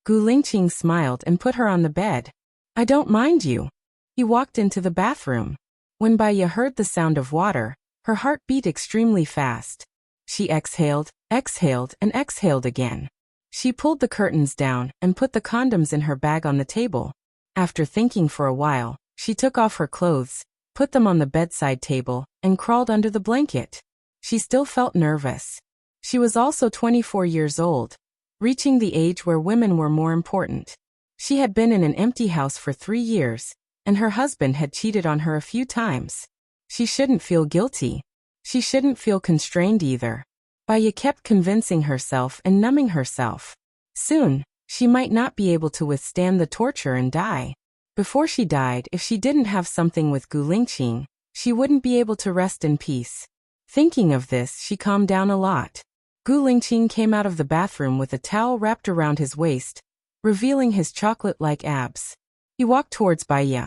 Gu Lingqing smiled and put her on the bed. I don't mind you. He walked into the bathroom. When Bai Ye heard the sound of water, her heart beat extremely fast. She exhaled and exhaled again. She pulled the curtains down and put the condoms in her bag on the table. After thinking for a while, she took off her clothes, put them on the bedside table, and crawled under the blanket. She still felt nervous. She was also 24 years old, reaching the age where women were more important. She had been in an empty house for 3 years, and her husband had cheated on her a few times. She shouldn't feel guilty. She shouldn't feel constrained either. Bai Ye kept convincing herself and numbing herself. Soon, she might not be able to withstand the torture and die. Before she died, if she didn't have something with Gu Lingqing, she wouldn't be able to rest in peace. Thinking of this, she calmed down a lot. Gu Lingqing came out of the bathroom with a towel wrapped around his waist, revealing his chocolate-like abs. He walked towards Bai Ye.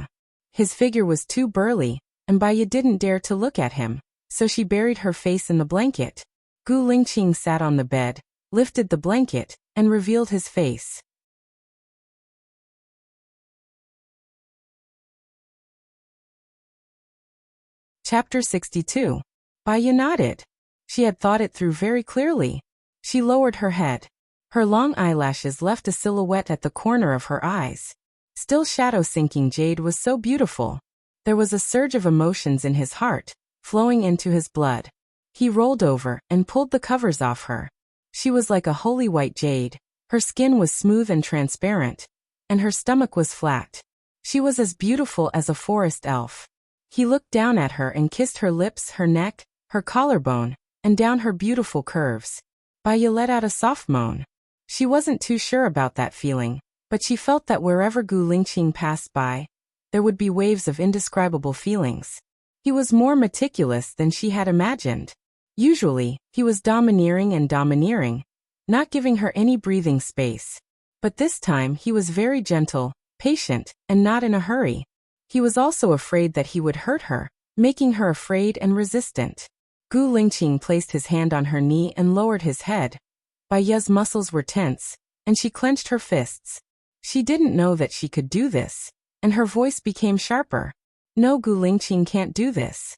His figure was too burly, and Bai Ye didn't dare to look at him, so she buried her face in the blanket. Gu Lingqing sat on the bed, lifted the blanket, and revealed his face. Chapter 62. Bai Ye nodded. She had thought it through very clearly. She lowered her head. Her long eyelashes left a silhouette at the corner of her eyes. Still shadow-sinking jade was so beautiful. There was a surge of emotions in his heart, flowing into his blood. He rolled over and pulled the covers off her. She was like a holy white jade. Her skin was smooth and transparent, and her stomach was flat. She was as beautiful as a forest elf. He looked down at her and kissed her lips, her neck, her collarbone, and down her beautiful curves. Bai Ye let out a soft moan. She wasn't too sure about that feeling, but she felt that wherever Gu Lingqing passed by, there would be waves of indescribable feelings. He was more meticulous than she had imagined. Usually, he was domineering, not giving her any breathing space. But this time he was very gentle, patient, and not in a hurry. He was also afraid that he would hurt her, making her afraid and resistant. Gu Lingqing placed his hand on her knee and lowered his head. Bai Ye's muscles were tense, and she clenched her fists. She didn't know that she could do this, and her voice became sharper. No, Gu Lingqing can't do this.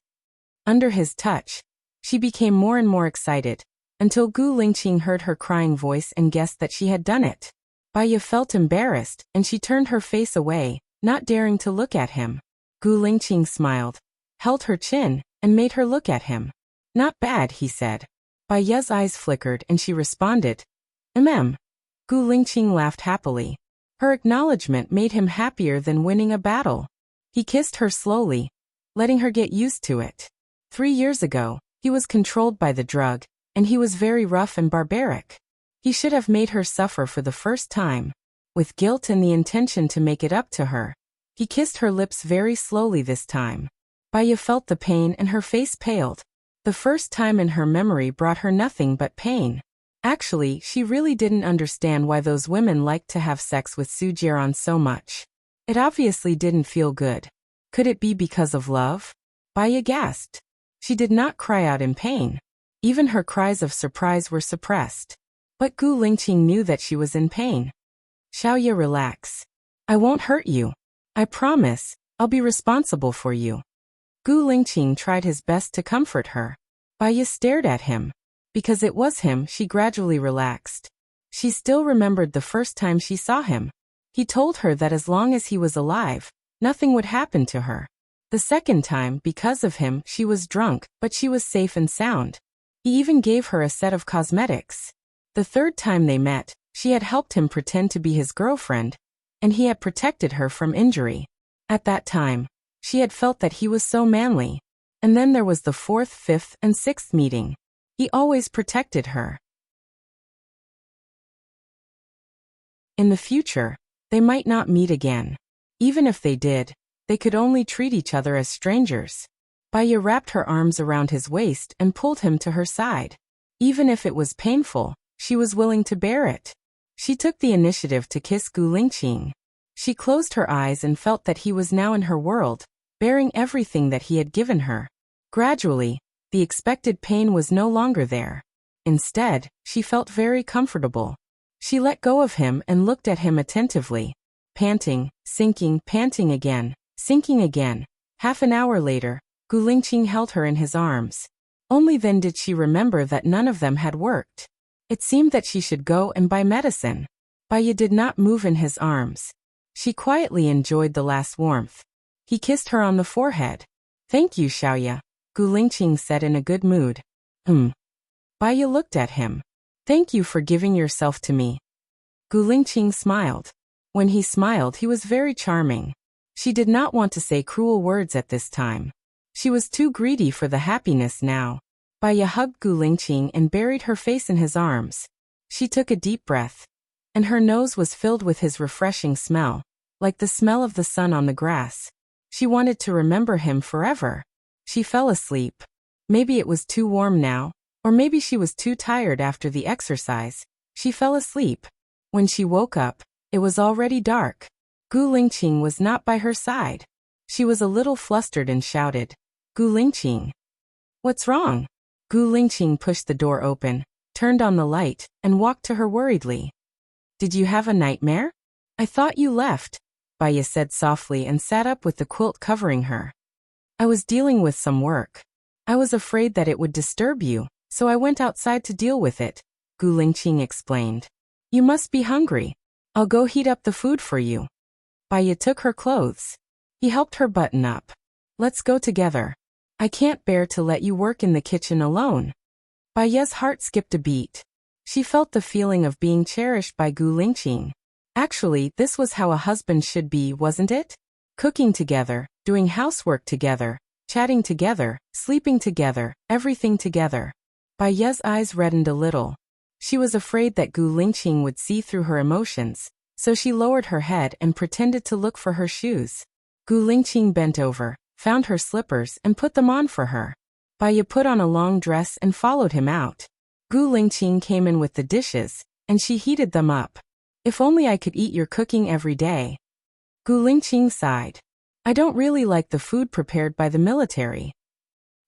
Under his touch, she became more and more excited, until Gu Lingqing heard her crying voice and guessed that she had done it. Bai Ye felt embarrassed, and she turned her face away, not daring to look at him. Gu Lingqing smiled, held her chin, and made her look at him. Not bad, he said. Bai Ye's eyes flickered and she responded, Gu Lingqing laughed happily. Her acknowledgement made him happier than winning a battle. He kissed her slowly, letting her get used to it. 3 years ago, he was controlled by the drug, and he was very rough and barbaric. He should have made her suffer for the first time. With guilt and the intention to make it up to her, he kissed her lips very slowly this time. Bai Ye felt the pain and her face paled. The first time in her memory brought her nothing but pain. Actually, she really didn't understand why those women liked to have sex with Su Jiaran so much. It obviously didn't feel good. Could it be because of love? Bai Ye gasped. She did not cry out in pain. Even her cries of surprise were suppressed. But Gu Lingqing knew that she was in pain. Xiaoye, relax. I won't hurt you. I promise, I'll be responsible for you. Gu Lingqing tried his best to comfort her. Bai Ye stared at him. Because it was him, she gradually relaxed. She still remembered the first time she saw him. He told her that as long as he was alive, nothing would happen to her. The second time, because of him, she was drunk, but she was safe and sound. He even gave her a set of cosmetics. The third time they met, she had helped him pretend to be his girlfriend, and he had protected her from injury. At that time, she had felt that he was so manly. And then there was the 4th, 5th, and 6th meeting. He always protected her. In the future, they might not meet again. Even if they did, they could only treat each other as strangers. Bai Ye wrapped her arms around his waist and pulled him to her side. Even if it was painful, she was willing to bear it. She took the initiative to kiss Gu Lingqing. She closed her eyes and felt that he was now in her world, bearing everything that he had given her. Gradually, the expected pain was no longer there. Instead, she felt very comfortable. She let go of him and looked at him attentively. Panting, sinking, panting again, sinking again. Half an hour later, Gu Lingqing held her in his arms. Only then did she remember that none of them had worked. It seemed that she should go and buy medicine. Bai Ye did not move in his arms. She quietly enjoyed the last warmth. He kissed her on the forehead. Thank you, Xiaoye, Gu Lingqing said in a good mood. Bai Ye looked at him. Thank you for giving yourself to me. Gu Lingqing smiled. When he smiled, he was very charming. She did not want to say cruel words at this time. She was too greedy for the happiness now. Bai Ye hugged Gu Lingqing and buried her face in his arms. She took a deep breath, and her nose was filled with his refreshing smell, like the smell of the sun on the grass. She wanted to remember him forever. She fell asleep. Maybe it was too warm now, or maybe she was too tired after the exercise. She fell asleep. When she woke up, it was already dark. Gu Lingqing was not by her side. She was a little flustered and shouted, Gu Lingqing. What's wrong? Gu Lingqing pushed the door open, turned on the light, and walked to her worriedly. Did you have a nightmare? I thought you left, Bai Ye said softly and sat up with the quilt covering her. I was dealing with some work. I was afraid that it would disturb you, so I went outside to deal with it, Gu Lingqing explained. You must be hungry. I'll go heat up the food for you. Bai Ye took her clothes. He helped her button up. Let's go together. I can't bear to let you work in the kitchen alone. Bai Ye's heart skipped a beat. She felt the feeling of being cherished by Gu Lingqing. Actually, this was how a husband should be, wasn't it? Cooking together, doing housework together, chatting together, sleeping together, everything together. Bai Ye's eyes reddened a little. She was afraid that Gu Lingqing would see through her emotions, so she lowered her head and pretended to look for her shoes. Gu Lingqing bent over, found her slippers and put them on for her. Bai Ye put on a long dress and followed him out. Gu Lingqing came in with the dishes, and she heated them up. If only I could eat your cooking every day. Gu Lingqing sighed. I don't really like the food prepared by the military.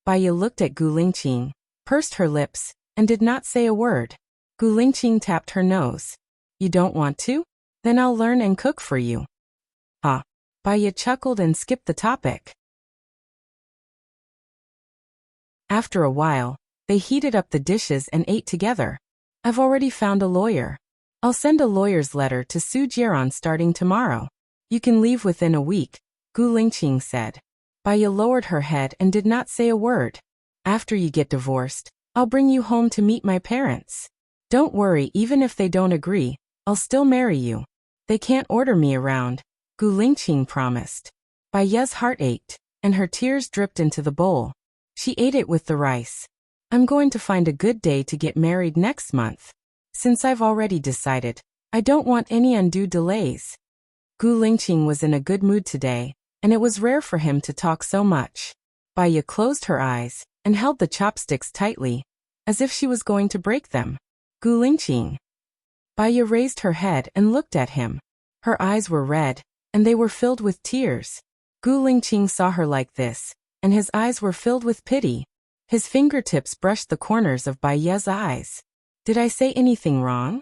Bai Ye looked at Gu Lingqing, pursed her lips, and did not say a word. Gu Lingqing tapped her nose. You don't want to? Then I'll learn and cook for you. Ah. Bai Ye chuckled and skipped the topic. After a while, they heated up the dishes and ate together. I've already found a lawyer. I'll send a lawyer's letter to Su Jiaran starting tomorrow. You can leave within a week, Gu Lingqing said. Baya lowered her head and did not say a word. After you get divorced, I'll bring you home to meet my parents. Don't worry, even if they don't agree, I'll still marry you. They can't order me around, Gu Lingqing promised. Baya's heart ached, and her tears dripped into the bowl. She ate it with the rice. I'm going to find a good day to get married next month. Since I've already decided, I don't want any undue delays. Gu Lingqing was in a good mood today, and it was rare for him to talk so much. Baya closed her eyes and held the chopsticks tightly, as if she was going to break them. Gu Lingqing. Baya raised her head and looked at him. Her eyes were red, and they were filled with tears. Gu Lingqing saw her like this, and his eyes were filled with pity. His fingertips brushed the corners of Baya's eyes. Did I say anything wrong?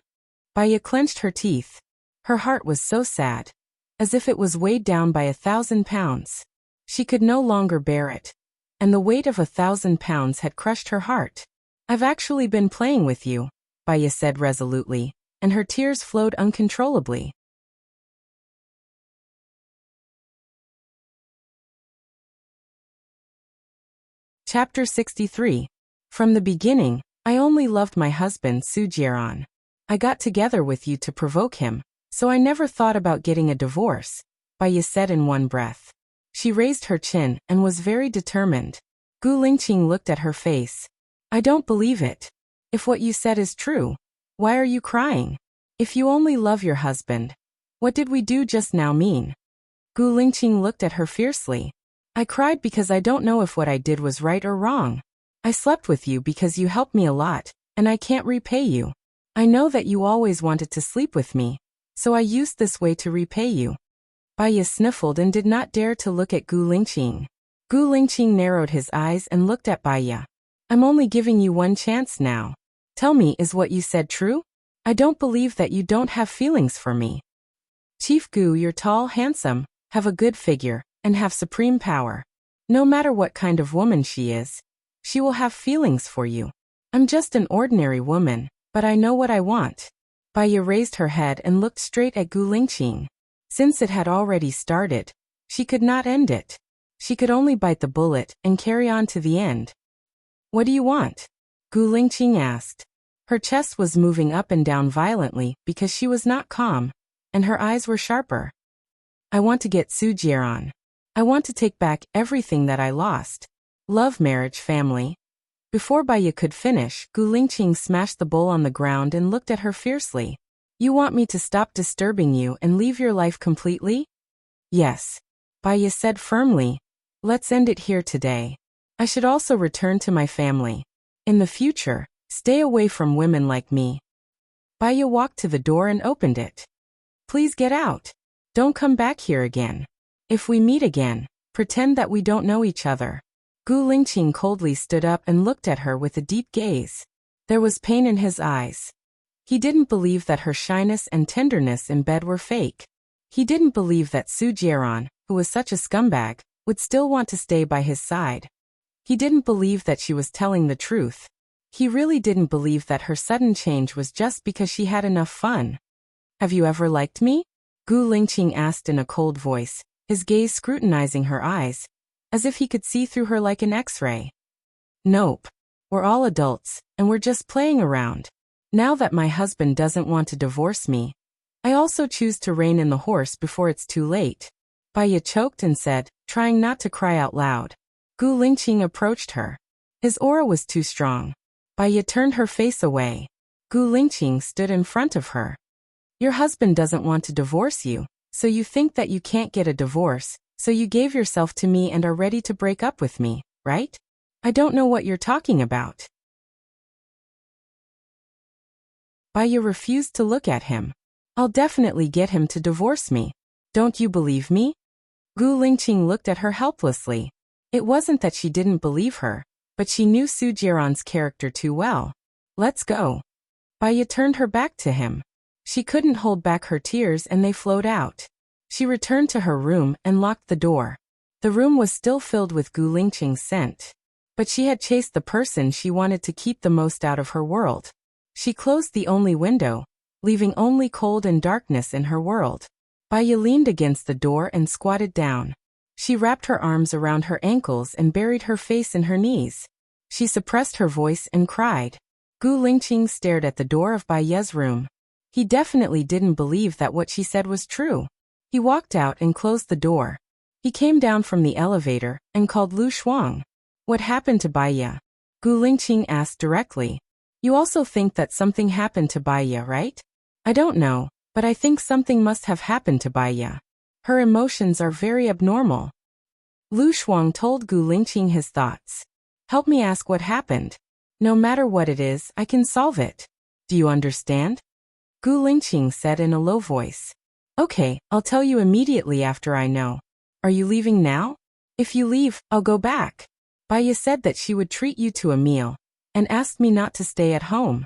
Baya clenched her teeth. Her heart was so sad, as if it was weighed down by 1,000 pounds. She could no longer bear it, and the weight of 1,000 pounds had crushed her heart. I've actually been playing with you, Baya said resolutely, and her tears flowed uncontrollably. Chapter 63. From the beginning, I only loved my husband Su Jieran. I got together with you to provoke him, so I never thought about getting a divorce, Baya said in one breath. She raised her chin and was very determined. Gu Lingqing looked at her face. I don't believe it. If what you said is true, why are you crying? If you only love your husband, what did we do just now mean? Gu Lingqing looked at her fiercely. I cried because I don't know if what I did was right or wrong. I slept with you because you helped me a lot, and I can't repay you. I know that you always wanted to sleep with me, so I used this way to repay you. Baya sniffled and did not dare to look at Gu Lingqing. Gu Lingqing narrowed his eyes and looked at Baya. I'm only giving you one chance now. Tell me, is what you said true? I don't believe that you don't have feelings for me. Chief Gu, you're tall, handsome, have a good figure, and have supreme power. No matter what kind of woman she is, she will have feelings for you. I'm just an ordinary woman, but I know what I want. Baya raised her head and looked straight at Gu Lingqing. Since it had already started, she could not end it. She could only bite the bullet and carry on to the end. What do you want? Gu Lingqing asked. Her chest was moving up and down violently because she was not calm, and her eyes were sharper. I want to get Su Jieran. I want to take back everything that I lost. Love, marriage, family. Before Baya could finish, Gu Lingqing smashed the bowl on the ground and looked at her fiercely. You want me to stop disturbing you and leave your life completely? Yes. Baya said firmly. Let's end it here today. I should also return to my family. In the future, stay away from women like me. Baya walked to the door and opened it. Please get out. Don't come back here again. If we meet again, pretend that we don't know each other. Gu Lingqing coldly stood up and looked at her with a deep gaze. There was pain in his eyes. He didn't believe that her shyness and tenderness in bed were fake. He didn't believe that Su Jieran, who was such a scumbag, would still want to stay by his side. He didn't believe that she was telling the truth. He really didn't believe that her sudden change was just because she had enough fun. Have you ever liked me? Gu Lingqing asked in a cold voice, his gaze scrutinizing her eyes, as if he could see through her like an X-ray. Nope. We're all adults, and we're just playing around. Now that my husband doesn't want to divorce me, I also choose to rein in the horse before it's too late. Baya choked and said, trying not to cry out loud. Gu Lingqing approached her. His aura was too strong. Baya turned her face away. Gu Lingqing stood in front of her. Your husband doesn't want to divorce you, so you think that you can't get a divorce, so you gave yourself to me and are ready to break up with me, right? I don't know what you're talking about. Baya refused to look at him. I'll definitely get him to divorce me. Don't you believe me? Gu Lingqing looked at her helplessly. It wasn't that she didn't believe her, but she knew Su Jieran's character too well. Let's go. Baya turned her back to him. She couldn't hold back her tears and they flowed out. She returned to her room and locked the door. The room was still filled with Gu Lingqing's scent. But she had chased the person she wanted to keep the most out of her world. She closed the only window, leaving only cold and darkness in her world. Baya leaned against the door and squatted down. She wrapped her arms around her ankles and buried her face in her knees. She suppressed her voice and cried. Gu Lingqing stared at the door of Bai Ye's room. He definitely didn't believe that what she said was true. He walked out and closed the door. He came down from the elevator and called Lu Shuang. What happened to Bai Ye? Gu Lingqing asked directly. You also think that something happened to Bai Ye, right? I don't know, but I think something must have happened to Bai Ye. Her emotions are very abnormal. Lu Shuang told Gu Lingqing his thoughts. Help me ask what happened. No matter what it is, I can solve it. Do you understand? Gu Lingqing said in a low voice. Okay, I'll tell you immediately after I know. Are you leaving now? If you leave, I'll go back. Bai Ye said that she would treat you to a meal, and asked me not to stay at home.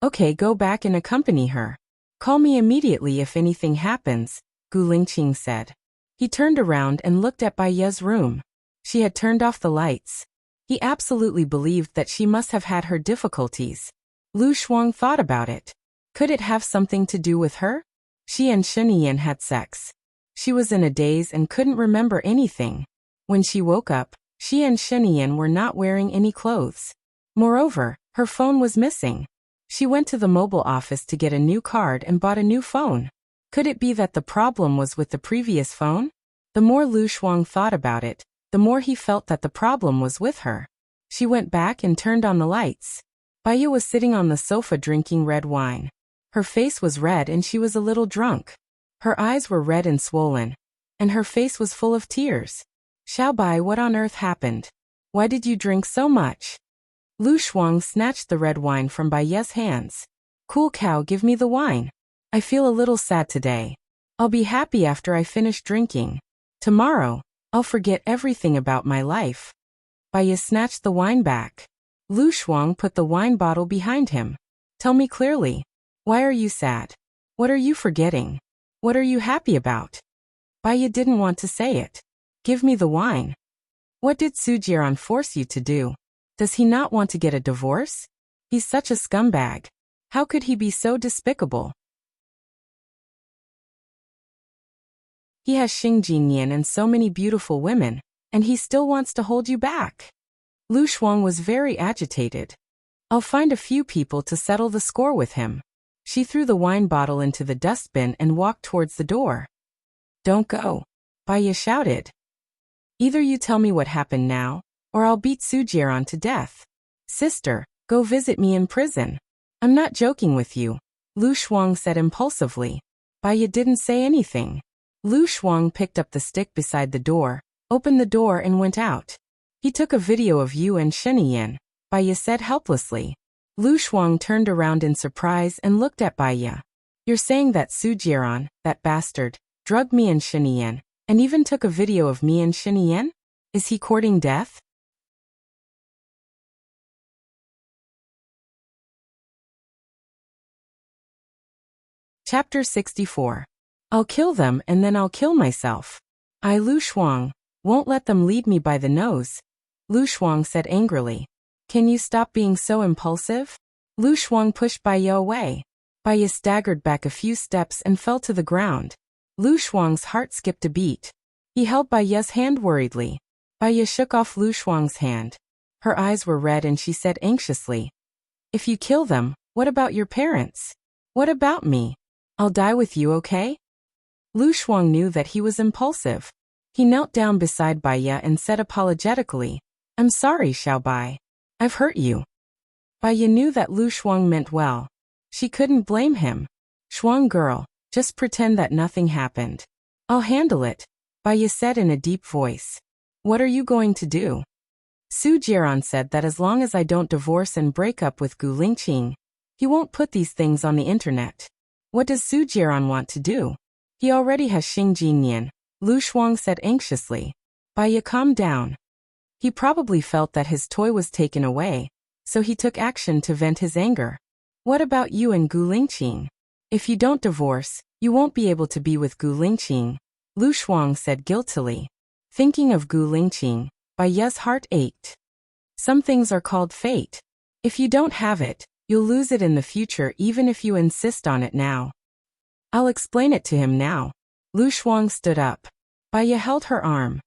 Okay, go back and accompany her. Call me immediately if anything happens, Gu Lingqing said. He turned around and looked at Bai Ye's room. She had turned off the lights. He absolutely believed that she must have had her difficulties. Lu Shuang thought about it. Could it have something to do with her? She and Sheniyan had sex. She was in a daze and couldn't remember anything. When she woke up, she and Sheniyan were not wearing any clothes. Moreover, her phone was missing. She went to the mobile office to get a new card and bought a new phone. Could it be that the problem was with the previous phone? The more Lu Shuang thought about it, the more he felt that the problem was with her. She went back and turned on the lights. Bai Ye was sitting on the sofa drinking red wine. Her face was red and she was a little drunk. Her eyes were red and swollen, and her face was full of tears. Xiao Bai, what on earth happened? Why did you drink so much? Lu Shuang snatched the red wine from Bai Ye's hands. Cool cow, give me the wine. I feel a little sad today. I'll be happy after I finish drinking. Tomorrow, I'll forget everything about my life. Bai Ye snatched the wine back. Lu Shuang put the wine bottle behind him. Tell me clearly. Why are you sad? What are you forgetting? What are you happy about? Bai Ye didn't want to say it. Give me the wine. What did Su Jiran force you to do? Does he not want to get a divorce? He's such a scumbag. How could he be so despicable? He has Xing Jinyan and so many beautiful women, and he still wants to hold you back. Lu Shuang was very agitated. I'll find a few people to settle the score with him. She threw the wine bottle into the dustbin and walked towards the door. Don't go, Bai Ye shouted. Either you tell me what happened now, or I'll beat Su Jiran to death. Sister, go visit me in prison. I'm not joking with you, Lu Shuang said impulsively. Bai Ye didn't say anything. Lu Shuang picked up the stick beside the door, opened the door and went out. He took a video of you and Sheniyan, Bai Ye said helplessly. Lu Shuang turned around in surprise and looked at Bai Ye. You're saying that Su Jiran, that bastard, drugged me and Sheniyan, and even took a video of me and Sheniyan? Is he courting death? Chapter 64. I'll kill them and then I'll kill myself. I, Lu Shuang, won't let them lead me by the nose. Lu Shuang said angrily. Can you stop being so impulsive? Lu Shuang pushed Bai Ye away. Bai Ye staggered back a few steps and fell to the ground. Lu Shuang's heart skipped a beat. He held Bai Ye's hand worriedly. Bai Ye shook off Lu Shuang's hand. Her eyes were red and she said anxiously. If you kill them, what about your parents? What about me? I'll die with you, okay? Lu Shuang knew that he was impulsive. He knelt down beside Bai Ye and said apologetically, I'm sorry, Xiao Bai. I've hurt you. Bai Ye knew that Lu Shuang meant well. She couldn't blame him. Shuang girl, just pretend that nothing happened. I'll handle it, Bai Ye said in a deep voice. What are you going to do? Su Jiran said that as long as I don't divorce and break up with Gu Lingqing, he won't put these things on the internet. What does Su Jiran want to do? He already has Xing Jinyan, Lu Shuang said anxiously. Bai Ye calmed down. He probably felt that his toy was taken away, so he took action to vent his anger. What about you and Gu Lingqing? If you don't divorce, you won't be able to be with Gu Lingqing, Lu Shuang said guiltily. Thinking of Gu Lingqing, Bai Ye's heart ached. Some things are called fate. If you don't have it, you'll lose it in the future even if you insist on it now. I'll explain it to him now. Lu Shuang stood up. Bai Ye held her arm.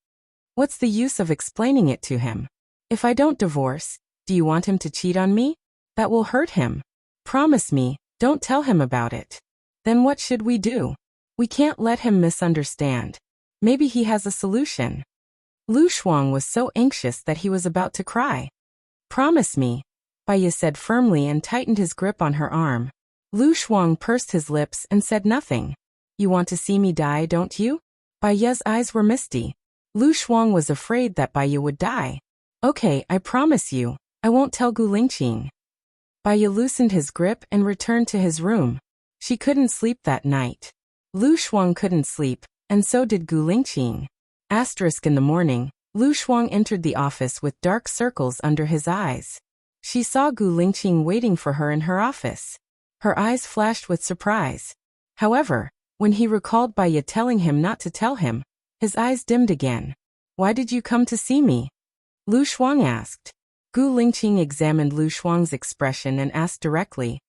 What's the use of explaining it to him? If I don't divorce, do you want him to cheat on me? That will hurt him. Promise me, don't tell him about it. Then what should we do? We can't let him misunderstand. Maybe he has a solution. Lu Shuang was so anxious that he was about to cry. Promise me, Baiya said firmly and tightened his grip on her arm. Lu Shuang pursed his lips and said nothing. You want to see me die, don't you? Baiya's eyes were misty. Lu Shuang was afraid that Baiya would die. Okay, I promise you, I won't tell Gu Lingqing. Baiya loosened his grip and returned to his room. She couldn't sleep that night. Lu Shuang couldn't sleep, and so did Gu Lingqing. In the morning, Lu Shuang entered the office with dark circles under his eyes. She saw Gu Lingqing waiting for her in her office. Her eyes flashed with surprise. However, when he recalled Baiya telling him not to tell him, his eyes dimmed again. Why did you come to see me? Lu Shuang asked. Gu Lingqing examined Lu Shuang's expression and asked directly,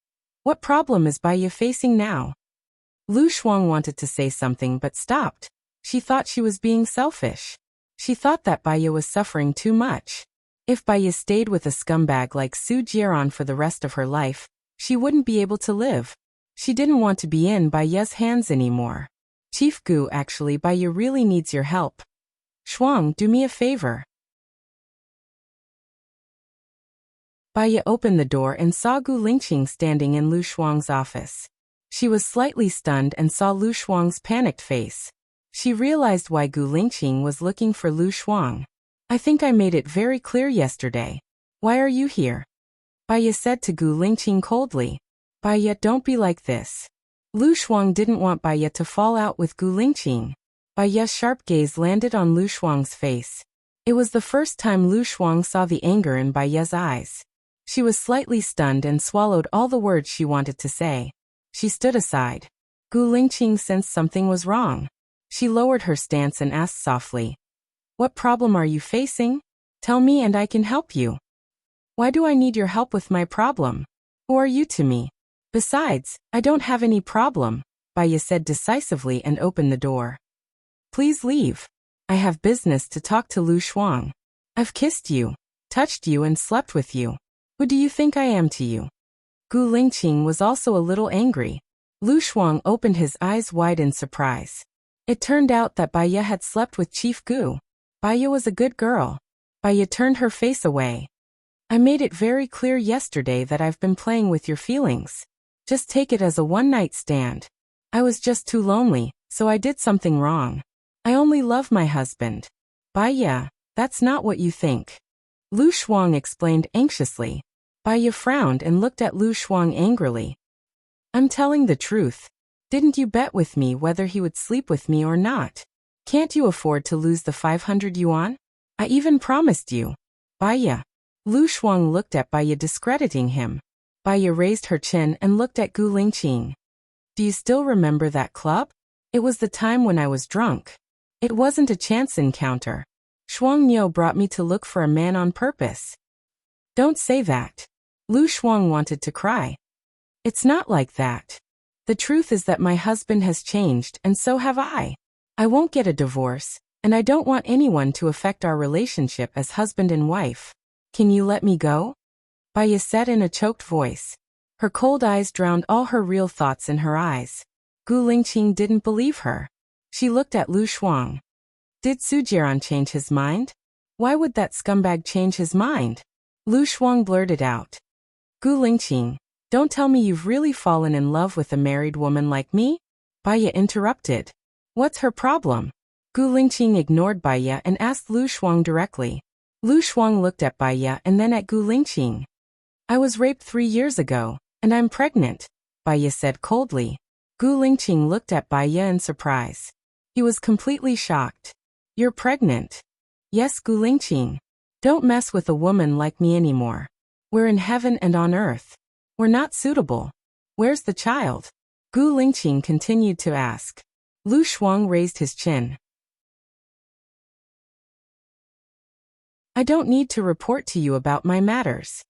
what problem is Baiya facing now? Lu Shuang wanted to say something but stopped. She thought she was being selfish. She thought that Baiya was suffering too much. If Baiya stayed with a scumbag like Su Jieran for the rest of her life, she wouldn't be able to live. She didn't want to be in Baiya's hands anymore. Chief Gu, actually Baiya really needs your help. Shuang, do me a favor. Baiya opened the door and saw Gu Lingqing standing in Lu Shuang's office. She was slightly stunned and saw Lu Shuang's panicked face. She realized why Gu Lingqing was looking for Lu Shuang. I think I made it very clear yesterday. Why are you here? Baiya said to Gu Lingqing coldly. Baiya, don't be like this. Lu Shuang didn't want Baiya to fall out with Gu Lingqing. Baiya's sharp gaze landed on Lu Shuang's face. It was the first time Lu Shuang saw the anger in Baiya's eyes. She was slightly stunned and swallowed all the words she wanted to say. She stood aside. Gu Lingqing sensed something was wrong. She lowered her stance and asked softly, what problem are you facing? Tell me and I can help you. Why do I need your help with my problem? Who are you to me? Besides, I don't have any problem, Baiya said decisively and opened the door. Please leave. I have business to talk to Lu Shuang. I've kissed you, touched you and slept with you. Who do you think I am to you? Gu Lingqing was also a little angry. Lu Shuang opened his eyes wide in surprise. It turned out that Baiya had slept with Chief Gu. Baiya was a good girl. Baiya turned her face away. I made it very clear yesterday that I've been playing with your feelings. Just take it as a one-night stand. I was just too lonely, so I did something wrong. I only love my husband. Baiya, that's not what you think. Lu Shuang explained anxiously. Baiya frowned and looked at Lu Shuang angrily. I'm telling the truth. Didn't you bet with me whether he would sleep with me or not? Can't you afford to lose the 500 yuan? I even promised you. Baiya. Lu Shuang looked at Baiya, discrediting him. Baiya raised her chin and looked at Gu Lingqing. Do you still remember that club? It was the time when I was drunk. It wasn't a chance encounter. Shuang Niu brought me to look for a man on purpose. Don't say that. Lu Shuang wanted to cry. It's not like that. The truth is that my husband has changed and so have I. I won't get a divorce, and I don't want anyone to affect our relationship as husband and wife. Can you let me go? Baiya said in a choked voice. Her cold eyes drowned all her real thoughts in her eyes. Gu Lingqing didn't believe her. She looked at Lu Shuang. Did Su Jieran change his mind? Why would that scumbag change his mind? Lu Shuang blurted out. Gu Lingqing, don't tell me you've really fallen in love with a married woman like me? Baiya interrupted. What's her problem? Gu Lingqing ignored Baiya and asked Lu Shuang directly. Lu Shuang looked at Baiya and then at Gu Lingqing. I was raped 3 years ago, and I'm pregnant, Baiya said coldly. Gu Lingqing looked at Baiya in surprise. He was completely shocked. You're pregnant? Yes, Gu Lingqing. Don't mess with a woman like me anymore. We're in heaven and on earth. We're not suitable. Where's the child? Gu Lingqing continued to ask. Lu Shuang raised his chin. I don't need to report to you about my matters.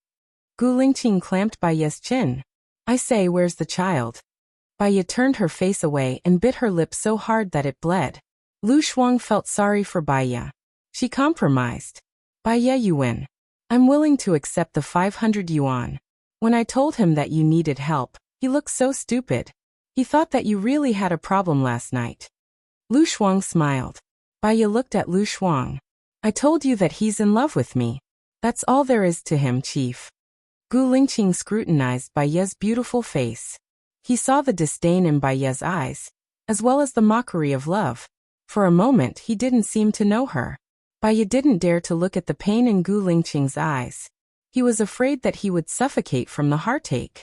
Gu Lingqing clamped Baiya's chin. I say, where's the child? Baiya turned her face away and bit her lip so hard that it bled. Lu Shuang felt sorry for Baiya. She compromised. Baya, you win. I'm willing to accept the 500 yuan. When I told him that you needed help, he looked so stupid. He thought that you really had a problem last night. Lu Shuang smiled. Baya looked at Lu Shuang. I told you that he's in love with me. That's all there is to him, Chief. Gu Lingqing scrutinized Baya's beautiful face. He saw the disdain in Baya's eyes, as well as the mockery of love. For a moment he didn't seem to know her. Baya didn't dare to look at the pain in Gu Lingqing's eyes. He was afraid that he would suffocate from the heartache.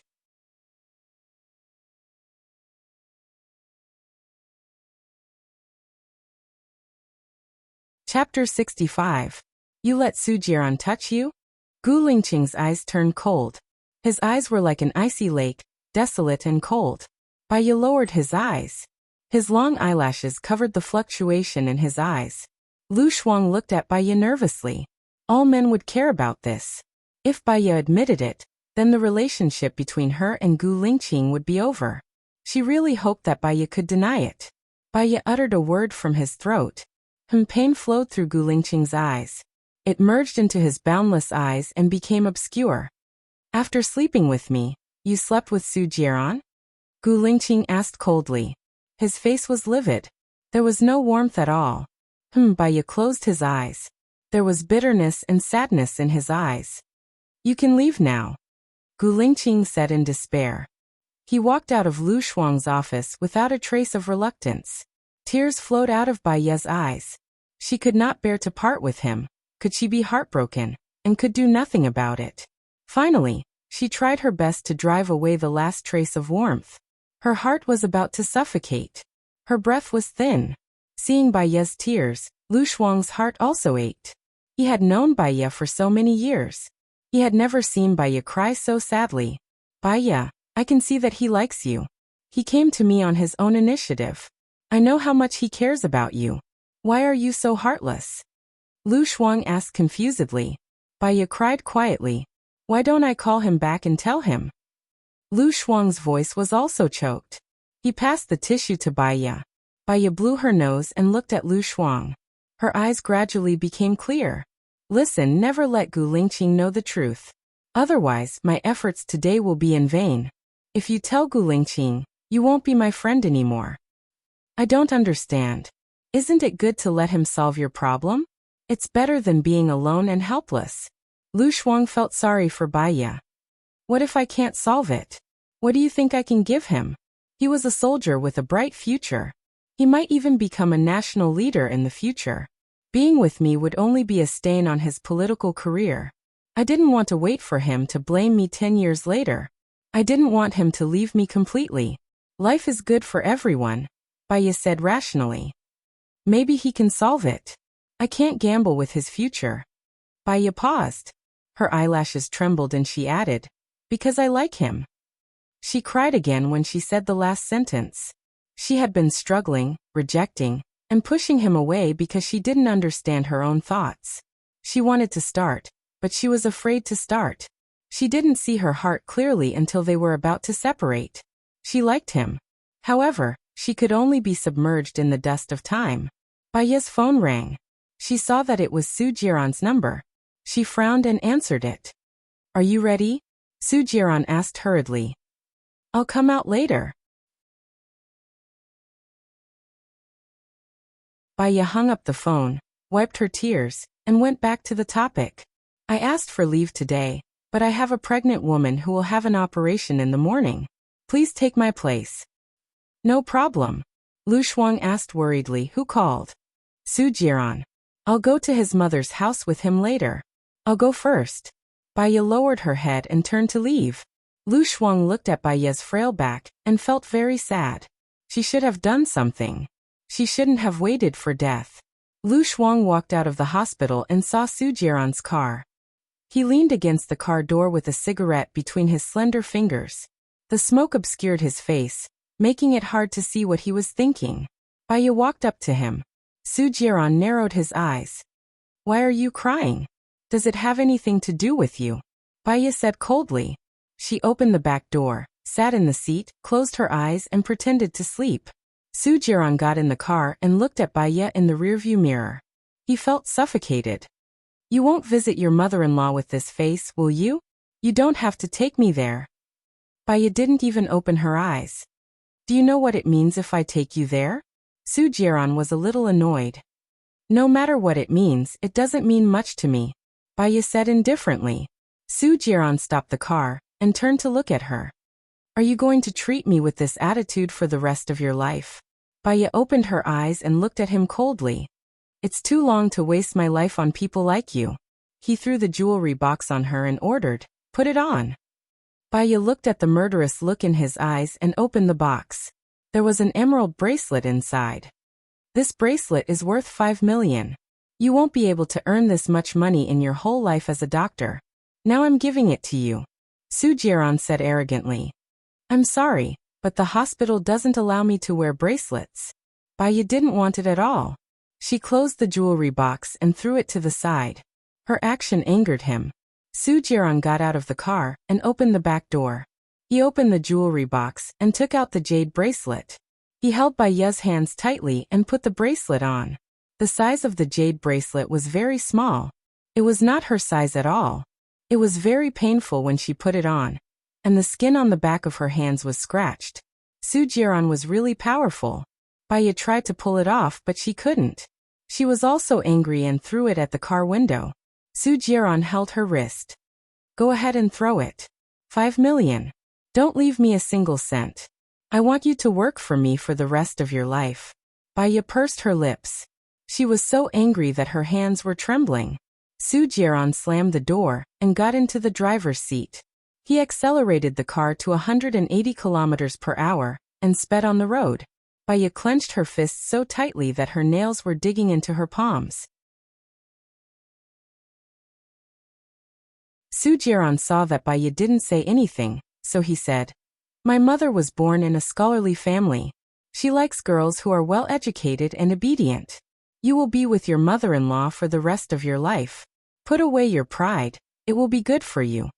Chapter 65. You let Su Jiran touch you? Gu Lingqing's eyes turned cold. His eyes were like an icy lake, desolate and cold. Baya lowered his eyes. His long eyelashes covered the fluctuation in his eyes. Lu Shuang looked at Baya nervously. All men would care about this. If Baya admitted it, then the relationship between her and Gu Lingqing would be over. She really hoped that Baya could deny it. Baya uttered a word from his throat. Pain flowed through Gu Lingqing's eyes. It merged into his boundless eyes and became obscure. After sleeping with me, you slept with Su Jiran? Gu Lingqing asked coldly. His face was livid. There was no warmth at all. Baya closed his eyes. There was bitterness and sadness in his eyes. You can leave now, Gu Lingqing said in despair. He walked out of Lu Shuang's office without a trace of reluctance. Tears flowed out of Baya's eyes. She could not bear to part with him. Could she be heartbroken, and could do nothing about it? Finally, she tried her best to drive away the last trace of warmth. Her heart was about to suffocate. Her breath was thin. Seeing Baya's tears, Lu Shuang's heart also ached. He had known Baya for so many years. He had never seen Baya cry so sadly. Baya, I can see that he likes you. He came to me on his own initiative. I know how much he cares about you. Why are you so heartless? Lu Shuang asked confusedly. Baya cried quietly. Why don't I call him back and tell him? Lu Shuang's voice was also choked. He passed the tissue to Baya. Baya blew her nose and looked at Lu Shuang. Her eyes gradually became clear. Listen, never let Gu Lingqing know the truth. Otherwise, my efforts today will be in vain. If you tell Gu Lingqing, you won't be my friend anymore. I don't understand. Isn't it good to let him solve your problem? It's better than being alone and helpless. Lu Shuang felt sorry for Baya. What if I can't solve it? What do you think I can give him? He was a soldier with a bright future. He might even become a national leader in the future. Being with me would only be a stain on his political career. I didn't want to wait for him to blame me 10 years later. I didn't want him to leave me completely. Life is good for everyone, Baya said rationally. Maybe he can solve it. I can't gamble with his future. Baya paused. Her eyelashes trembled and she added, because I like him. She cried again when she said the last sentence. She had been struggling, rejecting, and pushing him away because she didn't understand her own thoughts. She wanted to start, but she was afraid to start. She didn't see her heart clearly until they were about to separate. She liked him. However, she could only be submerged in the dust of time. Baya's phone rang. She saw that it was Su Jiran's number. She frowned and answered it. Are you ready? Su Jiran asked hurriedly. I'll come out later. Baya hung up the phone, wiped her tears, and went back to the topic. I asked for leave today, but I have a pregnant woman who will have an operation in the morning. Please take my place. No problem. Lu Shuang asked worriedly, who called? Su Jiran. I'll go to his mother's house with him later. I'll go first. Baya lowered her head and turned to leave. Lu Shuang looked at Baya's frail back and felt very sad. She should have done something. She shouldn't have waited for death. Lu Shuang walked out of the hospital and saw Su Jiran's car. He leaned against the car door with a cigarette between his slender fingers. The smoke obscured his face, making it hard to see what he was thinking. Baya walked up to him. Su Jiran narrowed his eyes. Why are you crying? Does it have anything to do with you? Baya said coldly. She opened the back door, sat in the seat, closed her eyes and pretended to sleep. Su Jiran got in the car and looked at Baya in the rearview mirror. He felt suffocated. You won't visit your mother-in-law with this face, will you? You don't have to take me there. Baya didn't even open her eyes. Do you know what it means if I take you there? Su Jiran was a little annoyed. No matter what it means, it doesn't mean much to me, Baya said indifferently. Su Jiran stopped the car and turned to look at her. Are you going to treat me with this attitude for the rest of your life? Baya opened her eyes and looked at him coldly. It's too long to waste my life on people like you. He threw the jewelry box on her and ordered, put it on. Baya looked at the murderous look in his eyes and opened the box. There was an emerald bracelet inside. This bracelet is worth 5 million. You won't be able to earn this much money in your whole life as a doctor. Now I'm giving it to you. Su Jiran said arrogantly. I'm sorry, but the hospital doesn't allow me to wear bracelets. Baya didn't want it at all. She closed the jewelry box and threw it to the side. Her action angered him. Su Jiran got out of the car and opened the back door. He opened the jewelry box and took out the jade bracelet. He held Baya's hands tightly and put the bracelet on. The size of the jade bracelet was very small. It was not her size at all. It was very painful when she put it on, and the skin on the back of her hands was scratched. Su Jiran was really powerful. Baya tried to pull it off, but she couldn't. She was also angry and threw it at the car window. Su Jiran held her wrist. Go ahead and throw it. 5 million. Don't leave me a single cent. I want you to work for me for the rest of your life. Baya pursed her lips. She was so angry that her hands were trembling. Su Jiran slammed the door and got into the driver's seat. He accelerated the car to 180 kilometers per hour and sped on the road. Baya clenched her fists so tightly that her nails were digging into her palms. Su Jiran saw that Baya didn't say anything, so he said, My mother was born in a scholarly family. She likes girls who are well educated and obedient. You will be with your mother-in-law for the rest of your life. Put away your pride, it will be good for you.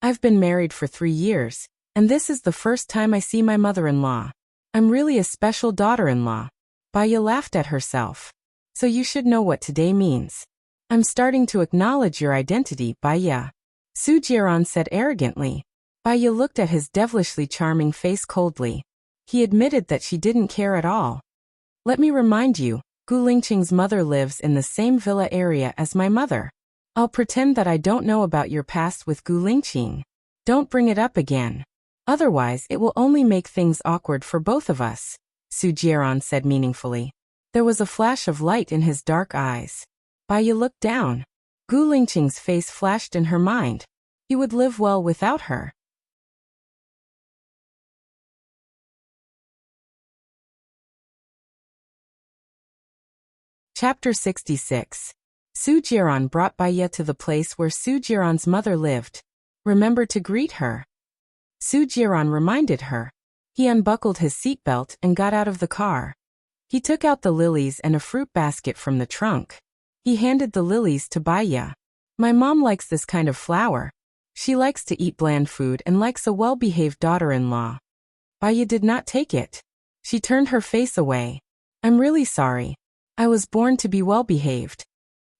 I've been married for 3 years, and this is the first time I see my mother-in-law. I'm really a special daughter-in-law. Baya laughed at herself. So you should know what today means. I'm starting to acknowledge your identity, Baya. Su Jiran said arrogantly. Baya looked at his devilishly charming face coldly. He admitted that she didn't care at all. Let me remind you, Gu Lingqing's mother lives in the same villa area as my mother. I'll pretend that I don't know about your past with Gu Lingqing. Don't bring it up again. Otherwise it will only make things awkward for both of us, Su Jiran said meaningfully. There was a flash of light in his dark eyes. Baya looked down. Gu Lingqing's face flashed in her mind. He would live well without her. Chapter 66. Su Jiran brought Baya to the place where Su Jiran's mother lived. Remember to greet her. Su Jiran reminded her. He unbuckled his seatbelt and got out of the car. He took out the lilies and a fruit basket from the trunk. He handed the lilies to Baya. My mom likes this kind of flower. She likes to eat bland food and likes a well-behaved daughter-in-law. Baya did not take it. She turned her face away. I'm really sorry. I was born to be well-behaved.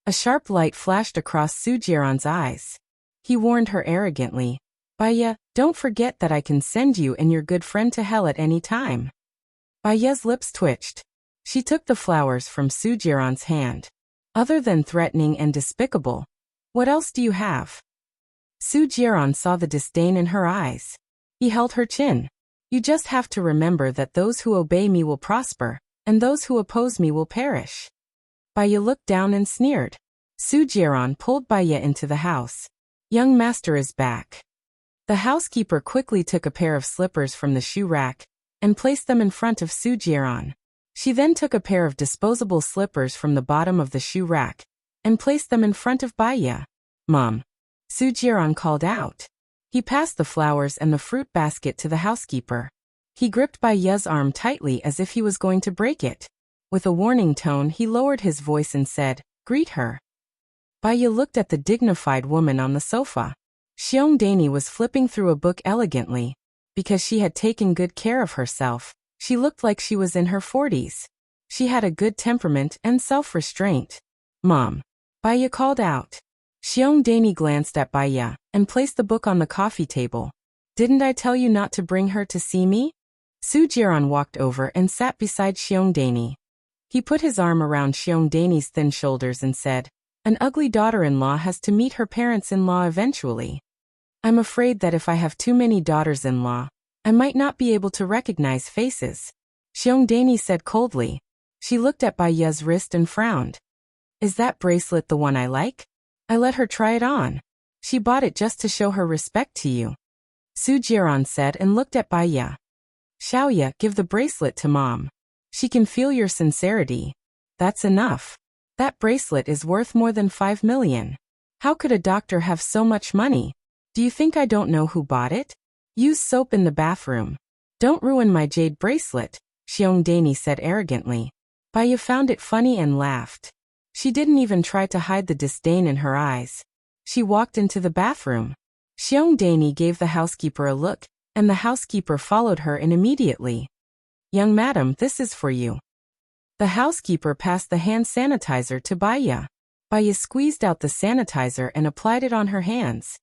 A sharp light flashed across Su Jiran's eyes. He warned her arrogantly. Baya, don't forget that I can send you and your good friend to hell at any time. Baya's lips twitched. She took the flowers from Su Jiran's hand. Other than threatening and despicable, what else do you have? Su Jiran saw the disdain in her eyes. He held her chin. You just have to remember that those who obey me will prosper, and those who oppose me will perish. Baya looked down and sneered. Su Jiran pulled Baya into the house. Young master is back. The housekeeper quickly took a pair of slippers from the shoe rack and placed them in front of Su Jiran. She then took a pair of disposable slippers from the bottom of the shoe rack and placed them in front of Baya. Mom. Su Jiran called out. He passed the flowers and the fruit basket to the housekeeper. He gripped Baya's arm tightly as if he was going to break it. With a warning tone, he lowered his voice and said, Greet her. Baya looked at the dignified woman on the sofa. Xiong Dani was flipping through a book elegantly. Because she had taken good care of herself, she looked like she was in her 40s. She had a good temperament and self-restraint. Mom. Baya called out. Xiongdaini glanced at Baya and placed the book on the coffee table. Didn't I tell you not to bring her to see me? Su Jiran walked over and sat beside Xiongdaini. He put his arm around Xiongdaini's thin shoulders and said, an ugly daughter-in-law has to meet her parents-in-law eventually. I'm afraid that if I have too many daughters-in-law, I might not be able to recognize faces. Xiongdaini said coldly. She looked at Baya's wrist and frowned. Is that bracelet the one I like? I let her try it on. She bought it just to show her respect to you. Su Jiran said and looked at Baya. Xiaoya, give the bracelet to Mom. She can feel your sincerity. That's enough. That bracelet is worth more than 5 million. How could a doctor have so much money? Do you think I don't know who bought it? Use soap in the bathroom. Don't ruin my jade bracelet, Xiongdaini said arrogantly. Baya found it funny and laughed. She didn't even try to hide the disdain in her eyes. She walked into the bathroom. Xiongdaini gave the housekeeper a look, and the housekeeper followed her in immediately. Young madam, this is for you. The housekeeper passed the hand sanitizer to Baya. Baya squeezed out the sanitizer and applied it on her hands.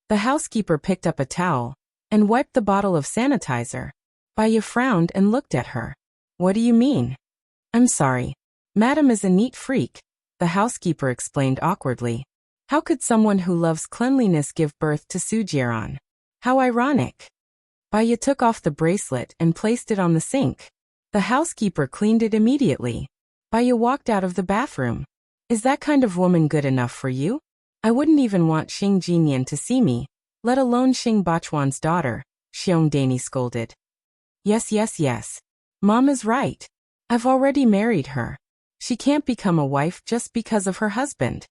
The housekeeper picked up a towel and wiped the bottle of sanitizer. Baya frowned and looked at her. What do you mean? I'm sorry. Madam is a neat freak, the housekeeper explained awkwardly. How could someone who loves cleanliness give birth to Su Jiran? How ironic. Baya took off the bracelet and placed it on the sink. The housekeeper cleaned it immediately. Baya walked out of the bathroom. Is that kind of woman good enough for you? I wouldn't even want Xing Jinyan to see me, let alone Xing Bachwan's daughter, Xiongdaini scolded. Yes. Mom is right. I've already married her. She can't become a wife just because of her husband.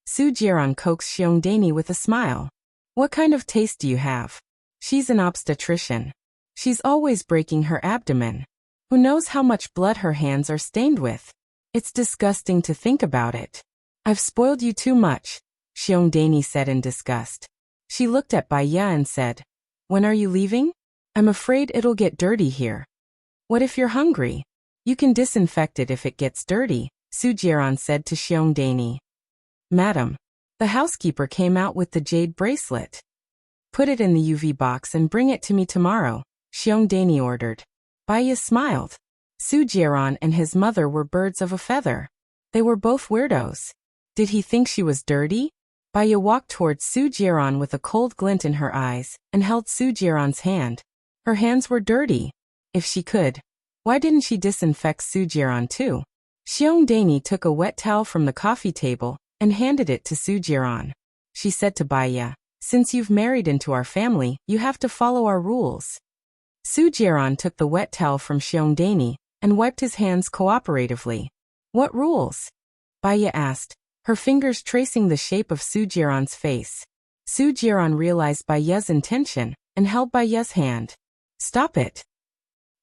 Su Jiran coaxed Xiongdaini with a smile. What kind of taste do you have? She's an obstetrician. She's always breaking her abdomen. Who knows how much blood her hands are stained with? It's disgusting to think about it. I've spoiled you too much, Xiongdaini said in disgust. She looked at Baya and said, when are you leaving? I'm afraid it'll get dirty here. What if you're hungry? You can disinfect it if it gets dirty, Su Jiran said to Xiongdaini. Madam. The housekeeper came out with the jade bracelet. Put it in the UV box and bring it to me tomorrow, Xiongdaini ordered. Baya smiled. Su Jiran and his mother were birds of a feather. They were both weirdos. Did he think she was dirty? Baya walked towards Su Jiran with a cold glint in her eyes and held Su Jiran's hand. Her hands were dirty. If she could, why didn't she disinfect Su Jiran too? Xiongdaini took a wet towel from the coffee table and handed it to Su Jiran. She said to Baya, since you've married into our family, you have to follow our rules. Su Jiran took the wet towel from Xiongdaini and wiped his hands cooperatively. What rules? Baya asked, her fingers tracing the shape of Su Jiran's face. Su Jiran realized Baya's intention and held Baya's hand. Stop it.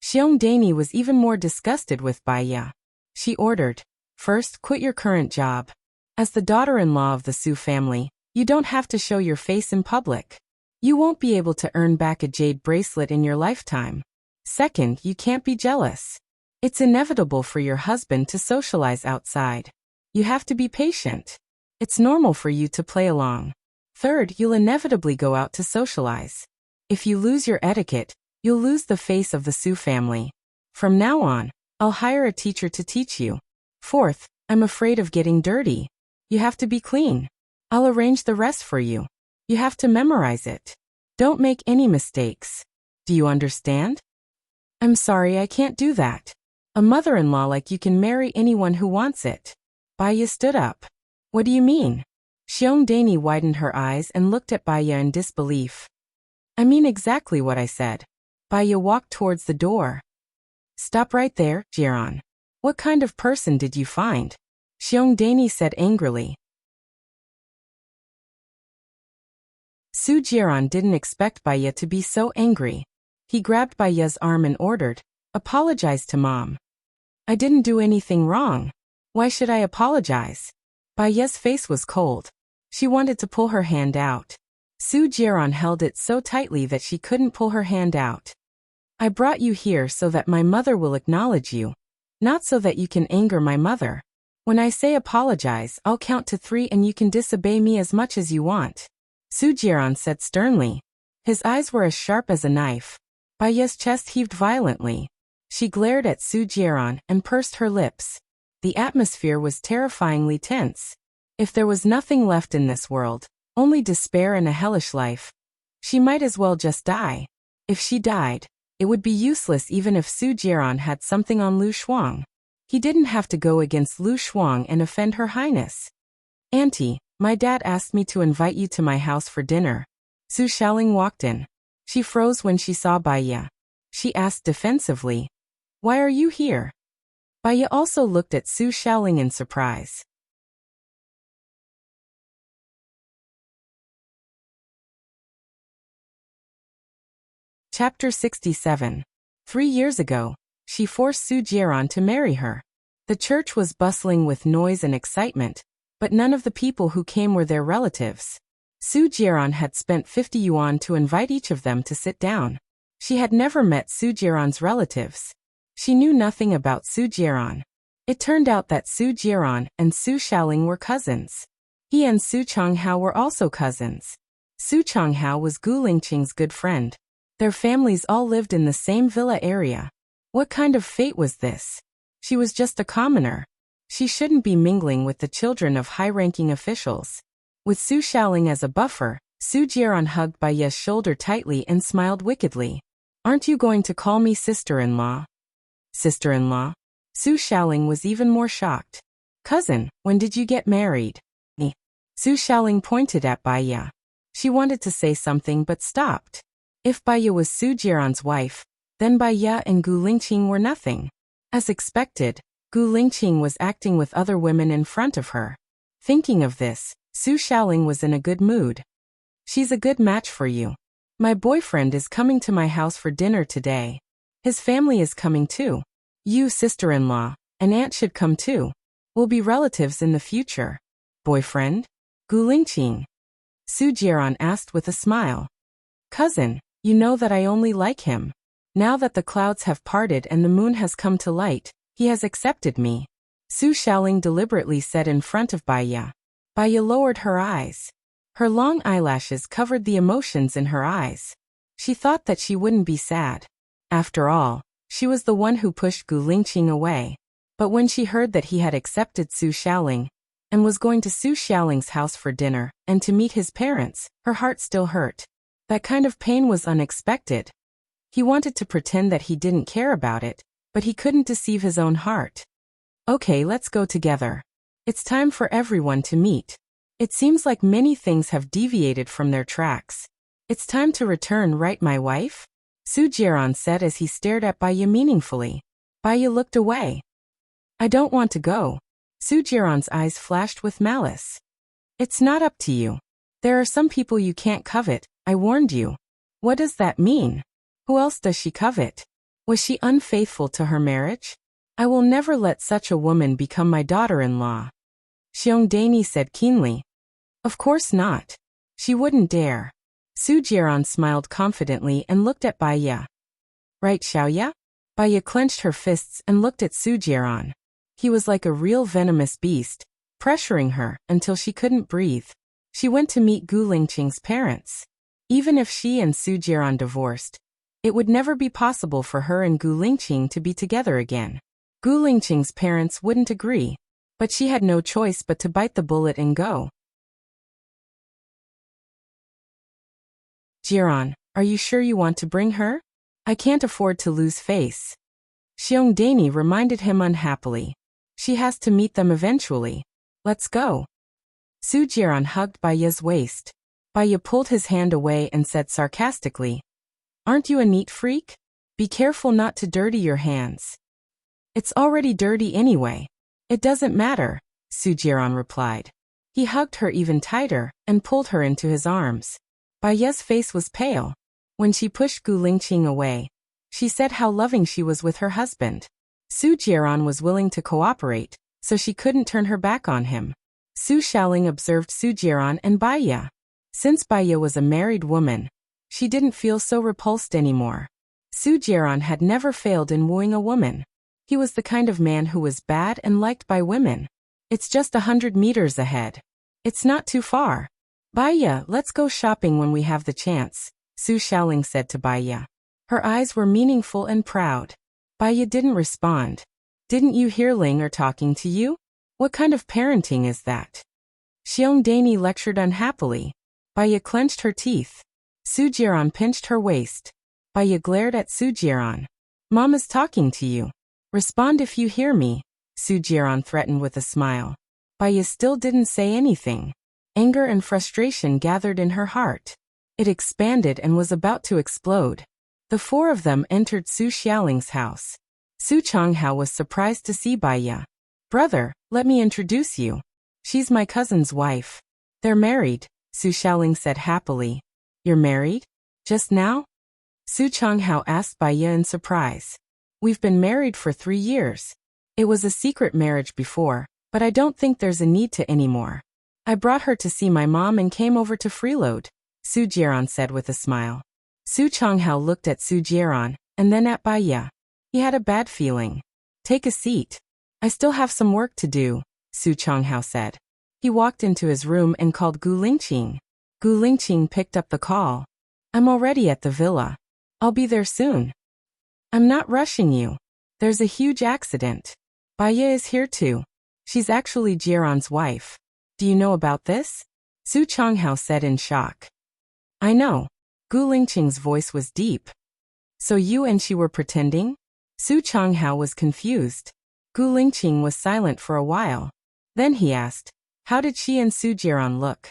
Xiongdaini was even more disgusted with Baya. She ordered, first, quit your current job. As the daughter-in-law of the Su family, you don't have to show your face in public. You won't be able to earn back a jade bracelet in your lifetime. Second, you can't be jealous. It's inevitable for your husband to socialize outside. You have to be patient. It's normal for you to play along. Third, you'll inevitably go out to socialize. If you lose your etiquette, you'll lose the face of the Su family. From now on, I'll hire a teacher to teach you. Fourth, I'm afraid of getting dirty. You have to be clean. I'll arrange the rest for you. You have to memorize it. Don't make any mistakes. Do you understand? I'm sorry, I can't do that. A mother-in-law like you can marry anyone who wants it. Baya stood up. What do you mean? Xiongdaini widened her eyes and looked at Baya in disbelief. I mean exactly what I said. Baya walked towards the door. Stop right there, Jiran. What kind of person did you find? Xiongdaini said angrily. Su Jiran didn't expect Baya to be so angry. He grabbed Baya's arm and ordered, apologize to Mom. I didn't do anything wrong. Why should I apologize? Baya's face was cold. She wanted to pull her hand out. Su Jiran held it so tightly that she couldn't pull her hand out. I brought you here so that my mother will acknowledge you. Not so that you can anger my mother. When I say apologize, I'll count to 3 and you can disobey me as much as you want. Su Jiran said sternly. His eyes were as sharp as a knife. Baiya's chest heaved violently. She glared at Su Jiran and pursed her lips. The atmosphere was terrifyingly tense. If there was nothing left in this world, only despair and a hellish life, she might as well just die. If she died, it would be useless even if Su Jiran had something on Lu Shuang. He didn't have to go against Lu Shuang and offend Her Highness. Auntie, my dad asked me to invite you to my house for dinner. Su Xiaoling walked in. She froze when she saw Baiya. She asked defensively, "Why are you here?" Baiya also looked at Su Xiaoling in surprise. Chapter 67. 3 years ago, she forced Su Jiran to marry her. The church was bustling with noise and excitement, but none of the people who came were their relatives. Su Jiran had spent 50 yuan to invite each of them to sit down. She had never met Su Jiran's relatives. She knew nothing about Su Jiran. It turned out that Su Jiran and Su Xiaoling were cousins. He and Su Changhao were also cousins. Su Changhao was Gu Lingqing's good friend. Their families all lived in the same villa area. What kind of fate was this? She was just a commoner. She shouldn't be mingling with the children of high-ranking officials. With Su Xiaoling as a buffer, Su Jiran hugged Baiya's shoulder tightly and smiled wickedly. "Aren't you going to call me sister-in-law?" Sister-in-law? Su Xiaoling was even more shocked. "Cousin, when did you get married?" Su Xiaoling pointed at Baiya. She wanted to say something but stopped. If Baiya was Su Jiran's wife, then Baiya and Gu Lingqing were nothing. As expected, Gu Lingqing was acting with other women in front of her. Thinking of this, Su Xiaoling was in a good mood. "She's a good match for you. My boyfriend is coming to my house for dinner today. His family is coming too. You, sister-in-law, and aunt should come too. We'll be relatives in the future." "Boyfriend? Gu Lingqing?" Su Jiran asked with a smile. "Cousin, you know that I only like him. Now that the clouds have parted and the moon has come to light, he has accepted me," Su Xiaoling deliberately said in front of Baiya. Baiya lowered her eyes. Her long eyelashes covered the emotions in her eyes. She thought that she wouldn't be sad. After all, she was the one who pushed Gu Lingqing away. But when she heard that he had accepted Su Xiaoling and was going to Su Xiaoling's house for dinner and to meet his parents, her heart still hurt. That kind of pain was unexpected. He wanted to pretend that he didn't care about it, but he couldn't deceive his own heart. "Okay, let's go together. It's time for everyone to meet. It seems like many things have deviated from their tracks. It's time to return, right, my wife?" Su Jiran said as he stared at Baiya meaningfully. Baiya looked away. "I don't want to go." Su Jiran's eyes flashed with malice. "It's not up to you. There are some people you can't covet, I warned you." "What does that mean? Who else does she covet? Was she unfaithful to her marriage? I will never let such a woman become my daughter-in-law." Xiong Dani said keenly. "Of course not. She wouldn't dare." Su Jiran smiled confidently and looked at Baiya. "Right, Xiaoya?" Baiya clenched her fists and looked at Su Jiran. He was like a real venomous beast, pressuring her until she couldn't breathe. She went to meet Gu Lingqing's parents. Even if she and Su Jiran divorced, it would never be possible for her and Gu Lingqing to be together again. Gu Lingqing's parents wouldn't agree, but she had no choice but to bite the bullet and go. "Jiran, are you sure you want to bring her? I can't afford to lose face." Xiong Dani reminded him unhappily. "She has to meet them eventually. Let's go." Su Jiran hugged Baiya's waist. Baiya pulled his hand away and said sarcastically, "Aren't you a neat freak? Be careful not to dirty your hands." "It's already dirty anyway. It doesn't matter," Su Jiran replied. He hugged her even tighter and pulled her into his arms. Baiya's face was pale. When she pushed Gu Lingqing away, she said how loving she was with her husband. Su Jiran was willing to cooperate, so she couldn't turn her back on him. Su Xiaoling observed Su Jiran and Baiya. Since Baiya was a married woman, she didn't feel so repulsed anymore. Su Jiran had never failed in wooing a woman. He was the kind of man who was bad and liked by women. It's just 100 meters ahead. It's not too far. Baya, let's go shopping when we have the chance, Su Xiaoling said to Baya. Her eyes were meaningful and proud. Baya didn't respond. Didn't you hear Ling talking to you? What kind of parenting is that? Xiong Dani lectured unhappily. Baya clenched her teeth. Su Jiran pinched her waist. Baya glared at Su Jiran. Mama's talking to you. Respond if you hear me, Su Jiran threatened with a smile. Baya still didn't say anything. Anger and frustration gathered in her heart. It expanded and was about to explode. The four of them entered Su Xiaoling's house. Su Changhao was surprised to see Baya. Brother, let me introduce you. She's my cousin's wife. They're married, Su Xiaoling said happily. You're married? Just now? Su Changhao asked Baya in surprise. We've been married for 3 years. It was a secret marriage before, but I don't think there's a need to anymore. I brought her to see my mom and came over to freeload, Su Jiran said with a smile. Su Changhao looked at Su Jiran, and then at Baya. He had a bad feeling. Take a seat. I still have some work to do, Su Changhao said. He walked into his room and called Gu Lingqing. Gu Lingqing picked up the call. I'm already at the villa. I'll be there soon. I'm not rushing you. There's a huge accident. Baya is here too. She's actually Jiran's wife. Do you know about this? Su Changhao said in shock. I know. Gu Lingqing's voice was deep. So you and she were pretending? Su Changhao was confused. Gu Lingqing was silent for a while. Then he asked, how did she and Su Jiran look?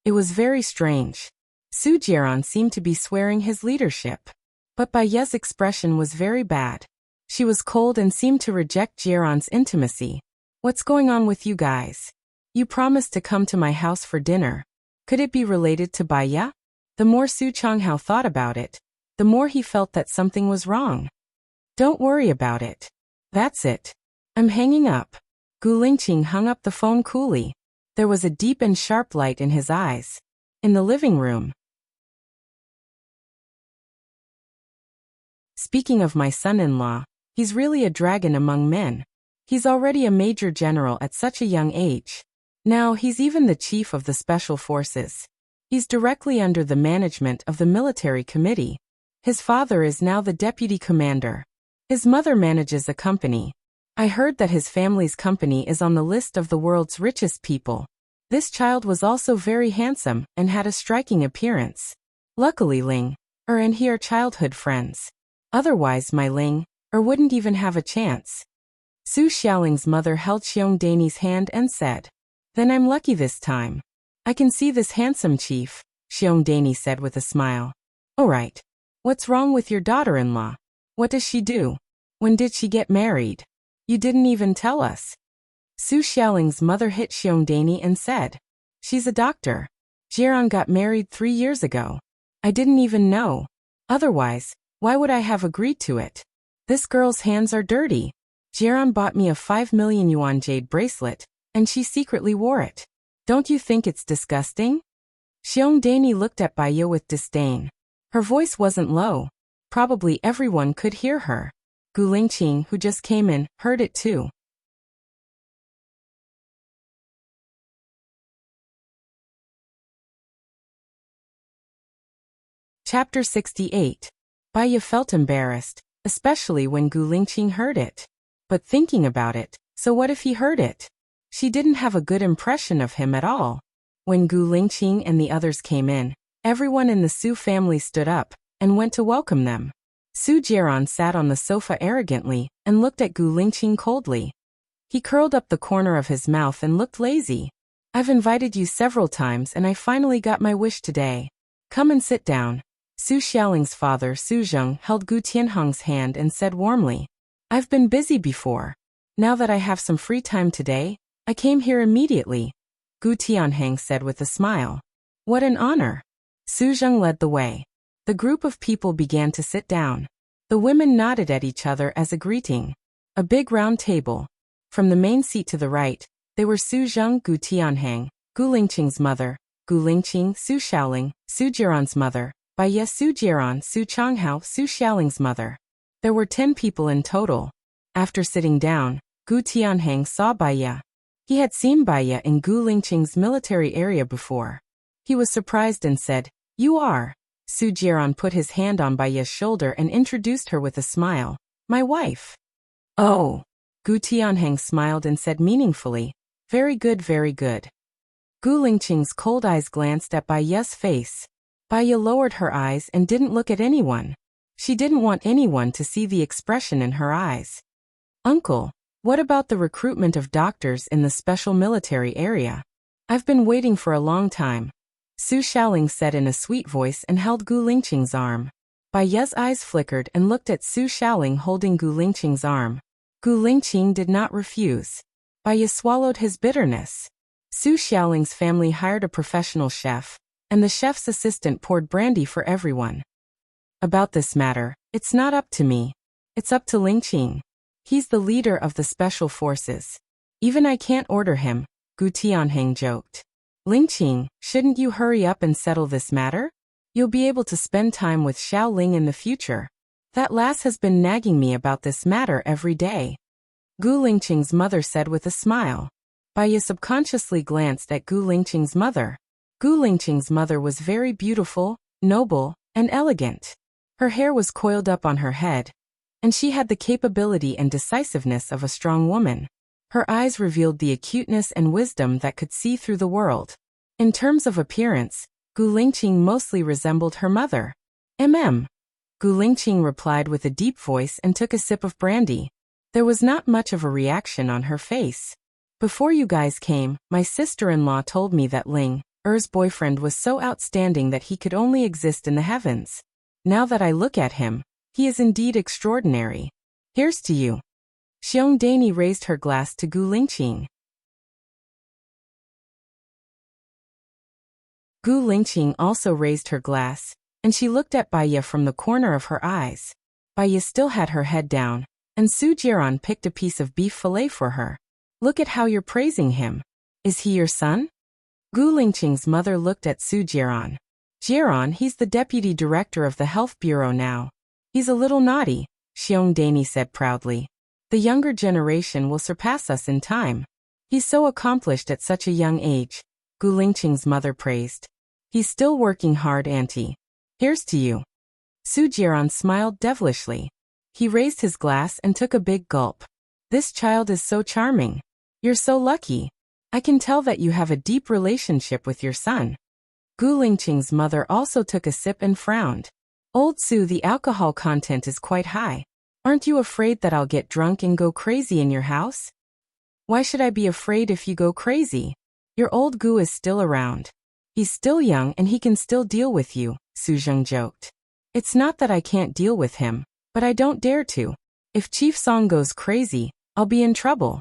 It was very strange. Su Jiran seemed to be swearing his leadership. But Baya's expression was very bad. She was cold and seemed to reject Jiran's intimacy. What's going on with you guys? You promised to come to my house for dinner. Could it be related to Baya? The more Su Changhao thought about it, the more he felt that something was wrong. Don't worry about it. That's it. I'm hanging up. Gu Lingqing hung up the phone coolly. There was a deep and sharp light in his eyes. In the living room. Speaking of my son-in-law, he's really a dragon among men. He's already a major general at such a young age. Now he's even the chief of the special forces. He's directly under the management of the military committee. His father is now the deputy commander. His mother manages a company. I heard that his family's company is on the list of the world's richest people. This child was also very handsome and had a striking appearance. Luckily Ling and he are childhood friends. Otherwise my Ling wouldn't even have a chance. Su Xiaoling's mother held Xiong Dani's hand and said, Then I'm lucky this time. I can see this handsome chief, Xiong Dani said with a smile. All right. What's wrong with your daughter-in-law? What does she do? When did she get married? You didn't even tell us. Su Xiaoling's mother hit Xiong Dani and said, She's a doctor. Jiran got married 3 years ago. I didn't even know. Otherwise, why would I have agreed to it? This girl's hands are dirty. Jiran bought me a 5 million yuan jade bracelet, and she secretly wore it. Don't you think it's disgusting? Xiong Dani looked at Baya with disdain. Her voice wasn't low. Probably everyone could hear her. Gu Lingqing, who just came in, heard it too. Chapter 68. Baya felt embarrassed, especially when Gu Lingqing heard it. But thinking about it, so what if he heard it? She didn't have a good impression of him at all. When Gu Lingqing and the others came in, everyone in the Su family stood up and went to welcome them. Su Jiran sat on the sofa arrogantly and looked at Gu Lingqing coldly. He curled up the corner of his mouth and looked lazy. I've invited you several times and I finally got my wish today. Come and sit down. Su Xiaoling's father Su Zheng held Gu Tianhong's hand and said warmly, I've been busy before. Now that I have some free time today, I came here immediately. Gu Tianhong said with a smile. What an honor. Su Zheng led the way. The group of people began to sit down. The women nodded at each other as a greeting. A big round table. From the main seat to the right, they were Su Zheng, Gu Tianhong, Gu Lingqing's mother, Gu Lingqing, Su Xiaoling, Su Jiran's mother, Baya Su Jiran, Su Changhao, Su Xiaoling's mother. There were 10 people in total. After sitting down, Gu Tianheng saw Baiya. He had seen Baiya in Gu Lingqing's military area before. He was surprised and said, "You are." Su Jiran put his hand on Baiya's shoulder and introduced her with a smile. "My wife." "Oh." Gu Tianheng smiled and said meaningfully, "Very good, very good." Gu Lingqing's cold eyes glanced at Baiya's face. Baiya lowered her eyes and didn't look at anyone. She didn't want anyone to see the expression in her eyes. "Uncle, what about the recruitment of doctors in the special military area? I've been waiting for a long time." Su Xiaoling said in a sweet voice and held Gu Lingqing's arm. Baiya's eyes flickered and looked at Su Xiaoling holding Gu Lingqing's arm. Gu Lingqing did not refuse. Baiya swallowed his bitterness. Su Xiaoling's family hired a professional chef, and the chef's assistant poured brandy for everyone. "About this matter, it's not up to me. It's up to Lingqing. He's the leader of the special forces. Even I can't order him," Gu Tianheng joked. "Lingqing, shouldn't you hurry up and settle this matter? You'll be able to spend time with Xiao Ling in the future. That lass has been nagging me about this matter every day." Gu Lingqing's mother said with a smile. Baiya subconsciously glanced at Gu Lingqing's mother. Gu Lingqing's mother was very beautiful, noble, and elegant. Her hair was coiled up on her head, and she had the capability and decisiveness of a strong woman. Her eyes revealed the acuteness and wisdom that could see through the world. In terms of appearance, Gu Lingqing mostly resembled her mother. "Mm." Gu Lingqing replied with a deep voice and took a sip of brandy. There was not much of a reaction on her face. "Before you guys came, my sister-in-law told me that Ling Er's boyfriend was so outstanding that he could only exist in the heavens. Now that I look at him, he is indeed extraordinary. Here's to you." Xiong Dani raised her glass to Gu Lingqing. Gu Lingqing also raised her glass, and she looked at Baiya from the corner of her eyes. Baiya still had her head down, and Su Jiran picked a piece of beef fillet for her. "Look at how you're praising him. Is he your son?" Gu Lingqing's mother looked at Su Jiran. "Jiran, he's the deputy director of the health bureau now. He's a little naughty," Xiong Dani said proudly. "The younger generation will surpass us in time. He's so accomplished at such a young age," Gu Lingqing's mother praised. "He's still working hard, auntie. Here's to you." Su Jiran smiled devilishly. He raised his glass and took a big gulp. "This child is so charming. You're so lucky. I can tell that you have a deep relationship with your son." Gu Lingqing's mother also took a sip and frowned. "Old Su, the alcohol content is quite high. Aren't you afraid that I'll get drunk and go crazy in your house?" "Why should I be afraid if you go crazy? Your old Gu is still around. He's still young and he can still deal with you," Su Zheng joked. "It's not that I can't deal with him, but I don't dare to. If Chief Song goes crazy, I'll be in trouble."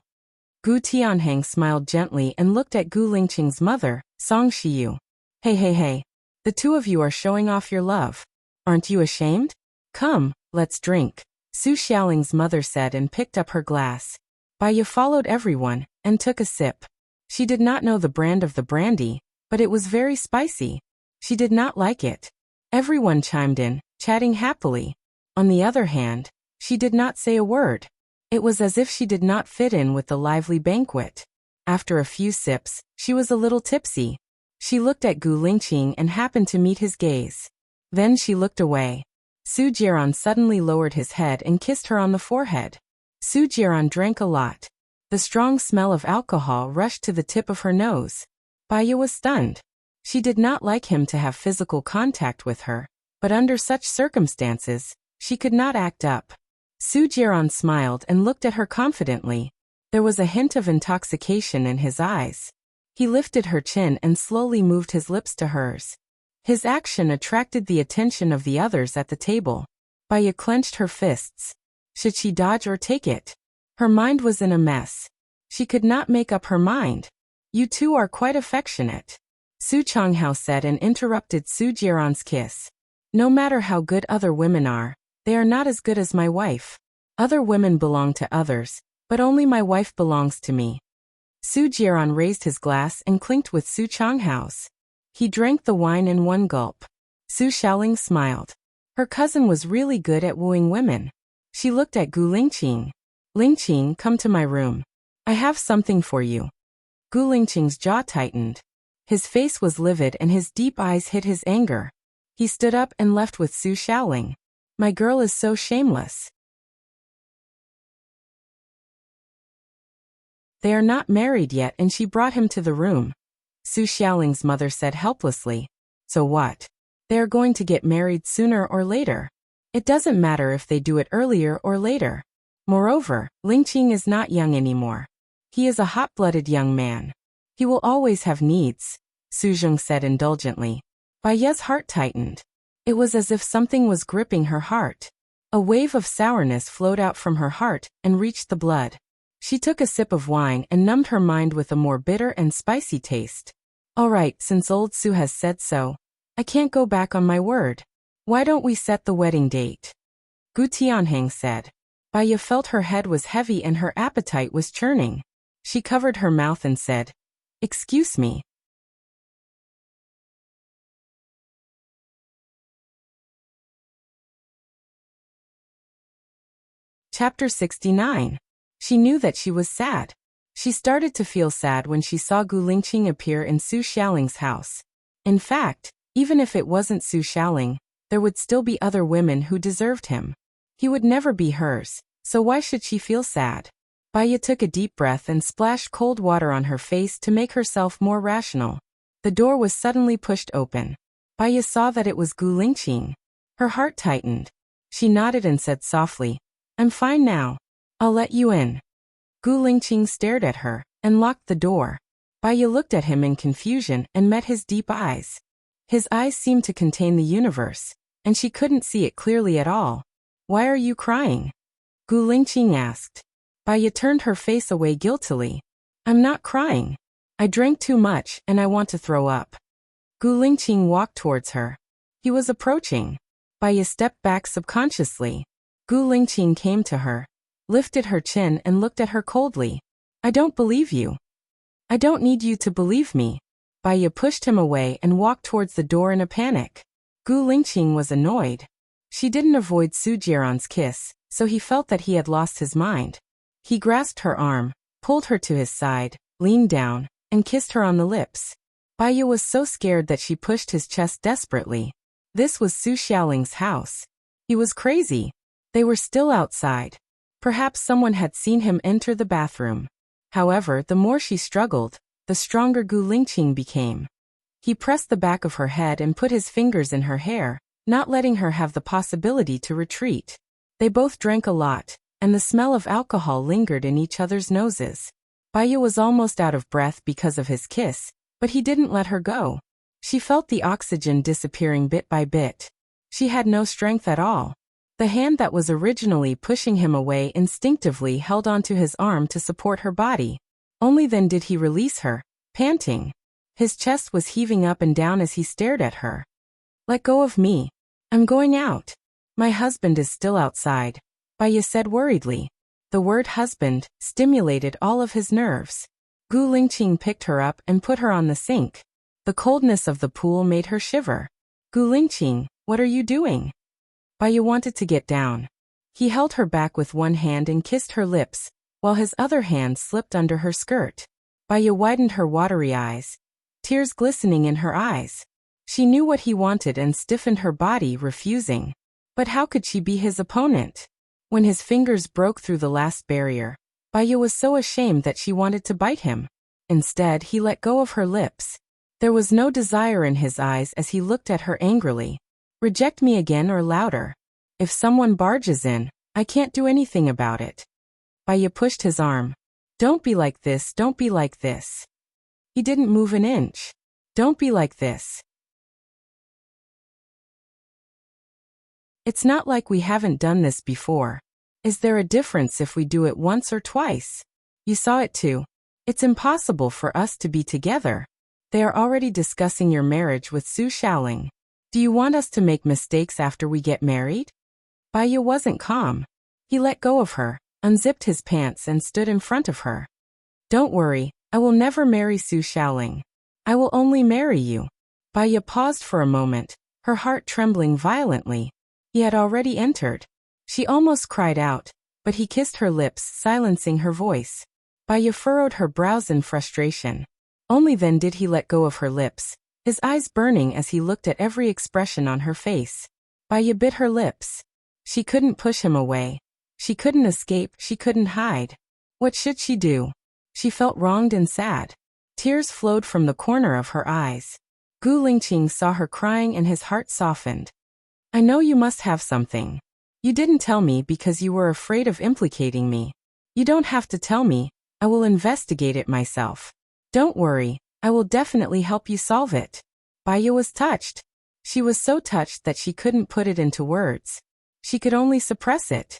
Gu Tianheng smiled gently and looked at Gu Lingqing's mother, Song Shiyu. Hey. The two of you are showing off your love. Aren't you ashamed? Come, let's drink," Su Xiaoling's mother said and picked up her glass. Baiya followed everyone and took a sip. She did not know the brand of the brandy, but it was very spicy. She did not like it. Everyone chimed in, chatting happily. On the other hand, she did not say a word. It was as if she did not fit in with the lively banquet. After a few sips, she was a little tipsy. She looked at Gu Lingqing and happened to meet his gaze. Then she looked away. Su Jiran suddenly lowered his head and kissed her on the forehead. Su Jiran drank a lot. The strong smell of alcohol rushed to the tip of her nose. Baiya was stunned. She did not like him to have physical contact with her, but under such circumstances, she could not act up. Su Jiran smiled and looked at her confidently. There was a hint of intoxication in his eyes. He lifted her chin and slowly moved his lips to hers. His action attracted the attention of the others at the table. Baiya clenched her fists. Should she dodge or take it? Her mind was in a mess. She could not make up her mind. "You two are quite affectionate," Su Changhao said and interrupted Su Jiran's kiss. "No matter how good other women are, they are not as good as my wife. Other women belong to others, but only my wife belongs to me." Su Jiran raised his glass and clinked with Su Changhao's. He drank the wine in one gulp. Su Xiaoling smiled. Her cousin was really good at wooing women. She looked at Gu Lingqing. Lingqing, come to my room. I have something for you. Gu Lingqing's jaw tightened. His face was livid and his deep eyes hid his anger. He stood up and left with Su Xiaoling. My girl is so shameless. They are not married yet and she brought him to the room. Su Xiaoling's mother said helplessly. So what? They are going to get married sooner or later. It doesn't matter if they do it earlier or later. Moreover, Lingqing is not young anymore. He is a hot-blooded young man. He will always have needs, Su Zheng said indulgently. Baiye's heart tightened. It was as if something was gripping her heart. A wave of sourness flowed out from her heart and reached the blood. She took a sip of wine and numbed her mind with a more bitter and spicy taste. All right, since old Su has said so, I can't go back on my word. Why don't we set the wedding date? Gu Tianheng said. Baiye felt her head was heavy and her appetite was churning. She covered her mouth and said, Excuse me. Chapter 69. She knew that she was sad. She started to feel sad when she saw Gu Lingqing appear in Su Xiaoling's house. In fact, even if it wasn't Su Xiaoling, there would still be other women who deserved him. He would never be hers, so why should she feel sad? Baiye took a deep breath and splashed cold water on her face to make herself more rational. The door was suddenly pushed open. Baiye saw that it was Gu Lingqing. Her heart tightened. She nodded and said softly, I'm fine now. I'll let you in. Gu Lingqing stared at her and locked the door. Baiye looked at him in confusion and met his deep eyes. His eyes seemed to contain the universe, and she couldn't see it clearly at all. Why are you crying? Gu Lingqing asked. Baiye turned her face away guiltily. I'm not crying. I drank too much and I want to throw up. Gu Lingqing walked towards her. He was approaching. Baiye stepped back subconsciously. Gu Lingqing came to her, lifted her chin and looked at her coldly. I don't believe you. I don't need you to believe me. Baiye pushed him away and walked towards the door in a panic. Gu Lingqing was annoyed. She didn't avoid Su Jiaran's kiss, so he felt that he had lost his mind. He grasped her arm, pulled her to his side, leaned down, and kissed her on the lips. Baiye was so scared that she pushed his chest desperately. This was Su Xiaoling's house. He was crazy. They were still outside. Perhaps someone had seen him enter the bathroom. However, the more she struggled, the stronger Gu Lingqing became. He pressed the back of her head and put his fingers in her hair, not letting her have the possibility to retreat. They both drank a lot, and the smell of alcohol lingered in each other's noses. Baiye was almost out of breath because of his kiss, but he didn't let her go. She felt the oxygen disappearing bit by bit. She had no strength at all. The hand that was originally pushing him away instinctively held onto his arm to support her body. Only then did he release her, panting. His chest was heaving up and down as he stared at her. Let go of me. I'm going out. My husband is still outside, Baiye said worriedly. The word husband stimulated all of his nerves. Gu Lingqing picked her up and put her on the sink. The coldness of the pool made her shiver. Gu Lingqing, what are you doing? Baiye wanted to get down. He held her back with one hand and kissed her lips, while his other hand slipped under her skirt. Baiye widened her watery eyes, tears glistening in her eyes. She knew what he wanted and stiffened her body, refusing. But how could she be his opponent? When his fingers broke through the last barrier, Baiye was so ashamed that she wanted to bite him. Instead, he let go of her lips. There was no desire in his eyes as he looked at her angrily. Reject me again or louder. If someone barges in, I can't do anything about it. Baiye pushed his arm. Don't be like this, don't be like this. He didn't move an inch. Don't be like this. It's not like we haven't done this before. Is there a difference if we do it once or twice? You saw it too. It's impossible for us to be together. They are already discussing your marriage with Su Xiaoling. Do you want us to make mistakes after we get married? Baiye wasn't calm. He let go of her, unzipped his pants and stood in front of her. Don't worry, I will never marry Su Xiaoling. I will only marry you. Baiye paused for a moment, her heart trembling violently. He had already entered. She almost cried out, but he kissed her lips, silencing her voice. Baya furrowed her brows in frustration. Only then did he let go of her lips, his eyes burning as he looked at every expression on her face. Baya bit her lips. She couldn't push him away. She couldn't escape, she couldn't hide. What should she do? She felt wronged and sad. Tears flowed from the corner of her eyes. Gu Lingqing saw her crying and his heart softened. I know you must have something. You didn't tell me because you were afraid of implicating me. You don't have to tell me, I will investigate it myself. Don't worry, I will definitely help you solve it. Baya was touched. She was so touched that she couldn't put it into words. She could only suppress it.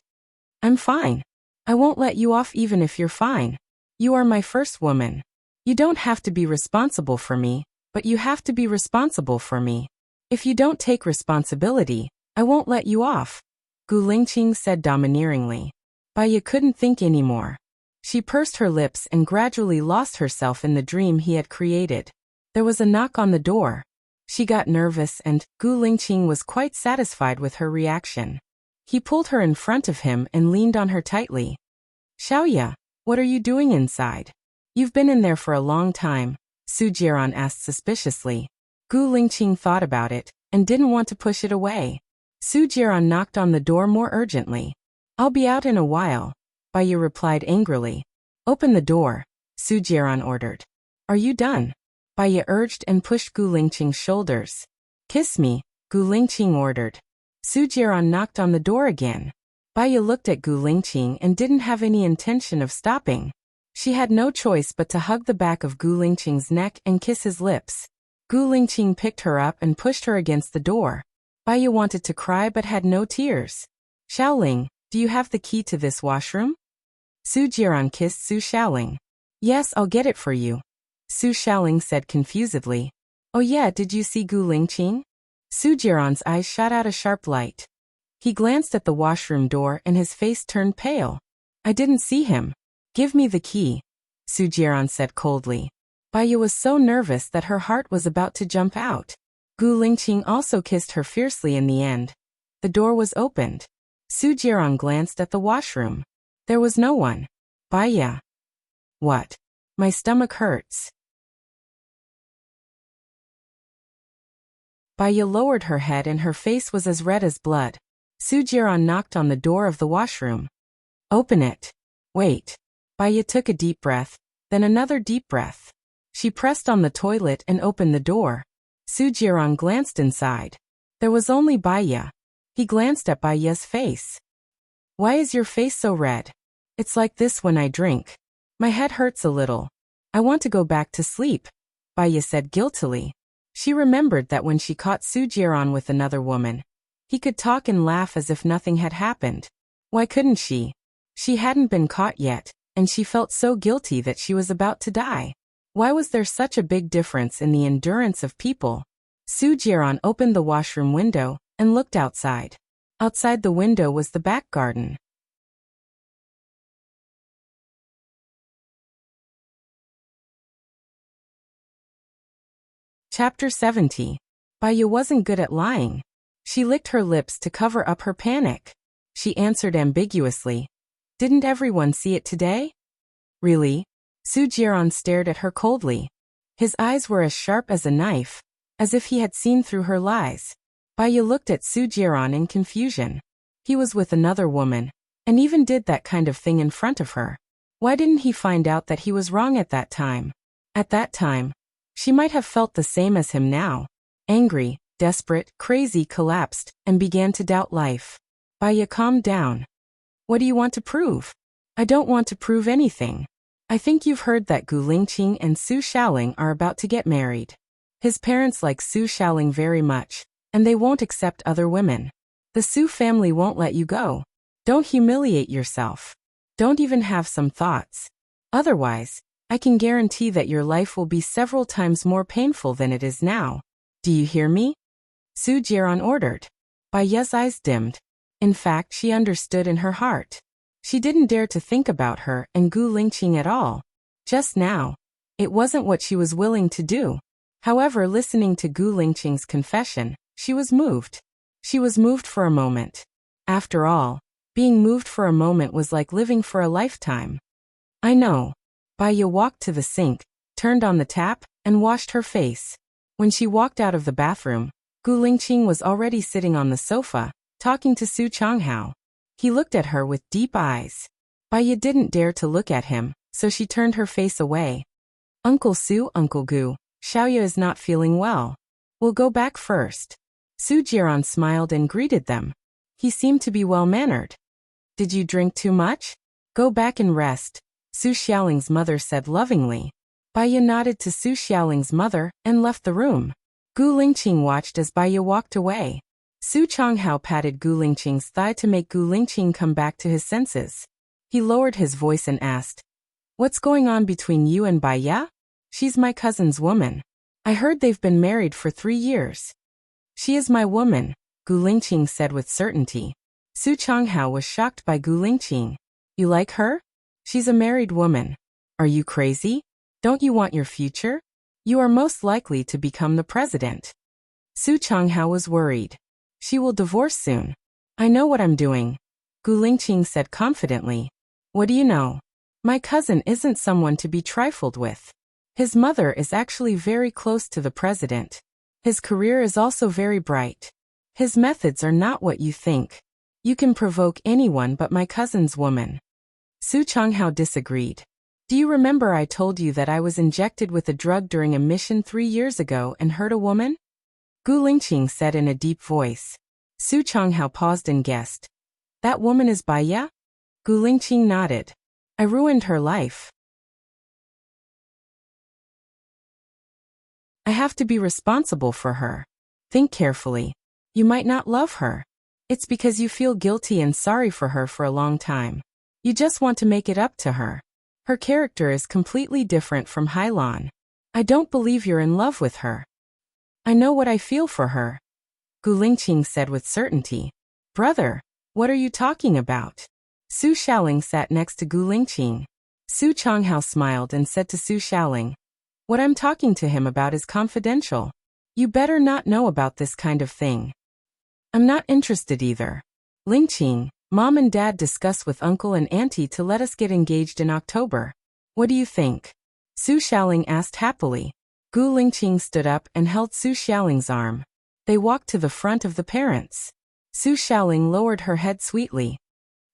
I'm fine. I won't let you off even if you're fine. You are my first woman. You don't have to be responsible for me, but you have to be responsible for me. If you don't take responsibility, I won't let you off, Gu Lingqing said domineeringly. Baya couldn't think anymore. She pursed her lips and gradually lost herself in the dream he had created. There was a knock on the door. She got nervous and Gu Lingqing was quite satisfied with her reaction. He pulled her in front of him and leaned on her tightly. Xiaoya, what are you doing inside? You've been in there for a long time, Su Jiran asked suspiciously. Gu Lingqing thought about it and didn't want to push it away. Su Jiran knocked on the door more urgently. I'll be out in a while, Baya replied angrily. Open the door, Su Jiran ordered. Are you done? Baya urged and pushed Gu Lingqing's shoulders. Kiss me, Gu Lingqing ordered. Su Jiran knocked on the door again. Baya looked at Gu Lingqing and didn't have any intention of stopping. She had no choice but to hug the back of Gu Lingqing's neck and kiss his lips. Gu Lingqing picked her up and pushed her against the door. Baya wanted to cry but had no tears. Xiaoling, do you have the key to this washroom? Su Jiran kissed Su Xiaoling. Yes, I'll get it for you, Su Xiaoling said confusedly. Oh yeah, did you see Gu Lingqing? Su Jiran's eyes shot out a sharp light. He glanced at the washroom door and his face turned pale. I didn't see him. Give me the key, Su Jiran said coldly. Baya was so nervous that her heart was about to jump out. Gu Lingqing also kissed her fiercely in the end. The door was opened. Su Jiran glanced at the washroom. There was no one. Baya. What? My stomach hurts. Baya lowered her head and her face was as red as blood. Su Jiran knocked on the door of the washroom. Open it. Wait. Baya took a deep breath, then another deep breath. She pressed on the toilet and opened the door. Su Jiran glanced inside. There was only Baya. He glanced at Baya's face. Why is your face so red? It's like this when I drink. My head hurts a little. I want to go back to sleep, Baya said guiltily. She remembered that when she caught Su Jiran with another woman, he could talk and laugh as if nothing had happened. Why couldn't she? She hadn't been caught yet, and she felt so guilty that she was about to die. Why was there such a big difference in the endurance of people? Su Jiran opened the washroom window and looked outside. Outside the window was the back garden. Chapter 70. Baya wasn't good at lying. She licked her lips to cover up her panic. She answered ambiguously. Didn't everyone see it today? Really? Su Jiran stared at her coldly. His eyes were as sharp as a knife, as if he had seen through her lies. Baya looked at Su Jiran in confusion. He was with another woman, and even did that kind of thing in front of her. Why didn't he find out that he was wrong at that time? At that time, she might have felt the same as him now. Angry, desperate, crazy, collapsed, and began to doubt life. Baya calmed down. What do you want to prove? I don't want to prove anything. I think you've heard that Gu Lingqing and Su Xiaoling are about to get married. His parents like Su Xiaoling very much, and they won't accept other women. The Su family won't let you go. Don't humiliate yourself. Don't even have some thoughts. Otherwise, I can guarantee that your life will be several times more painful than it is now. Do you hear me? Su Jiran ordered. Baya's eyes dimmed. In fact, she understood in her heart. She didn't dare to think about her and Gu Lingqing at all. Just now, it wasn't what she was willing to do. However, listening to Gu Lingqing's confession, she was moved. She was moved for a moment. After all, Being moved for a moment was like living for a lifetime. I know. Baya walked to the sink, turned on the tap, and washed her face. When she walked out of the bathroom, Gu Lingqing was already sitting on the sofa, talking to Su Changhao. He looked at her with deep eyes. Baya didn't dare to look at him, so she turned her face away. Uncle Su, Uncle Gu, Xiaoya is not feeling well. We'll go back first. Su Jiran smiled and greeted them. He seemed to be well-mannered. Did you drink too much? Go back and rest, Su Xiaoling's mother said lovingly. Baya nodded to Su Xiaoling's mother and left the room. Gu Lingqing watched as Baya walked away. Su Changhao patted Gu Lingqing's thigh to make Gu Lingqing come back to his senses. He lowered his voice and asked, "What's going on between you and Baya? She's my cousin's woman. I heard they've been married for 3 years. She is my woman," Gu Lingqing said with certainty. Su Changhao was shocked by Gu Lingqing. "You like her? She's a married woman. Are you crazy? Don't you want your future? You are most likely to become the president." Su Changhao was worried. "She will divorce soon. I know what I'm doing," Gu Lingqing said confidently. "What do you know? My cousin isn't someone to be trifled with. His mother is actually very close to the president. His career is also very bright. His methods are not what you think. You can provoke anyone but my cousin's woman." Su Changhao disagreed. "Do you remember I told you that I was injected with a drug during a mission 3 years ago and hurt a woman?" Gu Lingqing said in a deep voice. Su Changhao paused and guessed. "That woman is Baya?" Gu Lingqing nodded. "I ruined her life. I have to be responsible for her. Think carefully. You might not love her. It's because you feel guilty and sorry for her for a long time. You just want to make it up to her. Her character is completely different from Hailan. I don't believe you're in love with her." "I know what I feel for her," Gu Lingqing said with certainty. "Brother, what are you talking about?" Su Xiaoling sat next to Gu Lingqing. Su Changhao smiled and said to Su Xiaoling, "What I'm talking to him about is confidential. You better not know about this kind of thing." "I'm not interested either. Lingqing, Mom and Dad discussed with Uncle and Auntie to let us get engaged in October. What do you think?" Su Xiaoling asked happily. Gu Lingqing stood up and held Su Xiaoling's arm. They walked to the front of the parents. Su Xiaoling lowered her head sweetly.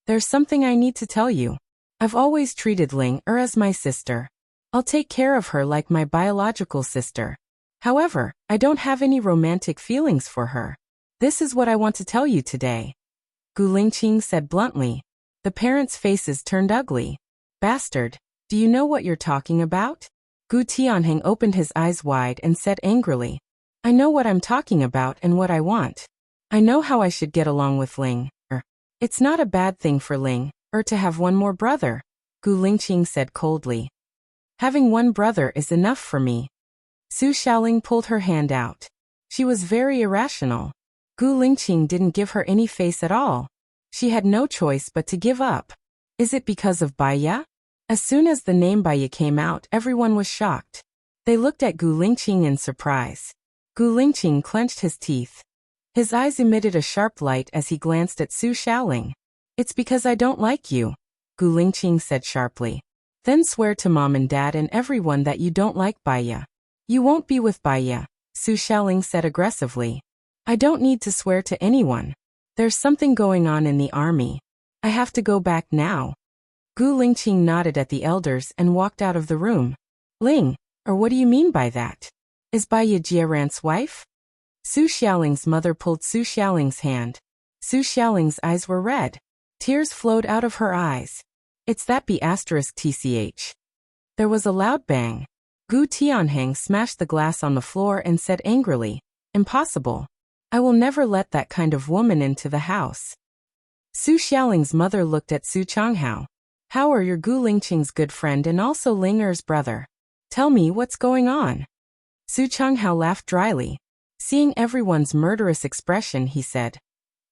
"There's something I need to tell you. I've always treated Ling as my sister. I'll take care of her like my biological sister. However, I don't have any romantic feelings for her. This is what I want to tell you today," Gu Lingqing said bluntly. The parents' faces turned ugly. "Bastard, do you know what you're talking about?" Gu Tianheng opened his eyes wide and said angrily. "I know what I'm talking about and what I want. I know how I should get along with Ling. It's not a bad thing for Ling to have one more brother," Gu Lingqing said coldly. "Having one brother is enough for me." Su Xiaoling pulled her hand out. She was very irrational. Gu Lingqing didn't give her any face at all. She had no choice but to give up. Is it because of Baya? As soon as the name Baya came out, everyone was shocked. They looked at Gu Lingqing in surprise. Gu Lingqing clenched his teeth. His eyes emitted a sharp light as he glanced at Su Xiaoling. "It's because I don't like you," Gu Lingqing said sharply. "Then swear to Mom and Dad and everyone that you don't like Baya." "You won't be with Baya," Su Xiaoling said aggressively. "I don't need to swear to anyone. There's something going on in the army. I have to go back now." Gu Lingqing nodded at the elders and walked out of the room. "Ling, what do you mean by that? Is Baya Jiarant's wife?" Su Xiaoling's mother pulled Su Xiaoling's hand. Su Xiaoling's eyes were red. Tears flowed out of her eyes. "It's that B*TCH. There was a loud bang. Gu Tianheng smashed the glass on the floor and said angrily, "Impossible. I will never let that kind of woman into the house." Su Xiaoling's mother looked at Su Changhao. "How are your Gu Lingqing's good friend and also Ling brother? Tell me what's going on." Su Changhao laughed dryly. Seeing everyone's murderous expression, he said,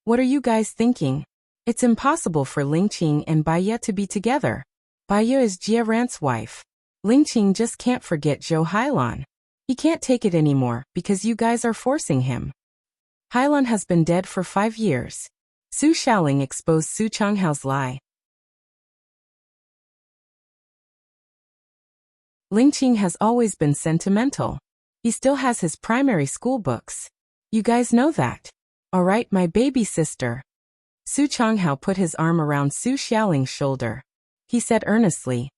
"What are you guys thinking? It's impossible for Lingqing and Baya to be together. Baya is Jiarant's wife. Lingqing just can't forget Zhou Hailan. He can't take it anymore because you guys are forcing him. Hailan has been dead for 5 years. Su Xiaoling exposed Su Changhao's lie. Ling Qing has always been sentimental. He still has his primary school books. You guys know that. Alright, my baby sister. Su Changhao put his arm around Su Xiaoling's shoulder. He said earnestly,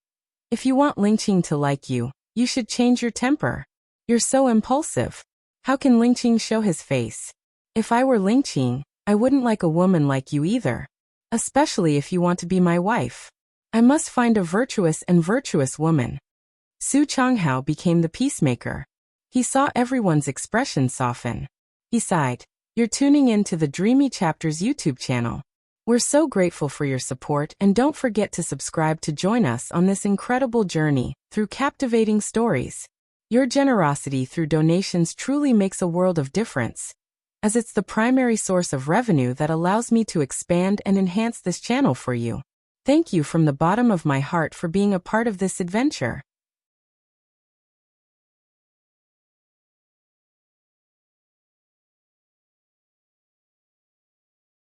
if you want Ling Qing to like you, you should change your temper. You're so impulsive. How can Ling Qing show his face? If I were Ling Qing, I wouldn't like a woman like you either. Especially if you want to be my wife. I must find a virtuous woman. Su Changhao became the peacemaker. He saw everyone's expression soften. He sighed. You're tuning in to the Dreamy Chapters YouTube channel. We're so grateful for your support, and don't forget to subscribe to join us on this incredible journey through captivating stories. Your generosity through donations truly makes a world of difference, as it's the primary source of revenue that allows me to expand and enhance this channel for you. Thank you from the bottom of my heart for being a part of this adventure.